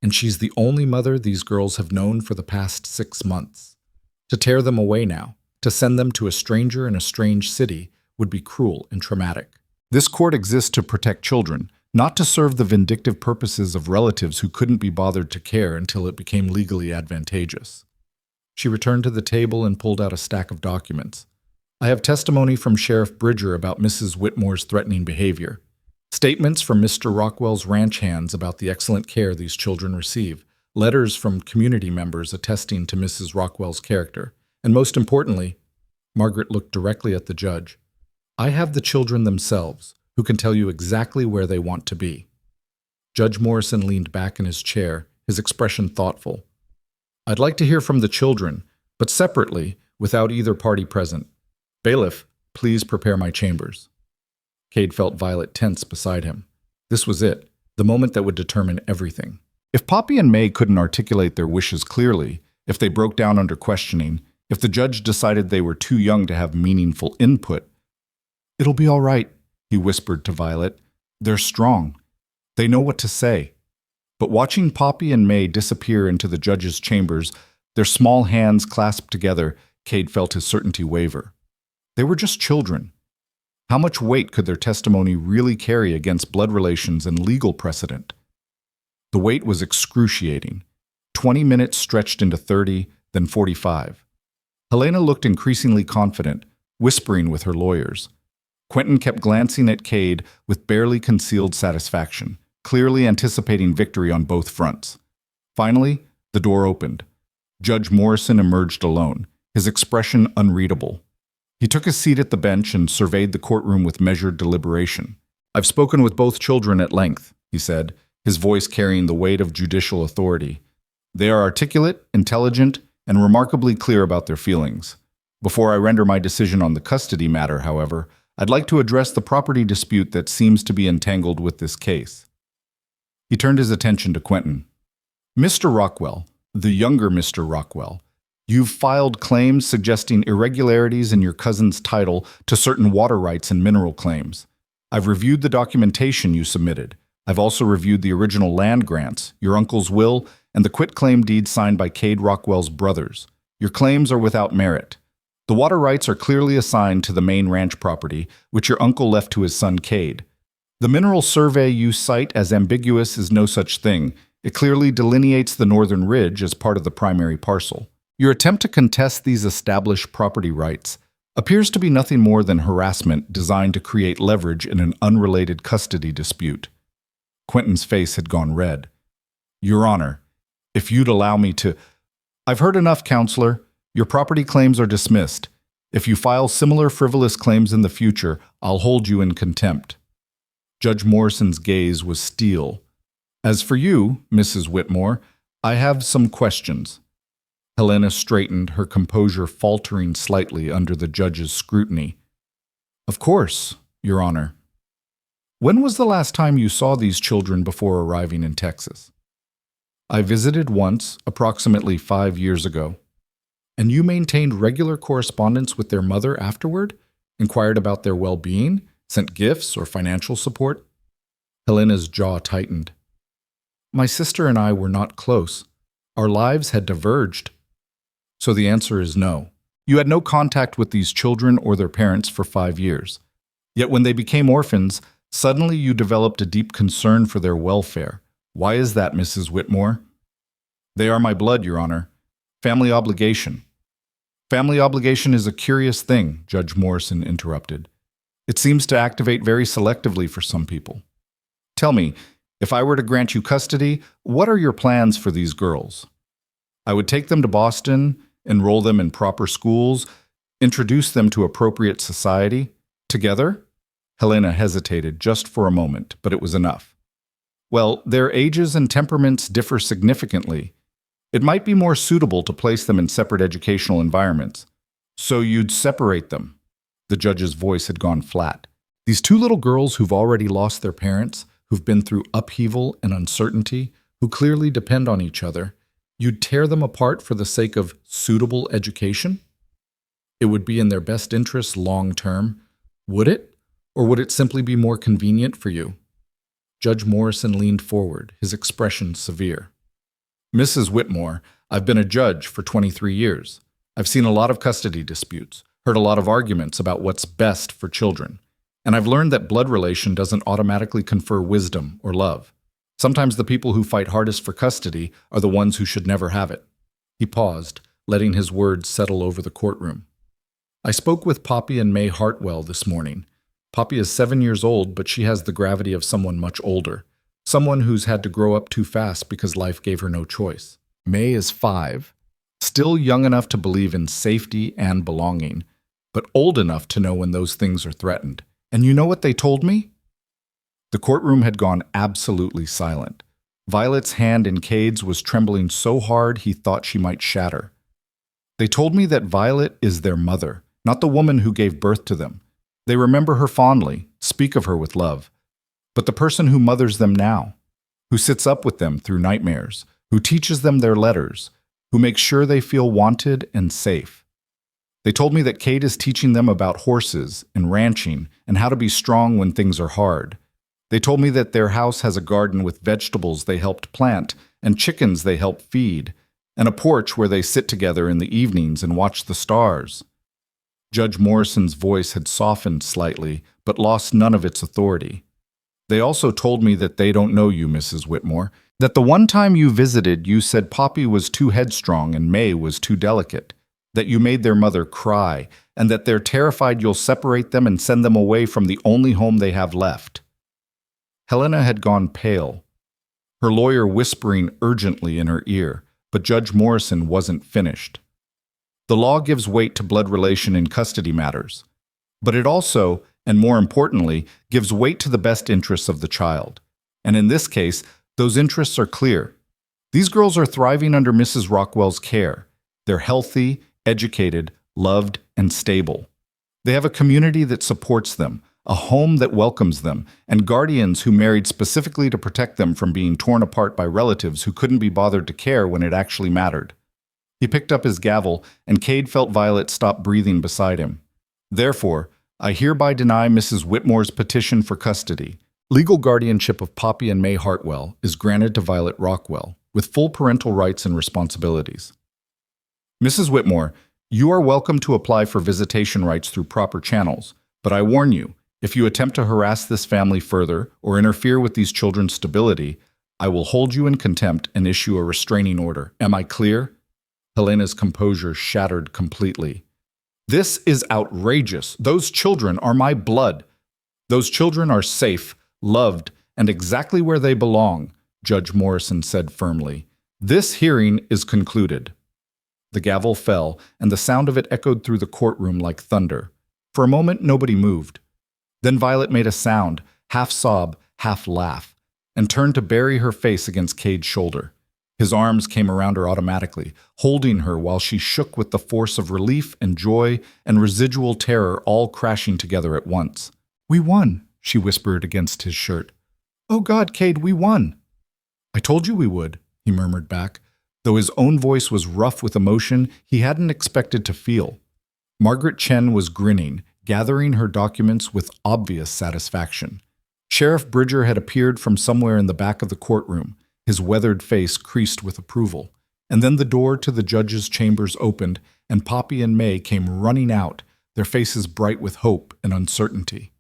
And she's the only mother these girls have known for the past 6 months. To tear them away now, to send them to a stranger in a strange city, would be cruel and traumatic. This court exists to protect children, not to serve the vindictive purposes of relatives who couldn't be bothered to care until it became legally advantageous." She returned to the table and pulled out a stack of documents. "I have testimony from Sheriff Bridger about Mrs. Whitmore's threatening behavior. Statements from Mr. Rockwell's ranch hands about the excellent care these children receive, letters from community members attesting to Mrs. Rockwell's character, and most importantly," Margaret looked directly at the judge, "I have the children themselves, who can tell you exactly where they want to be." Judge Morrison leaned back in his chair, his expression thoughtful. "I'd like to hear from the children, but separately, without either party present. Bailiff, please prepare my chambers." Cade felt Violet tense beside him. This was it, the moment that would determine everything. If Poppy and May couldn't articulate their wishes clearly, if they broke down under questioning, if the judge decided they were too young to have meaningful input, "It'll be all right," he whispered to Violet. "They're strong. They know what to say." But watching Poppy and May disappear into the judge's chambers, their small hands clasped together, Cade felt his certainty waver. They were just children. How much weight could their testimony really carry against blood relations and legal precedent? The wait was excruciating. 20 minutes stretched into 30, then 45. Helena looked increasingly confident, whispering with her lawyers. Quentin kept glancing at Cade with barely concealed satisfaction, clearly anticipating victory on both fronts. Finally, the door opened. Judge Morrison emerged alone, his expression unreadable. He took a seat at the bench and surveyed the courtroom with measured deliberation. "I've spoken with both children at length," he said, his voice carrying the weight of judicial authority. "They are articulate, intelligent, and remarkably clear about their feelings. Before I render my decision on the custody matter, however, I'd like to address the property dispute that seems to be entangled with this case." He turned his attention to Quentin. "Mr. Rockwell, the younger Mr. Rockwell, you've filed claims suggesting irregularities in your cousin's title to certain water rights and mineral claims. I've reviewed the documentation you submitted. I've also reviewed the original land grants, your uncle's will, and the quitclaim deed signed by Cade Rockwell's brothers. Your claims are without merit. The water rights are clearly assigned to the main ranch property, which your uncle left to his son Cade. The mineral survey you cite as ambiguous is no such thing. It clearly delineates the northern ridge as part of the primary parcel. Your attempt to contest these established property rights appears to be nothing more than harassment designed to create leverage in an unrelated custody dispute." Quentin's face had gone red. "Your Honor, if you'd allow me to—" "I've heard enough, Counselor. Your property claims are dismissed. If you file similar frivolous claims in the future, I'll hold you in contempt." Judge Morrison's gaze was steel. "As for you, Mrs. Whitmore, I have some questions." Helena straightened, her composure faltering slightly under the judge's scrutiny. "Of course, Your Honor. When was the last time you saw these children before arriving in Texas?" "I visited once, approximately 5 years ago." "And you maintained regular correspondence with their mother afterward? Inquired about their well-being? Sent gifts or financial support?" Helena's jaw tightened. "My sister and I were not close. Our lives had diverged." "So the answer is no. You had no contact with these children or their parents for 5 years. Yet when they became orphans, suddenly you developed a deep concern for their welfare. Why is that, Mrs. Whitmore?" "They are my blood, Your Honor. Family obligation." "Family obligation is a curious thing," Judge Morrison interrupted. "It seems to activate very selectively for some people. Tell me, if I were to grant you custody, what are your plans for these girls?" "I would take them to Boston, enroll them in proper schools, introduce them to appropriate society. Together?" Helena hesitated just for a moment, but it was enough. "Well, their ages and temperaments differ significantly. It might be more suitable to place them in separate educational environments. So you'd separate them." The judge's voice had gone flat. "These two little girls who've already lost their parents, who've been through upheaval and uncertainty, who clearly depend on each other, you'd tear them apart for the sake of suitable education? It would be in their best interests long term. Would it? Or would it simply be more convenient for you?" Judge Morrison leaned forward, his expression severe. "Mrs. Whitmore, I've been a judge for 23 years. I've seen a lot of custody disputes, heard a lot of arguments about what's best for children. And I've learned that blood relation doesn't automatically confer wisdom or love. Sometimes the people who fight hardest for custody are the ones who should never have it." He paused, letting his words settle over the courtroom. "I spoke with Poppy and May Hartwell this morning. Poppy is 7 years old, but she has the gravity of someone much older, someone who's had to grow up too fast because life gave her no choice. May is 5, still young enough to believe in safety and belonging, but old enough to know when those things are threatened. And you know what they told me?" The courtroom had gone absolutely silent. Violet's hand in Cade's was trembling so hard he thought she might shatter. "They told me that Violet is their mother, not the woman who gave birth to them. They remember her fondly, speak of her with love. But the person who mothers them now, who sits up with them through nightmares, who teaches them their letters, who makes sure they feel wanted and safe. They told me that Cade is teaching them about horses and ranching and how to be strong when things are hard. They told me that their house has a garden with vegetables they helped plant and chickens they helped feed, and a porch where they sit together in the evenings and watch the stars. Judge Morrison's voice had softened slightly, but lost none of its authority. They also told me that they don't know you, Mrs. Whitmore, that the one time you visited, you said Poppy was too headstrong and May was too delicate, that you made their mother cry, and that they're terrified you'll separate them and send them away from the only home they have left. Helena had gone pale, her lawyer whispering urgently in her ear, but Judge Morrison wasn't finished. The law gives weight to blood relation in custody matters, but it also, and more importantly, gives weight to the best interests of the child. And in this case, those interests are clear. These girls are thriving under Mrs. Rockwell's care. They're healthy, educated, loved, and stable. They have a community that supports them, a home that welcomes them, and guardians who married specifically to protect them from being torn apart by relatives who couldn't be bothered to care when it actually mattered. He picked up his gavel, and Cade felt Violet stop breathing beside him. Therefore, I hereby deny Mrs. Whitmore's petition for custody. Legal guardianship of Poppy and May Hartwell is granted to Violet Rockwell, with full parental rights and responsibilities. Mrs. Whitmore, you are welcome to apply for visitation rights through proper channels, but I warn you, if you attempt to harass this family further or interfere with these children's stability, I will hold you in contempt and issue a restraining order. Am I clear? Helena's composure shattered completely. This is outrageous. Those children are my blood. Those children are safe, loved, and exactly where they belong, Judge Morrison said firmly. This hearing is concluded. The gavel fell, and the sound of it echoed through the courtroom like thunder. For a moment, nobody moved. Then Violet made a sound, half sob, half laugh, and turned to bury her face against Cade's shoulder. His arms came around her automatically, holding her while she shook with the force of relief and joy and residual terror all crashing together at once. "We won," she whispered against his shirt. "Oh God, Cade, we won." "I told you we would," he murmured back, though his own voice was rough with emotion he hadn't expected to feel. Margaret Chen was grinning, gathering her documents with obvious satisfaction. Sheriff Bridger had appeared from somewhere in the back of the courtroom, his weathered face creased with approval. And then the door to the judge's chambers opened, and Poppy and May came running out, their faces bright with hope and uncertainty.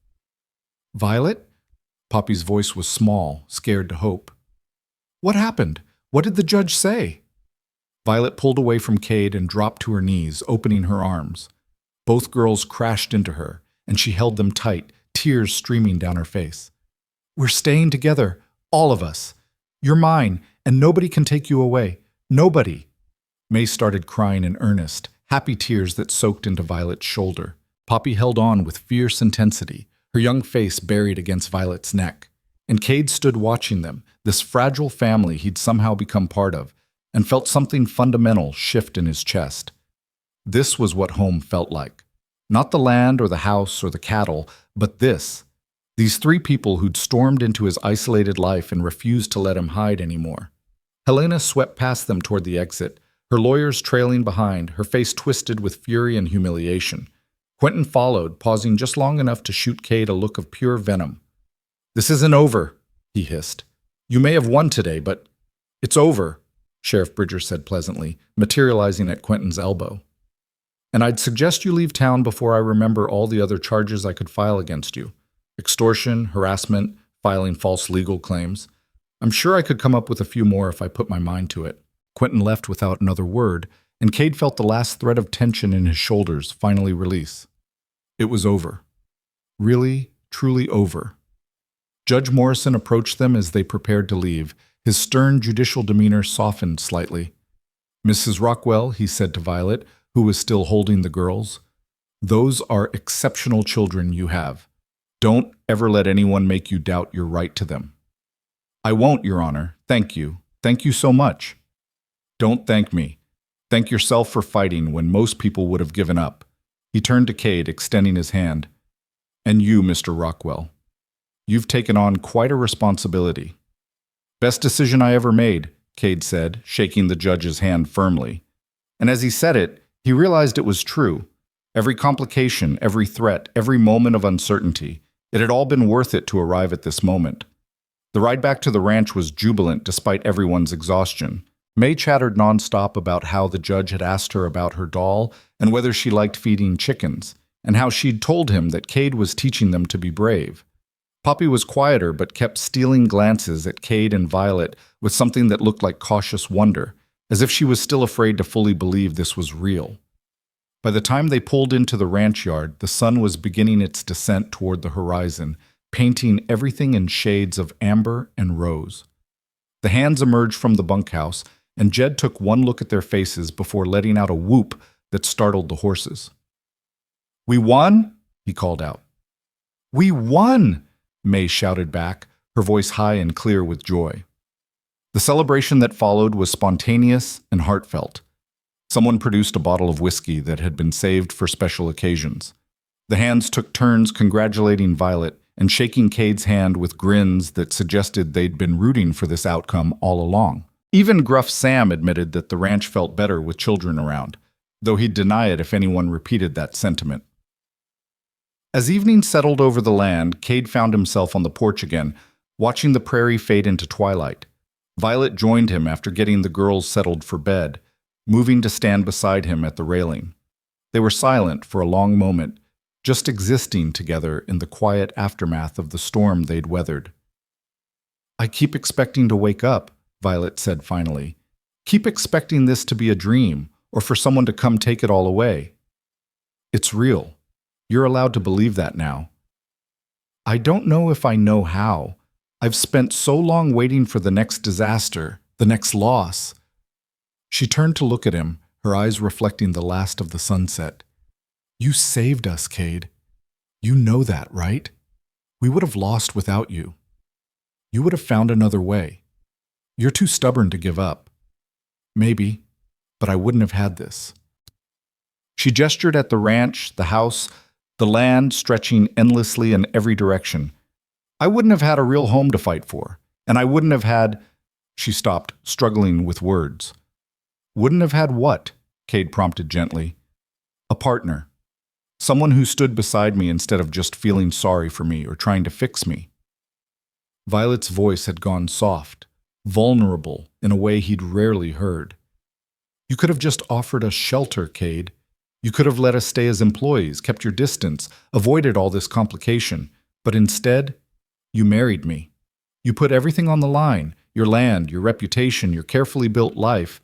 "Violet?" Poppy's voice was small, scared to hope. "What happened? What did the judge say?" Violet pulled away from Cade and dropped to her knees, opening her arms. Both girls crashed into her, and she held them tight, tears streaming down her face. "We're staying together, all of us. You're mine, and nobody can take you away. Nobody." May started crying in earnest, happy tears that soaked into Violet's shoulder. Poppy held on with fierce intensity, her young face buried against Violet's neck. And Cade stood watching them, this fragile family he'd somehow become part of, and felt something fundamental shift in his chest. This was what home felt like. Not the land or the house or the cattle, but this. These three people who'd stormed into his isolated life and refused to let him hide anymore. Helena swept past them toward the exit, her lawyers trailing behind, her face twisted with fury and humiliation. Quentin followed, pausing just long enough to shoot Cade a look of pure venom. "This isn't over," he hissed. "You may have won today, but it's over," Sheriff Bridger said pleasantly, materializing at Quentin's elbow. "And I'd suggest you leave town before I remember all the other charges I could file against you. Extortion, harassment, filing false legal claims. I'm sure I could come up with a few more if I put my mind to it." Quentin left without another word, and Cade felt the last thread of tension in his shoulders finally release. It was over. Really, truly over. Judge Morrison approached them as they prepared to leave. His stern judicial demeanor softened slightly. "Mrs. Rockwell," he said to Violet, who was still holding the girls, "those are exceptional children you have. Don't ever let anyone make you doubt your right to them." "I won't, Your Honor. Thank you. Thank you so much." "Don't thank me. Thank yourself for fighting when most people would have given up." He turned to Cade, extending his hand. "And you, Mr. Rockwell. You've taken on quite a responsibility." "Best decision I ever made," Cade said, shaking the judge's hand firmly. And as he said it, he realized it was true. Every complication, every threat, every moment of uncertainty, it had all been worth it to arrive at this moment. The ride back to the ranch was jubilant despite everyone's exhaustion. May chattered nonstop about how the judge had asked her about her doll and whether she liked feeding chickens. and how she'd told him that Cade was teaching them to be brave. Poppy was quieter but kept stealing glances at Cade and Violet with something that looked like cautious wonder, as if she was still afraid to fully believe this was real. By the time they pulled into the ranch yard, the sun was beginning its descent toward the horizon, painting everything in shades of amber and rose. The hands emerged from the bunkhouse, and Jed took one look at their faces before letting out a whoop that startled the horses. "We won?" he called out. "We won!" May shouted back, her voice high and clear with joy. The celebration that followed was spontaneous and heartfelt. Someone produced a bottle of whiskey that had been saved for special occasions. The hands took turns congratulating Violet and shaking Cade's hand with grins that suggested they'd been rooting for this outcome all along. Even gruff Sam admitted that the ranch felt better with children around, though he'd deny it if anyone repeated that sentiment. As evening settled over the land, Cade found himself on the porch again, watching the prairie fade into twilight. Violet joined him after getting the girls settled for bed, moving to stand beside him at the railing. They were silent for a long moment, just existing together in the quiet aftermath of the storm they'd weathered. "I keep expecting to wake up," Violet said finally. "Keep expecting this to be a dream, or for someone to come take it all away. It's real. You're allowed to believe that now." "I don't know if I know how. I've spent so long waiting for the next disaster, the next loss." She turned to look at him, her eyes reflecting the last of the sunset. "You saved us, Cade. You know that, right? We would have lost without you. You would have found another way. You're too stubborn to give up. Maybe, but I wouldn't have had this." She gestured at the ranch, the house, the land stretching endlessly in every direction. "I wouldn't have had a real home to fight for, and I wouldn't have had—" She stopped, struggling with words. "Wouldn't have had what?" Cade prompted gently. "A partner. Someone who stood beside me instead of just feeling sorry for me or trying to fix me." Violet's voice had gone soft, vulnerable in a way he'd rarely heard. "You could have just offered us shelter, Cade. You could have let us stay as employees, kept your distance, avoided all this complication. But instead, you married me. You put everything on the line, your land, your reputation, your carefully built life,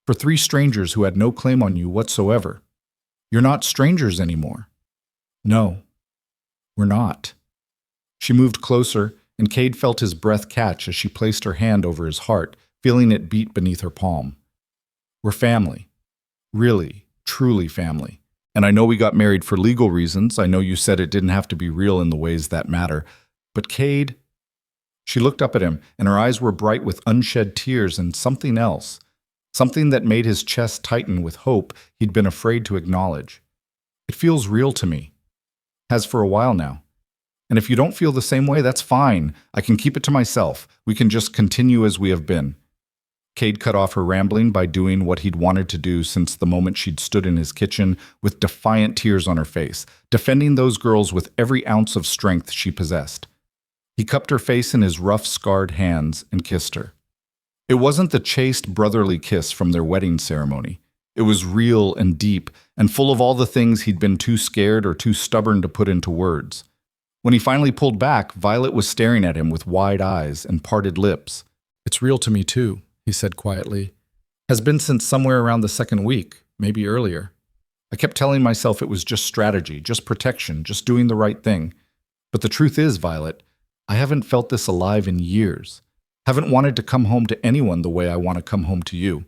for 3 strangers who had no claim on you whatsoever. You're not strangers anymore." "No, we're not." She moved closer, and Cade felt his breath catch as she placed her hand over his heart, feeling it beat beneath her palm. "We're family. Really, truly family. And I know we got married for legal reasons. I know you said it didn't have to be real in the ways that matter. But Cade—" She looked up at him, and her eyes were bright with unshed tears and something else. Something that made his chest tighten with hope he'd been afraid to acknowledge. "It feels real to me. Has for a while now. And if you don't feel the same way, that's fine. I can keep it to myself. We can just continue as we have been." Cade cut off her rambling by doing what he'd wanted to do since the moment she'd stood in his kitchen with defiant tears on her face, defending those girls with every ounce of strength she possessed. He cupped her face in his rough, scarred hands and kissed her. It wasn't the chaste, brotherly kiss from their wedding ceremony. It was real and deep, and full of all the things he'd been too scared or too stubborn to put into words. When he finally pulled back, Violet was staring at him with wide eyes and parted lips. "It's real to me too," he said quietly. "Has been since somewhere around the 2nd week, maybe earlier. I kept telling myself it was just strategy, just protection, just doing the right thing. But the truth is, Violet, I haven't felt this alive in years. Haven't wanted to come home to anyone the way I want to come home to you.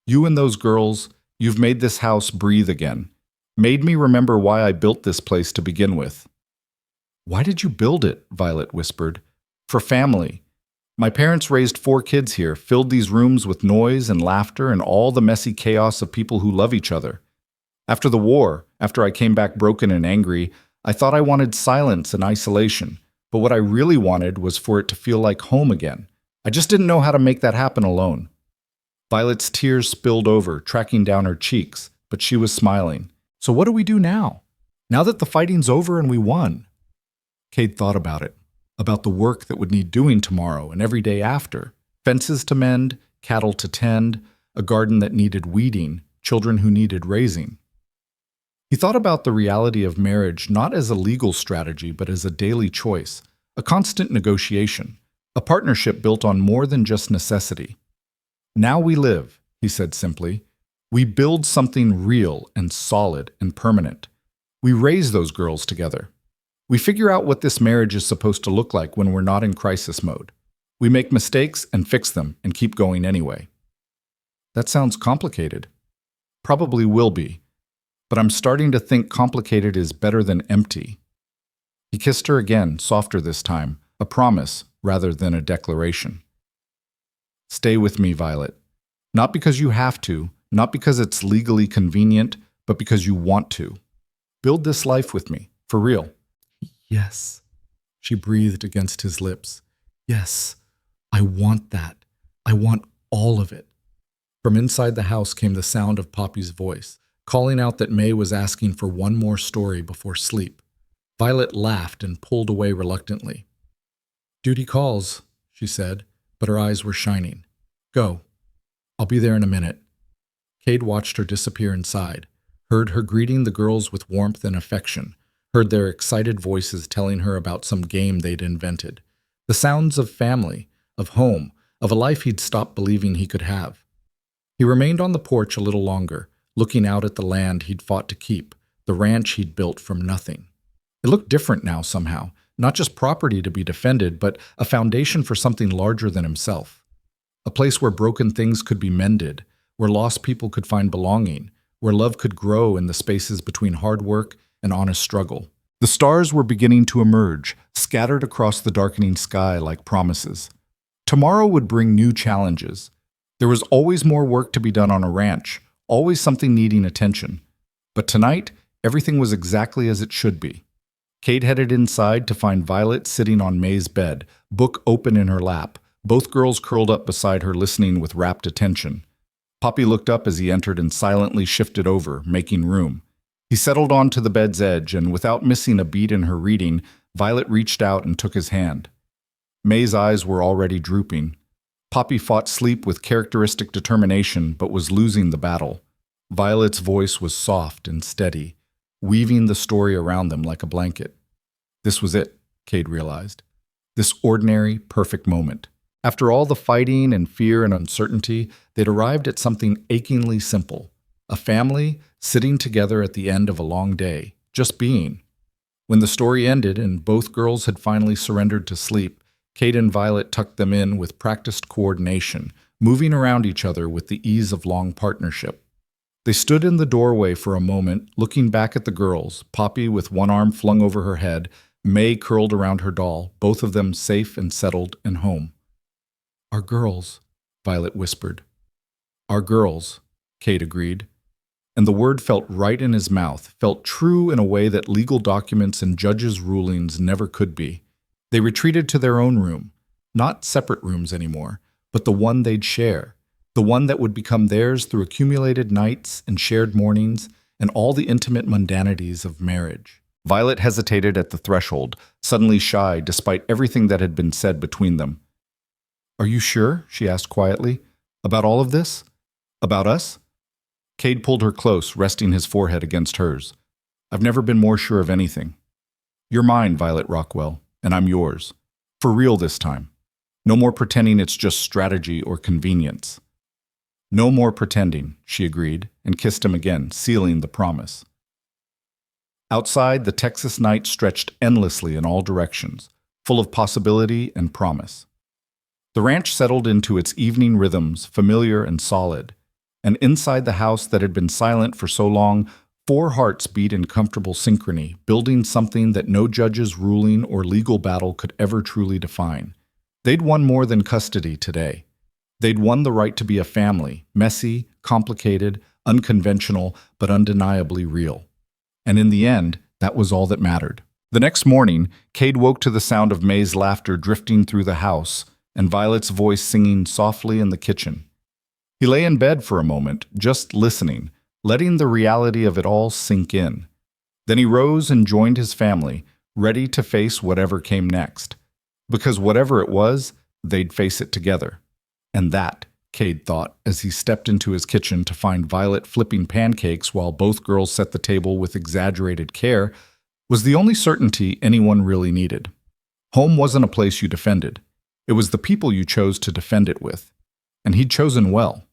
You and those girls, you've made this house breathe again. Made me remember why I built this place to begin with." "Why did you build it?" Violet whispered. "For family. My parents raised 4 kids here, filled these rooms with noise and laughter and all the messy chaos of people who love each other. After the war, after I came back broken and angry, I thought I wanted silence and isolation. But what I really wanted was for it to feel like home again. I just didn't know how to make that happen alone." Violet's tears spilled over, tracking down her cheeks, but she was smiling. "So what do we do now? Now that the fighting's over and we won?" Cade thought about it, about the work that would need doing tomorrow and every day after. Fences to mend, cattle to tend, a garden that needed weeding, children who needed raising. He thought about the reality of marriage not as a legal strategy, but as a daily choice, a constant negotiation, a partnership built on more than just necessity. Now we live, he said simply. We build something real and solid and permanent. We raise those girls together. We figure out what this marriage is supposed to look like when we're not in crisis mode. We make mistakes and fix them and keep going anyway. That sounds complicated. Probably will be. But I'm starting to think complicated is better than empty. He kissed her again, softer this time, a promise rather than a declaration. Stay with me, Violet. Not because you have to, not because it's legally convenient, but because you want to. Build this life with me, for real. Yes, she breathed against his lips. Yes, I want that. I want all of it. From inside the house came the sound of Poppy's voice, calling out that May was asking for one more story before sleep. Violet laughed and pulled away reluctantly. Duty calls, she said, but her eyes were shining. Go. I'll be there in a minute. Cade watched her disappear inside, heard her greeting the girls with warmth and affection, heard their excited voices telling her about some game they'd invented. The sounds of family, of home, of a life he'd stopped believing he could have. He remained on the porch a little longer, looking out at the land he'd fought to keep, the ranch he'd built from nothing. It looked different now somehow, not just property to be defended, but a foundation for something larger than himself. A place where broken things could be mended, where lost people could find belonging, where love could grow in the spaces between hard work and honest struggle. The stars were beginning to emerge, scattered across the darkening sky like promises. Tomorrow would bring new challenges. There was always more work to be done on a ranch, always something needing attention. But tonight, everything was exactly as it should be. Cade headed inside to find Violet sitting on May's bed, book open in her lap, both girls curled up beside her listening with rapt attention. Poppy looked up as he entered and silently shifted over, making room. He settled onto the bed's edge, and without missing a beat in her reading, Violet reached out and took his hand. May's eyes were already drooping. Poppy fought sleep with characteristic determination, but was losing the battle. Violet's voice was soft and steady, weaving the story around them like a blanket. This was it, Cade realized. This ordinary, perfect moment. After all the fighting and fear and uncertainty, they'd arrived at something achingly simple. A family sitting together at the end of a long day, just being. When the story ended and both girls had finally surrendered to sleep, Cade and Violet tucked them in with practiced coordination, moving around each other with the ease of long partnership. They stood in the doorway for a moment, looking back at the girls, Poppy with one arm flung over her head, May curled around her doll, both of them safe and settled and home. Our girls, Violet whispered. Our girls, Cade agreed. And the word felt right in his mouth, felt true in a way that legal documents and judges' rulings never could be. They retreated to their own room, not separate rooms anymore, but the one they'd share, the one that would become theirs through accumulated nights and shared mornings and all the intimate mundanities of marriage. Violet hesitated at the threshold, suddenly shy despite everything that had been said between them. Are you sure, she asked quietly, about all of this? About us? Cade pulled her close, resting his forehead against hers. I've never been more sure of anything. You're mine, Violet Rockwell, and I'm yours. For real this time. No more pretending it's just strategy or convenience. No more pretending, she agreed, and kissed him again, sealing the promise. Outside, the Texas night stretched endlessly in all directions, full of possibility and promise. The ranch settled into its evening rhythms, familiar and solid, and inside the house that had been silent for so long, 4 hearts beat in comfortable synchrony, building something that no judge's ruling or legal battle could ever truly define. They'd won more than custody today. They'd won the right to be a family, messy, complicated, unconventional, but undeniably real. And in the end, that was all that mattered. The next morning, Cade woke to the sound of May's laughter drifting through the house and Violet's voice singing softly in the kitchen. He lay in bed for a moment, just listening, letting the reality of it all sink in. Then he rose and joined his family, ready to face whatever came next. Because whatever it was, they'd face it together. And that Cade thought as he stepped into his kitchen to find Violet flipping pancakes while both girls set the table with exaggerated care, was the only certainty anyone really needed. Home wasn't a place you defended. It was the people you chose to defend it with. And he'd chosen well.